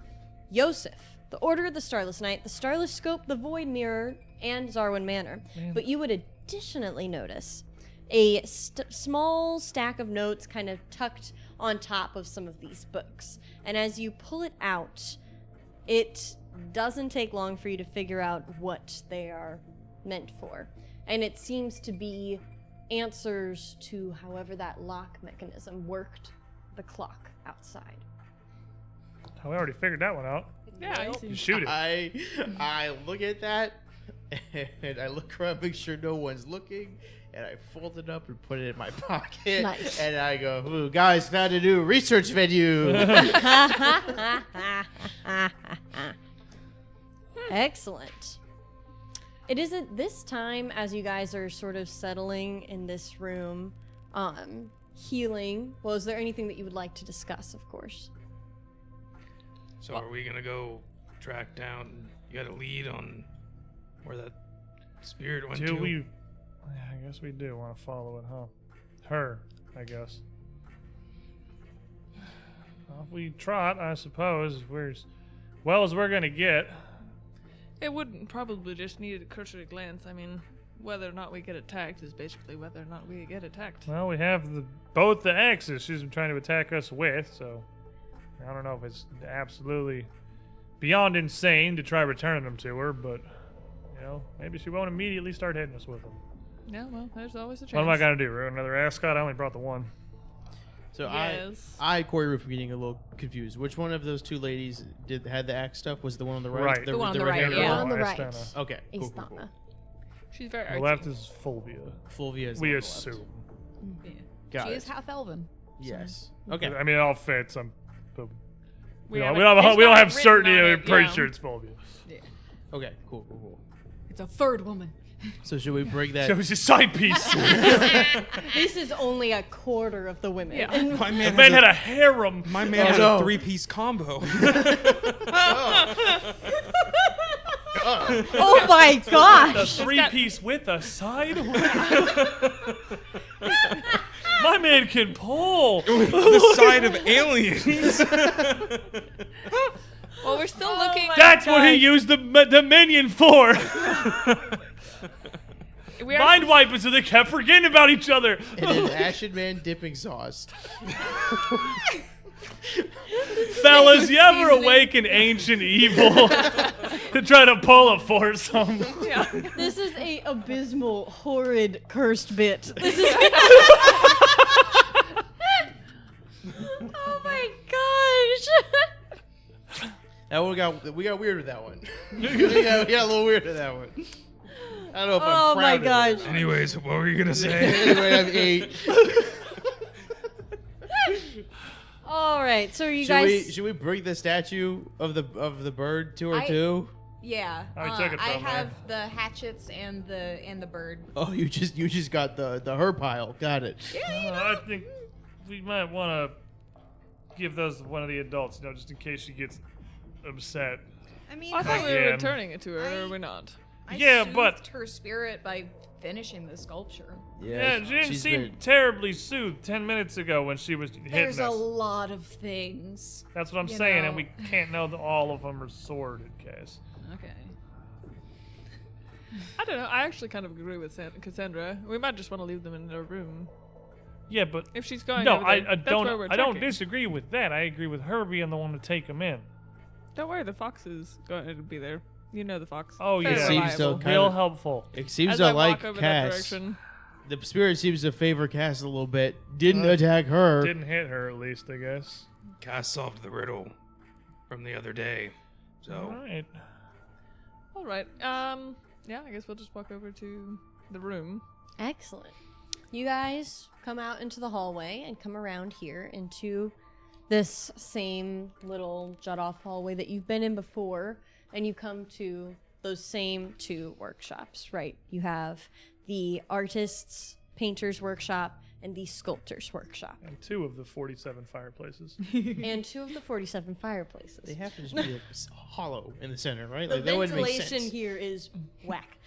Yosef, the Order of the Starless Knight, the Starless Scope, the Void Mirror, and Zarwin Manor. But you would additionally notice a small stack of notes kind of tucked on top of some of these books. And as you pull it out, it doesn't take long for you to figure out what they are meant for. And it seems to be answers to however that lock mechanism worked the clock outside. Oh, we already figured that one out. Yeah, You shoot it. I look at that and I look around, make sure no one's looking, and I fold it up and put it in my pocket. Nice. And I go, "Ooh, guys, found a new research venue." Excellent. It is at this time, as you guys are sort of settling in this room, healing. Well, is there anything that you would like to discuss, of course? So are we gonna go track down? You got a lead on where that spirit went to? I guess we do want to follow it, huh? Her, I guess. Well, if we trot, I suppose, we're as well as we're gonna get. It wouldn't probably just need a cursory glance. I mean, whether or not we get attacked is basically whether or not we get attacked. Well, we have both the axes she's been trying to attack us with, so I don't know if it's absolutely beyond insane to try returning them to her, but maybe she won't immediately start hitting us with them. Yeah, well, there's always a chance. What am I gonna do? Ruin another ascot? I only brought the one. So Yes. I, Corey Roof, getting a little confused. Which one of those two ladies had the axe stuff? Was the one on the right? Right. The one on the right, red-haired yeah. girl? On the right. Astana. Okay. Cool, cool, cool. Istana. She's very The artsy. left is Fulvia. Fulvia is We on the left. assume. Got She it. is half elven. Yes. Okay. I mean, it all fits. We haven't- don't it's have not have written certainty. on I'm it, pretty yeah. sure it's Fulvia. Okay. Cool. Cool. Cool. It's a third woman. So should we bring that? That was a side piece. This is only a quarter of the women. Yeah. And My The man, man had had a harem. my man had no. a three-piece combo. oh my A gosh! three-piece with a side. My man can pull. the side of aliens. Well, we're still looking. That's what he used the minion for. We are, Mind wiping so they kept forgetting about each other. And an Ashen Man dip exhaust. Fellas, you ever awaken ancient evil to try to pull a foursome? yeah. This is a abysmal, horrid, cursed bit. This is. Oh my gosh! That one we got weird with that one. we got a little weird with that one. I don't know if I'm Oh proud my of it. gosh! Anyways, what were you gonna say? Anyway, I'm 8. All right, so you Should guys. we bring the statue of the bird to her I- too? Yeah. Oh, you took it I from her. have the hatchets and the bird. Oh, you just got the her pile. Got it. I think we might want to give those to one of the adults, just in case she gets upset. I mean, I thought we were Again. returning it to her, or we're not. I Yeah, soothed but- her spirit by finishing the sculpture. Yeah, she didn't she's seem been- terribly soothed 10 minutes ago when she was hitting There's a us. lot of things. That's what I'm you saying, know. and we can't know that all of them are sworded, guys. Okay. I don't know. I actually kind of agree with Cassandra. We might just want to leave them in their room. Yeah, but If she's going no, over I there, that's don't. where we're I don't checking. disagree with that. I agree with her being the one to take them in. Don't worry, the fox is going to be there. You know the fox. Oh, Very yeah. Seems so reliable. kind Real of- helpful. It seems As to I like walk over that Cass. direction. The spirit seems to favor Cass a little bit. Didn't attack her. Didn't hit her, at least, I guess. Cass solved the riddle from the other day. So, Alright. All right. Yeah, I guess we'll just walk over to the room. Excellent. You guys come out into the hallway and come around here into this same little jut-off hallway that you've been in before, and you come to those same two workshops, right? You have the artist's painter's workshop and the sculptor's workshop. And 2 of the 47 fireplaces. And 2 of the 47 fireplaces. They have to just be hollow in the center, right? The Like, that wouldn't make ventilation sense. here is whack.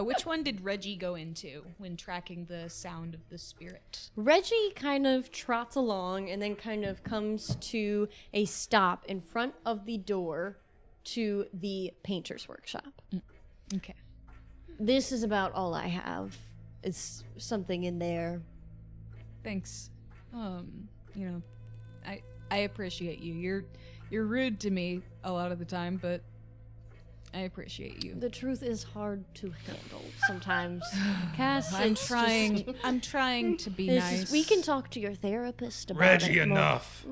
Which one did Reggie go into when tracking the sound of the spirit? Reggie kind of trots along and then kind of comes to a stop in front of the door to the painter's workshop. Okay. This is about all I have. It's something in there. Thanks. You know, I appreciate you. You're rude to me a lot of the time, but I appreciate you. The truth is hard to handle sometimes. Cass, I'm it's trying. just- I'm trying to be it's nice. just- we can talk to your therapist about Reggie, it more. enough.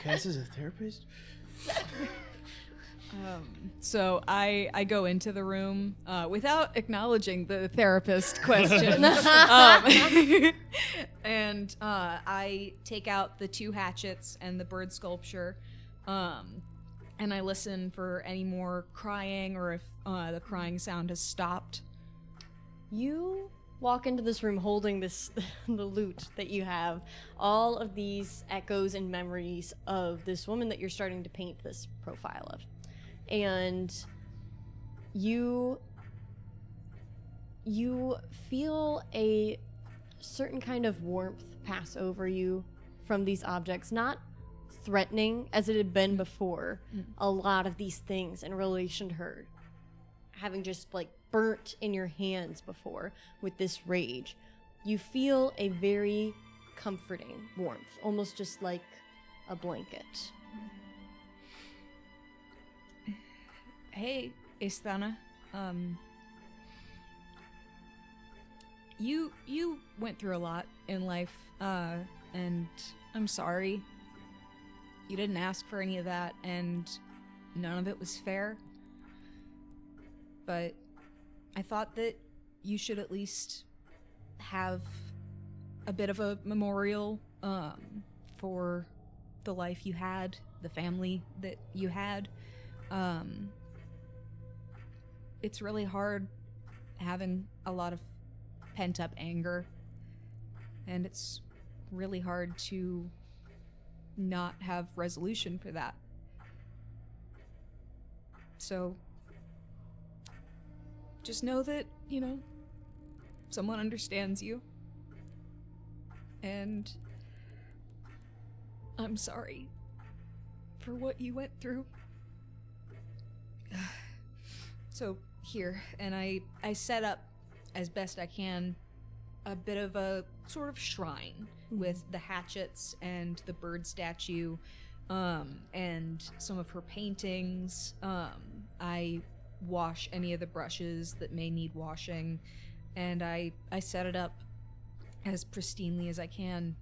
Cass is a therapist? So I go into the room without acknowledging the therapist question, and I take out the 2 hatchets and the bird sculpture, and I listen for any more crying or if the crying sound has stopped. You walk into this room holding this the loot that you have, all of these echoes and memories of this woman that you're starting to paint this profile of. And you feel a certain kind of warmth pass over you from these objects, not threatening as it had been before. A lot of these things in relation to her having just like burnt in your hands before with this rage. You feel a very comforting warmth, almost just like a blanket. Hey, Istana. You went through a lot in life, and I'm sorry. You didn't ask for any of that, and none of it was fair. But I thought that you should at least have a bit of a memorial, for the life you had, the family that you had. It's really hard having a lot of pent-up anger, and it's really hard to not have resolution for that. So just know that, you know, someone understands you, and I'm sorry for what you went through. So here, and I set up as best I can a bit of a sort of shrine with the hatchets and the bird statue, and some of her paintings. I wash any of the brushes that may need washing, and I set it up as pristinely as I can,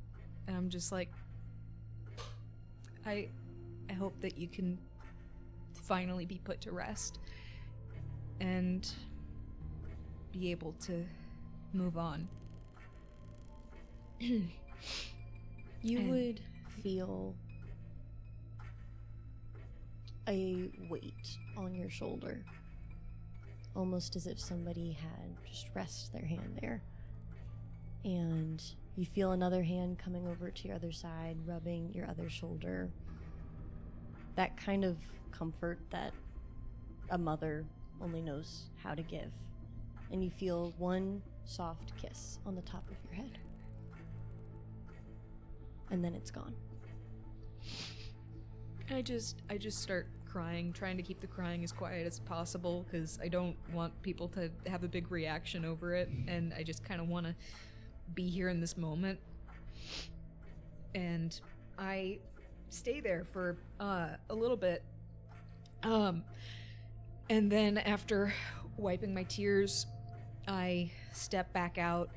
and I'm just like, I hope that you can finally be put to rest and be able to move on. You And- would feel a weight on your shoulder, almost as if somebody had just rested their hand there. And you feel another hand coming over to your other side, rubbing your other shoulder. That kind of comfort that a mother only knows how to give. And you feel one soft kiss on the top of your head. And then it's gone. I just start crying, trying to keep the crying as quiet as possible because I don't want people to have a big reaction over it, and I just kind of want to be here in this moment. And I stay there for a little bit. And then after wiping my tears, I step back out.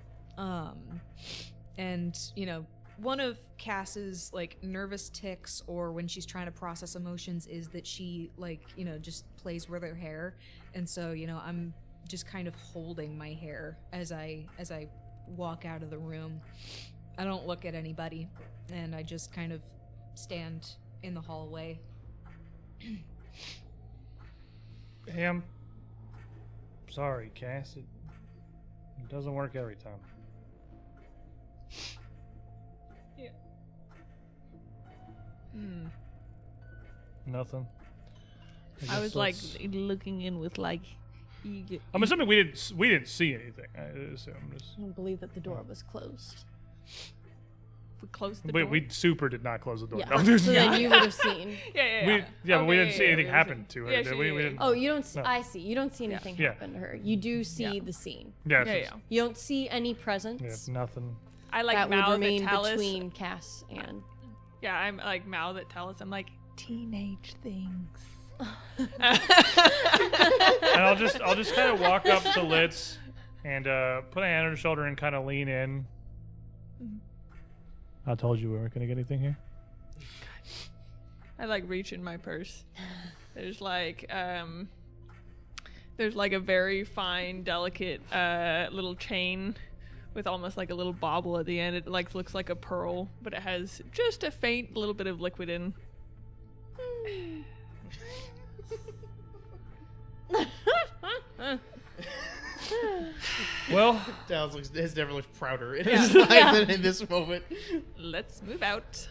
And, you know, one of Cass's, like, nervous tics or when she's trying to process emotions is that she, like, you know, just plays with her hair. And so, you know, I'm just kind of holding my hair as I walk out of the room. I don't look at anybody, and I just kind of stand in the hallway. Hey, I'm sorry, Cass. It doesn't work every time. Yeah. Nothing. I guess was like let's- looking in with like eager. I'm assuming we didn't see anything. I assume just. I don't believe that the door was closed. We closed the Wait, door. we super did not close the door. Yeah. No, there's So then you would have seen. Yeah. but we Okay, didn't see anything we happen didn't to see- her. yeah, did she- we? yeah, We yeah. didn't. Oh, you don't. No. I see. You don't see anything Yeah. happen to her. You do see Yeah. the scene. Yeah, Yeah, it's yeah. You don't see any presence. just- yeah, nothing. I like that would mouth remain at Talus. between Cass and. Yeah, I'm like mouth at Talus. I'm like teenage things. And I'll just kind of walk up to Litz and put a hand on her shoulder and kind of lean in. I told you we weren't gonna get anything here. I like reach in my purse. There's like a very fine, delicate little chain with almost like a little bauble at the end. It like looks like a pearl, but it has just a faint little bit of liquid in. Well, Dallas has never looked prouder in his life than in this moment. Let's move out.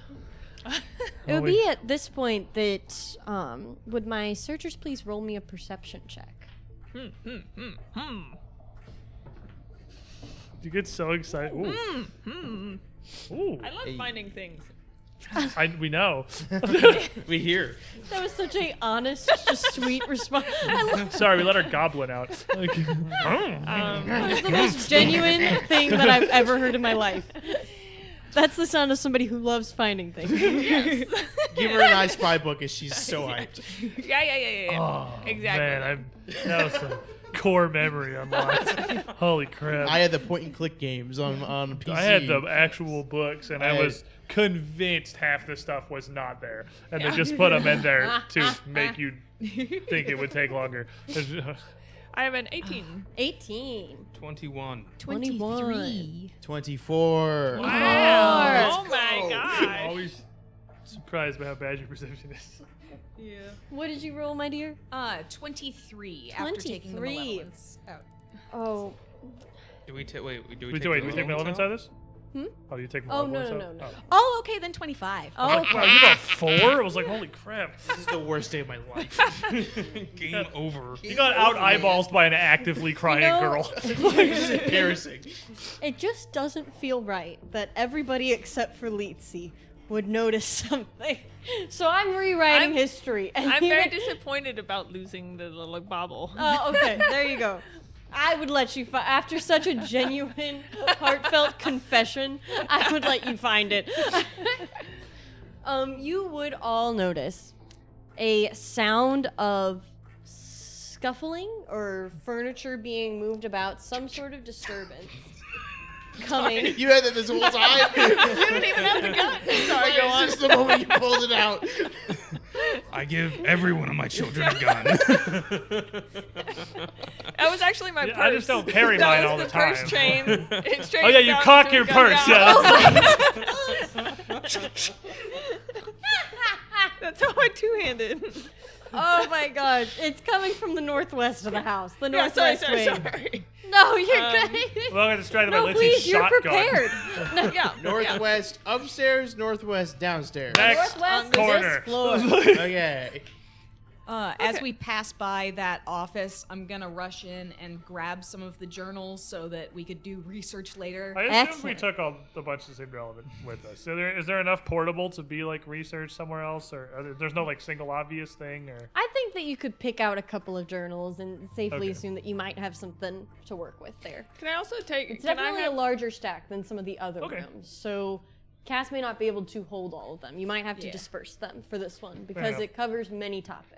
It would be at this point that would my searchers please roll me a perception check? you get so excited. Ooh. Ooh. I love finding things. We know. We hear. That was such a honest, just sweet response. I love Sorry, we let our goblin out. Like, that was the most genuine thing that I've ever heard in my life. That's the sound of somebody who loves finding things. Give her an I Spy book and she's so hyped. Yeah. oh, Exactly. Man, that was a core memory unlocked. Holy crap. I had the point and click games on PC. I had the actual books, and I I- was convinced half the stuff was not there, and they just put them in there to make you think it would take longer. I have an 18. 18. 21. 23. 24. Wow. Oh my I'm gosh. always surprised by how bad your perception is. Yeah. What did you roll, my dear? 23 after taking the 23. malevolence out. Oh. Do we take wait? Do we Wait, take do we take Malevolence out of this? Hmm? Oh, you take Oh, Malevolence no. out? Oh, okay, then 25. Oh, Wow, you got 4? I was like, holy crap. This is the worst day of my life. Game over. You got out eyeballed by an actively crying You know- girl. This is embarrassing. It just doesn't feel right that everybody except for Leetzy would notice something. So I'm rewriting history. And I'm he very went- disappointed about losing the little bobble. Oh, okay. There you go. I would let you after such a genuine, heartfelt confession. I would let you find it. You would all notice a sound of scuffling or furniture being moved about, some sort of disturbance coming. You had that this whole time. You didn't even have the gun. Sorry, go on. It's just the moment you pulled it out. I give every one of my children a gun. That was actually my Yeah, purse. I just don't carry That mine was all the the time. purse chain. It Oh yeah, you cock your purse. Yeah. That's how I two-handed. Oh my gosh. It's coming from the northwest of the house. The Yeah, sorry, northwest wing. sorry. No, you're good. Well, I got distracted by No, Lindsay's please, you're shotgun. prepared. No, Yeah. Northwest upstairs, northwest downstairs. Next northwest corner. This floor. Okay. As we pass by that office, I'm gonna rush in and grab some of the journals so that we could do research later. I assume we Excellent. took a bunch of seemed relevant with us. So is there enough portable to be like research somewhere else, or there's no like single obvious thing, or I think that you could pick out a couple of journals and safely Okay. assume that you might have something to work with there. Can I also take? It's can I definitely have, a larger stack than some of the other Okay. rooms. So Cass may not be able to hold all of them. You might have to Yeah. disperse them for this one because enough. it covers many topics.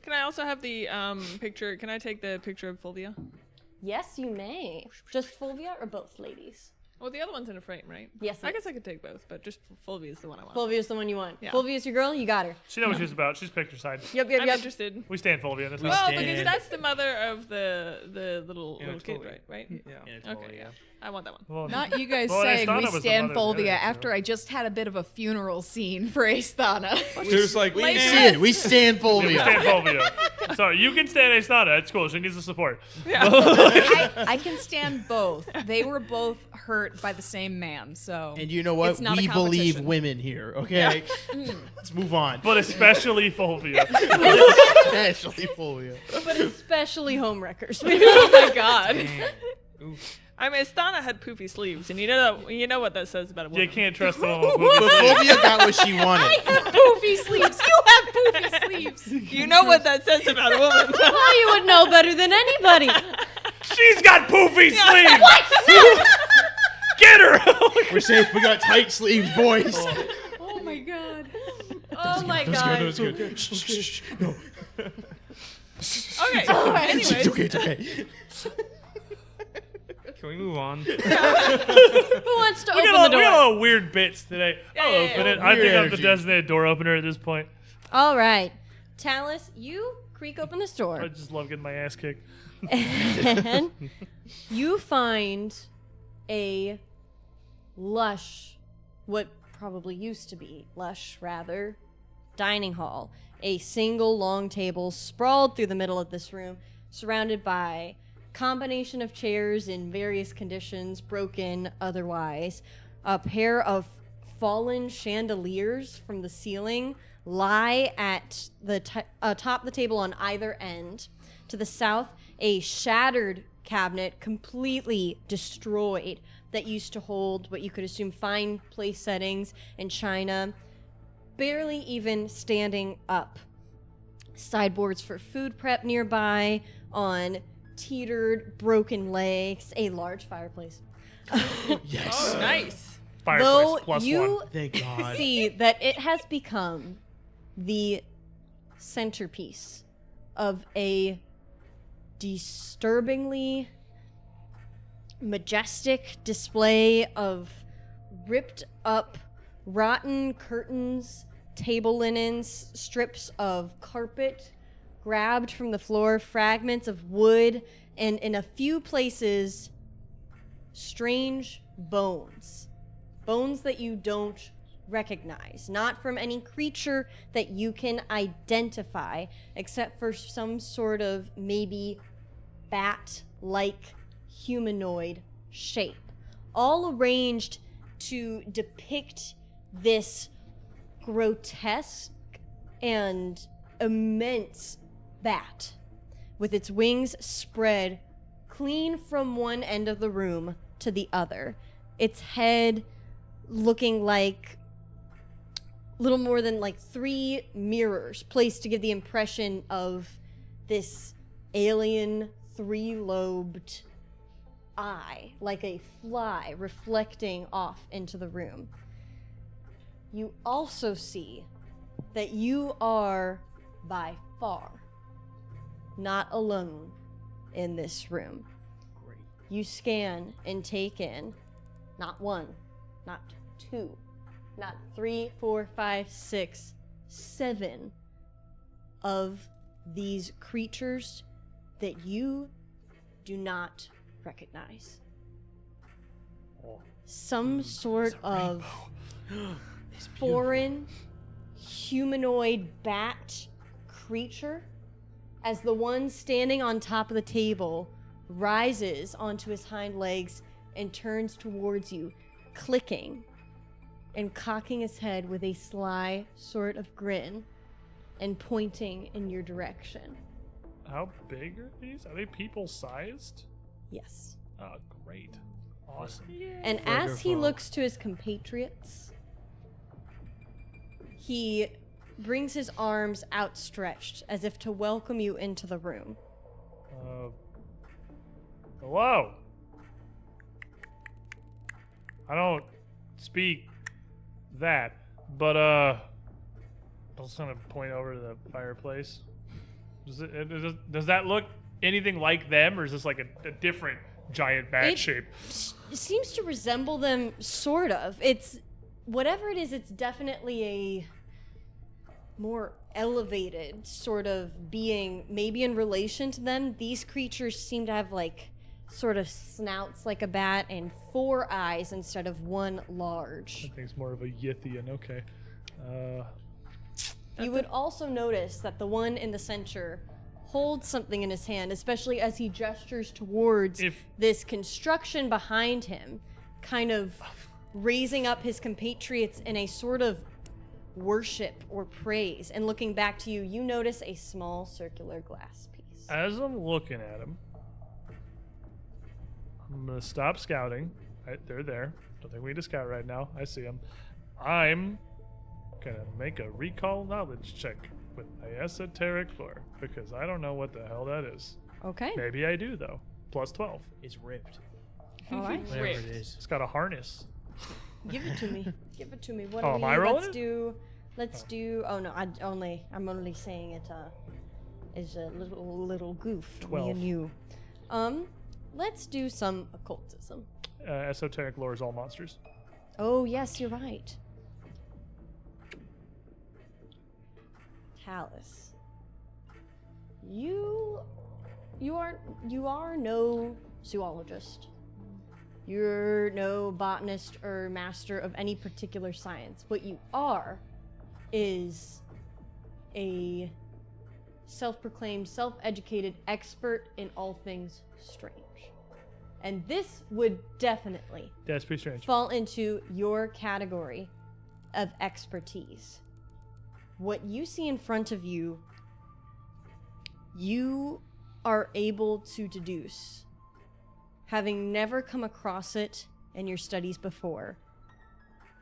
Can I also have the picture? Can I take the picture of Fulvia? Yes, you may. Just Fulvia or both ladies? Well, the other one's in a frame, right? Yes, I it guess is. I could take both, but just Fulvia's the one I want. Fulvia's the one you want. Yeah. Fulvia's your girl, you got her. She knows what she's about. She's picked her side. Yep. I'm interested. We stand Fulvia in this house. Well, stand. because that's the mother of the little kid, totally. right? Yeah. Okay, yeah. I want that one. Well, Not you guys Well, saying Asthana we was the stand mother of the Fulvia other, so- after I just had a bit of a funeral scene for Asthana. There's like, We Later. see it. We stand we Fulvia. stand Fulvia. Sorry, you can stand Asthana. It's cool. She needs the support. I can stand both. They were both hurt by the same man, so. And you know what? It's not a We believe competition. women here, okay? Let's move on. But especially Fulvia. Especially Fulvia. But especially homewreckers. Oh my god. Oof. I mean, Astana had poofy sleeves, and you know what that says about a woman. You can't trust the woman. But Fulvia got what she wanted. Poofy sleeves. You have poofy sleeves. You know what that says about a woman. Oh, you would know better than anybody. She's got poofy sleeves. Get her. We're safe. We got tight sleeves, boys. Oh my god. Oh my That god. was good. Shh, shh, shh. No. Okay. It's Anyways, okay. It's okay. Can we move on? Who wants to We open the got a door? lot of weird bits today. I'll yeah, open yeah. it. I Weird think I'm the energy. designated door opener at this point. All right. Talus, you creak open this I door. just love getting my ass kicked. And you find a lush, what probably used to be lush, rather, dining hall. A single long table sprawled through the middle of this room, surrounded by combination of chairs in various conditions, broken otherwise. A pair of fallen chandeliers from the ceiling lie at the top of the table on either end. To the south, a shattered cabinet, completely destroyed, that used to hold what you could assume fine place settings and china, barely even standing up. Sideboards for food prep nearby, on teetered, broken legs, a large fireplace. Yes. oh, nice. Fireplace Though plus you one. Thank God. see that it has become the centerpiece of a disturbingly majestic display of ripped up, rotten curtains, table linens, strips of carpet grabbed from the floor, fragments of wood, and in a few places, strange bones. Bones that you don't recognize, not from any creature that you can identify, except for some sort of maybe bat-like humanoid shape, all arranged to depict this grotesque and immense bat with its wings spread clean from one end of the room to the other, its head looking like little more than like 3 mirrors placed to give the impression of this alien 3-lobed eye, like a fly reflecting off into the room. You also see that you are by far not alone in this room. Great. You scan and take in not 1, not 2, not 3, 4, 5, 6, 7 of these creatures that you do not recognize. Some sort of foreign humanoid bat creature, as the one standing on top of the table rises onto his hind legs and turns towards you, clicking and cocking his head with a sly sort of grin and pointing in your direction. How big are these? Are they people-sized? Yes. Oh, great. Awesome. And as he Wonderful. looks to his compatriots, he brings his arms outstretched as if to welcome you into the room. Hello. I don't speak that, but I'll just kind of point over to the fireplace. Does that look anything like them, or is this like a different giant bat shape? It seems to resemble them, sort of. It's whatever it is. It's definitely a more elevated sort of being, maybe in relation to them. These creatures seem to have like sort of snouts like a bat and 4 eyes instead of one large. I think it's more of a Yithian. Okay. You would also notice that the one in the center holds something in his hand, especially as he gestures towards this construction behind him, kind of raising up his compatriots in a sort of worship or praise. And looking back to you, you notice a small circular glass piece. As I'm looking at him, I'm going to stop scouting. Right, they're there. Don't think we need to scout right now. I see them. I'm going to make a recall knowledge check with my esoteric lore, because I don't know what the hell that is. Okay. Maybe I do, though. Plus 12. It's ripped. All right. Whatever it is. It's got a harness. Give it to me. Give it to me. What Oh, do am we I rolling Let's do. Oh no, I'm only saying it is a little goof for me 12. and you. Let's do some occultism. Esoteric lore is all monsters. Oh yes, you're right. Talus. You are no zoologist. You're no botanist or master of any particular science. What you are is a self-proclaimed, self-educated expert in all things strange. And this would definitely That's pretty strange. fall into your category of expertise. What you see in front of you, you are able to deduce, having never come across it in your studies before,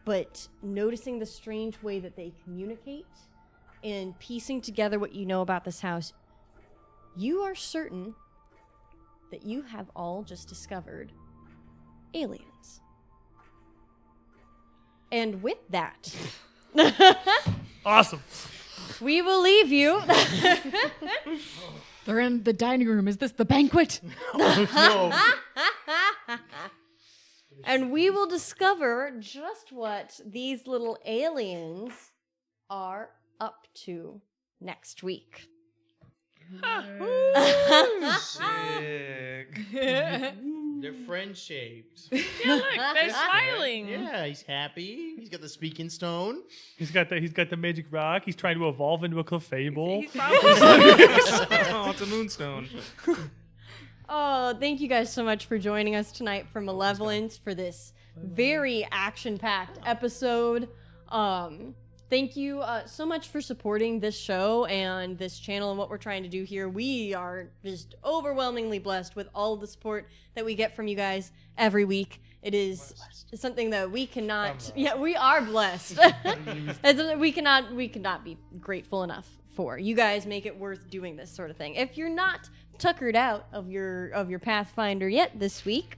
but noticing the strange way that they communicate and piecing together what you know about this house, you are certain that you have all just discovered aliens. And with that, Awesome. we will leave you. They're in the dining room. Is this the banquet? No. And we will discover just what these little aliens are up to next week. Sick. They're friend-shaped. Yeah, look, they're smiling. Yeah, he's happy. He's got the speaking stone. He's got the magic rock. He's trying to evolve into a Clefable. He's probably Oh, it's a moonstone. Oh, thank you guys so much for joining us tonight for Malevolence for this very action-packed episode. Thank you so much for supporting this show and this channel and what we're trying to do here. We are just overwhelmingly blessed with all the support that we get from you guys every week. It is something that we cannot. Yeah, we are blessed. It's something we cannot be grateful enough for. You guys make it worth doing this sort of thing. If you're not tuckered out of your Pathfinder yet this week,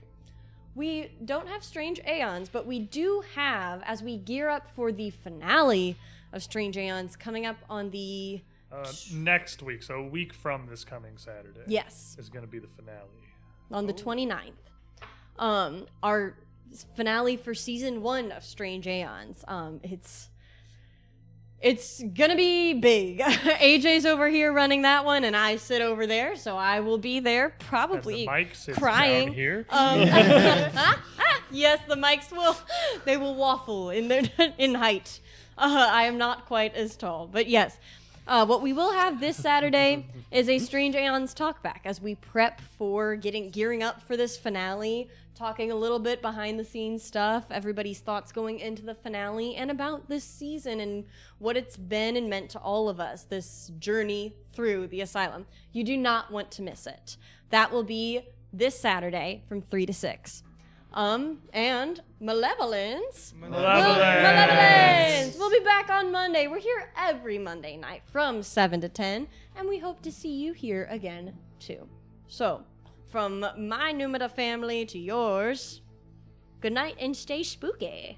we don't have Strange Aeons, but we do have, as we gear up for the finale of Strange Aeons coming up on the Next week, so a week from this coming Saturday. yes, Is going to be the finale. on the 29th. Our finale for season 1 of Strange Aeons. It's gonna be big. AJ's over here running that one, and I sit over there, so I will be there probably And the mic sits crying. down here. Yes, the mics will waffle in height. I am not quite as tall, but yes. What we will have this Saturday is a Strange Aeons talkback as we prep for gearing up for this finale, talking a little bit behind the scenes stuff, everybody's thoughts going into the finale, and about this season and what it's been and meant to all of us, this journey through the asylum. You do not want to miss it. That will be this Saturday from 3 to 6. And Malevolence. Malevolence! We'll be back on Monday. We're here every Monday night from 7 to 10, and we hope to see you here again, too. So, from my Numida family to yours, good night and stay spooky.